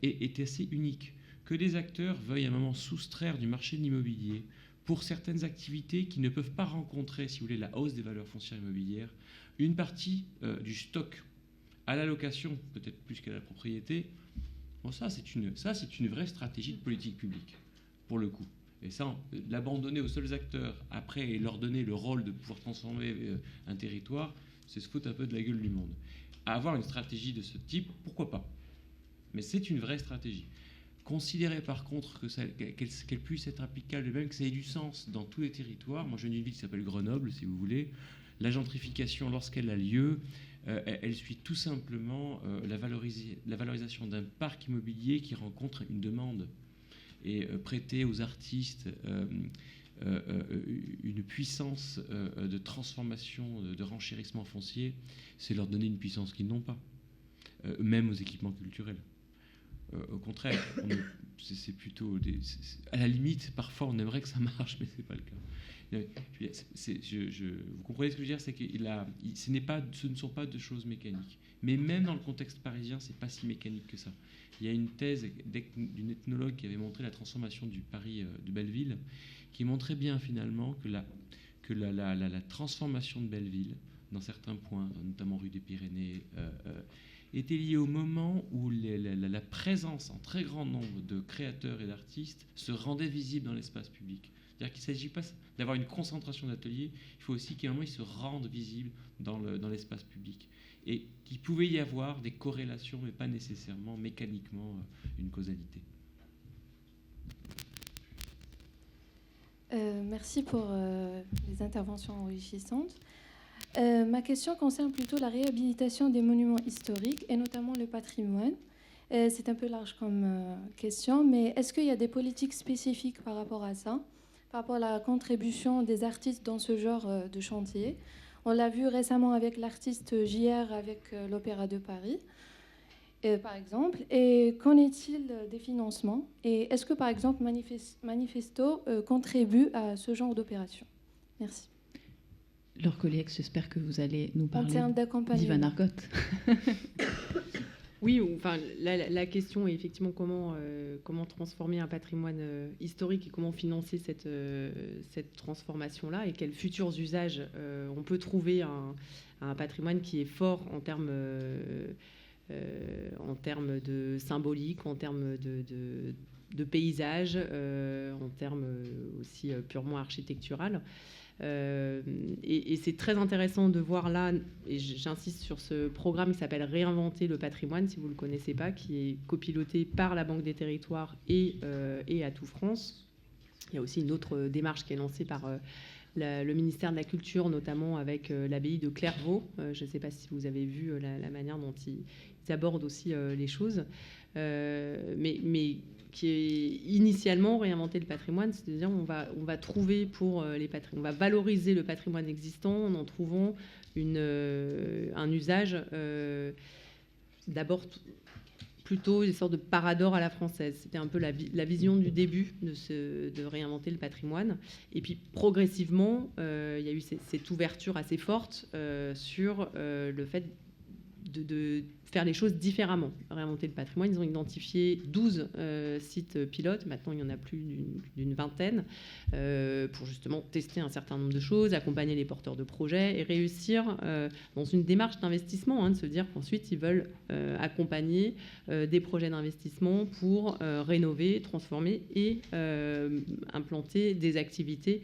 est assez unique. Que des acteurs veuillent à un moment soustraire du marché de l'immobilier pour certaines activités qui ne peuvent pas rencontrer, si vous voulez, la hausse des valeurs foncières immobilières, une partie du stock à la location, peut-être plus qu'à la propriété, bon, ça c'est une vraie stratégie de politique publique, pour le coup. Et ça, l'abandonner aux seuls acteurs, après, et leur donner le rôle de pouvoir transformer un territoire, c'est se foutre un peu de la gueule du monde. À avoir une stratégie de ce type, pourquoi pas? Mais c'est une vraie stratégie. Considérer par contre qu'elle puisse être applicable, et même que ça ait du sens dans tous les territoires. Moi, je viens d'une ville qui s'appelle Grenoble, si vous voulez. La gentrification, lorsqu'elle a lieu, elle suit tout simplement la valorisation d'un parc immobilier qui rencontre une demande. Et prêter aux artistes une puissance de transformation, de renchérissement foncier, c'est leur donner une puissance qu'ils n'ont pas, même aux équipements culturels. Au contraire, c'est plutôt à la limite, parfois on aimerait que ça marche, mais c'est pas le cas. Vous comprenez ce que je veux dire, c'est que ce ne sont pas deux choses mécaniques. Mais même dans le contexte parisien, c'est pas si mécanique que ça. Il y a une thèse d'une ethnologue qui avait montré la transformation du Paris de Belleville, qui montrait bien finalement que la transformation de Belleville, dans certains points, notamment rue des Pyrénées, était liée au moment où la présence en très grand nombre de créateurs et d'artistes se rendait visible dans l'espace public. C'est-à-dire qu'il ne s'agit pas d'avoir une concentration d'ateliers, il faut aussi qu'à un moment ils se rendent visibles dans l'espace public. Et qu'il pouvait y avoir des corrélations, mais pas nécessairement mécaniquement une causalité. Merci pour les interventions enrichissantes. Ma question concerne plutôt la réhabilitation des monuments historiques et notamment le patrimoine. C'est un peu large comme question, mais est-ce qu'il y a des politiques spécifiques par rapport à ça, par rapport à la contribution des artistes dans ce genre de chantier? On l'a vu récemment avec l'artiste JR avec l'Opéra de Paris, par exemple. Et qu'en est-il des financements? Et est-ce que, par exemple, Manifesto contribue à ce genre d'opération? Merci. Leurs collègues, j'espère que vous allez nous parler d'Ivan Argot. Oui, enfin, la question est effectivement comment transformer un patrimoine historique et comment financer cette transformation-là et quels futurs usages on peut trouver un patrimoine qui est fort en termes de symbolique, en termes de paysage, en termes aussi purement architectural. Et c'est très intéressant de voir là, et j'insiste sur ce programme qui s'appelle Réinventer le patrimoine, si vous ne le connaissez pas, qui est copiloté par la Banque des Territoires et Atout France. Il y a aussi une autre démarche qui est lancée par le ministère de la Culture, notamment avec l'abbaye de Clairvaux. Je ne sais pas si vous avez vu la manière dont ils abordent aussi les choses. Mais qui est initialement réinventer le patrimoine, c'est-à-dire on va trouver pour on va valoriser le patrimoine existant en trouvant un usage d'abord plutôt une sorte de parador à la française. C'était un peu la vision du début de réinventer le patrimoine. Et puis progressivement, il y a eu cette ouverture assez forte sur le fait de faire les choses différemment, réinventer le patrimoine. Ils ont identifié 12 sites pilotes, maintenant il y en a plus d'une vingtaine, pour justement tester un certain nombre de choses, accompagner les porteurs de projets et réussir dans une démarche d'investissement, de se dire qu'ensuite ils veulent accompagner des projets d'investissement pour rénover, transformer et implanter des activités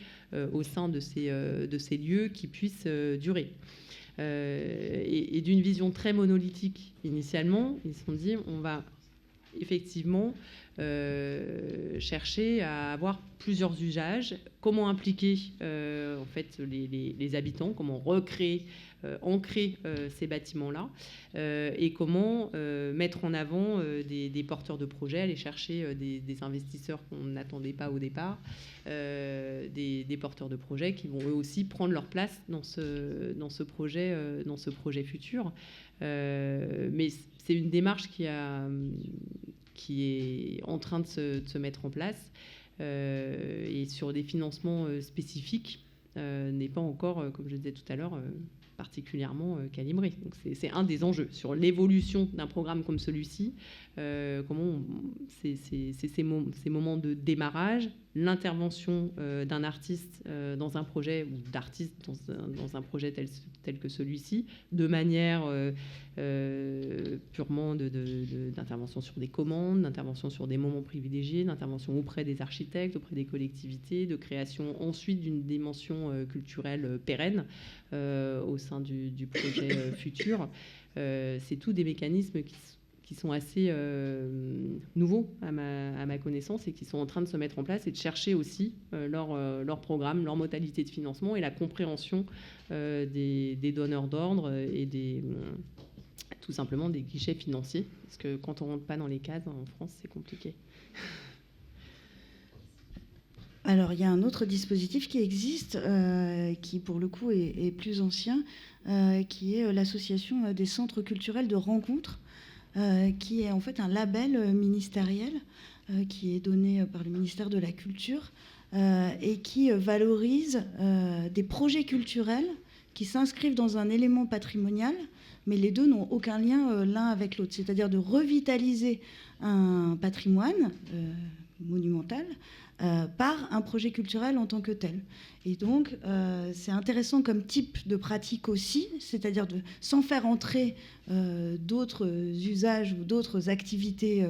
au sein de ces lieux qui puissent durer. Et d'une vision très monolithique initialement, ils se sont dit on va effectivement chercher à avoir plusieurs usages, comment impliquer en fait les habitants, comment recréer, ancrer ces bâtiments-là, et comment mettre en avant des porteurs de projets, aller chercher des investisseurs qu'on n'attendait pas au départ, des porteurs de projets qui vont eux aussi prendre leur place dans ce projet futur. Mais c'est une démarche qui est en train de se mettre en place, et sur des financements spécifiques n'est pas encore, comme je disais tout à l'heure, particulièrement calibré. Donc c'est un des enjeux sur l'évolution d'un programme comme celui-ci. Comment c'est ces moments de démarrage, l'intervention d'un artiste dans un projet, ou d'artiste dans un projet tel que celui-ci, de manière purement d'intervention sur des commandes, d'intervention sur des moments privilégiés, d'intervention auprès des architectes, auprès des collectivités, de création ensuite d'une dimension culturelle pérenne au sein du projet futur. C'est tous des mécanismes qui sont assez nouveaux à ma connaissance, et qui sont en train de se mettre en place, et de chercher aussi leur programme, leur modalité de financement et la compréhension des donneurs d'ordre et tout simplement des guichets financiers, parce que quand on ne rentre pas dans les cases en France, c'est compliqué. Alors, il y a un autre dispositif qui existe, qui pour le coup est plus ancien, qui est l'association des centres culturels de rencontres, qui est en fait un label ministériel qui est donné par le ministère de la Culture, et qui valorise des projets culturels qui s'inscrivent dans un élément patrimonial, mais les deux n'ont aucun lien l'un avec l'autre. C'est-à-dire de revitaliser un patrimoine monumental par un projet culturel en tant que tel. Et donc, c'est intéressant comme type de pratique aussi, c'est-à-dire sans faire entrer d'autres usages ou d'autres activités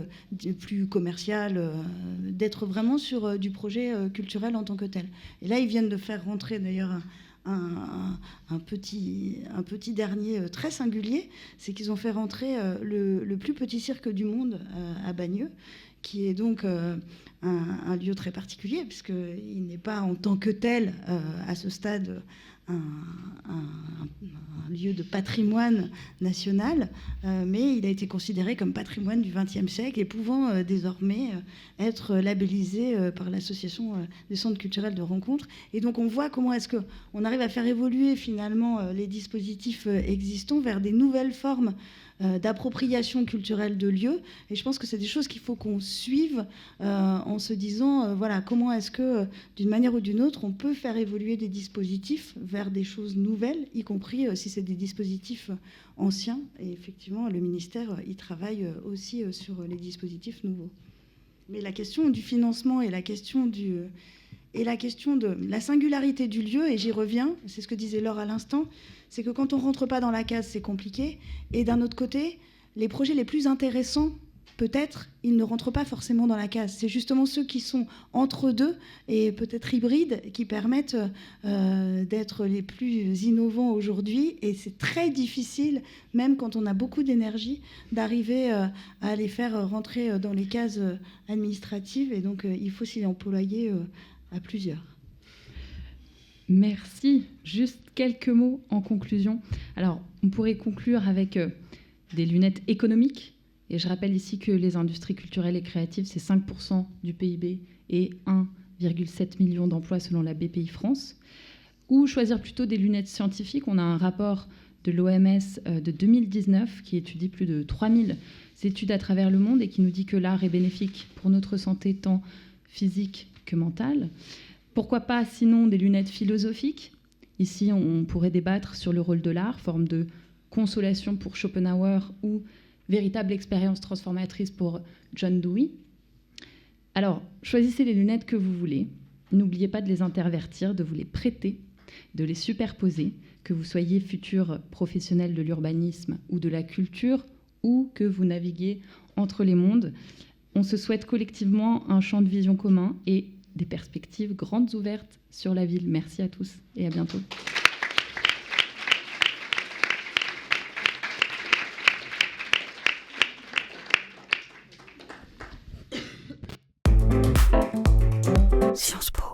plus commerciales, d'être vraiment sur du projet culturel en tant que tel. Et là, ils viennent de faire rentrer d'ailleurs un petit dernier très singulier, c'est qu'ils ont fait rentrer le plus petit cirque du monde à Bagneux, qui est donc un lieu très particulier, puisqu'il n'est pas en tant que tel, à ce stade, un lieu de patrimoine national, mais il a été considéré comme patrimoine du XXe siècle et pouvant désormais être labellisé par l'association des centres culturels de rencontres. Et donc on voit comment est-ce qu'on arrive à faire évoluer finalement les dispositifs existants vers des nouvelles formes d'appropriation culturelle de lieux. Et je pense que c'est des choses qu'il faut qu'on suive en se disant, voilà, comment est-ce que, d'une manière ou d'une autre, on peut faire évoluer des dispositifs vers des choses nouvelles, y compris si c'est des dispositifs anciens. Et effectivement, le ministère y travaille aussi sur les dispositifs nouveaux. Mais la question du financement et la question de la singularité du lieu, et j'y reviens, c'est ce que disait Laure à l'instant, c'est que quand on ne rentre pas dans la case, c'est compliqué. Et d'un autre côté, les projets les plus intéressants, peut-être, ils ne rentrent pas forcément dans la case. C'est justement ceux qui sont entre deux et peut-être hybrides qui permettent d'être les plus innovants aujourd'hui. Et c'est très difficile, même quand on a beaucoup d'énergie, d'arriver à les faire rentrer dans les cases administratives. Et donc, il faut s'y employer à plusieurs. Merci. Juste quelques mots en conclusion. Alors, on pourrait conclure avec des lunettes économiques. Et je rappelle ici que les industries culturelles et créatives, c'est 5% du PIB et 1,7 million d'emplois selon la BPI France. Ou choisir plutôt des lunettes scientifiques. On a un rapport de l'OMS de 2019 qui étudie plus de 3000 études à travers le monde et qui nous dit que l'art est bénéfique pour notre santé tant physique que mentale. Pourquoi pas, sinon, des lunettes philosophiques? Ici, on pourrait débattre sur le rôle de l'art, forme de consolation pour Schopenhauer ou véritable expérience transformatrice pour John Dewey. Alors, choisissez les lunettes que vous voulez. N'oubliez pas de les intervertir, de vous les prêter, de les superposer, que vous soyez futur professionnel de l'urbanisme ou de la culture, ou que vous naviguiez entre les mondes. On se souhaite collectivement un champ de vision commun et des perspectives grandes ouvertes sur la ville. Merci à tous et à bientôt. Sciences Po.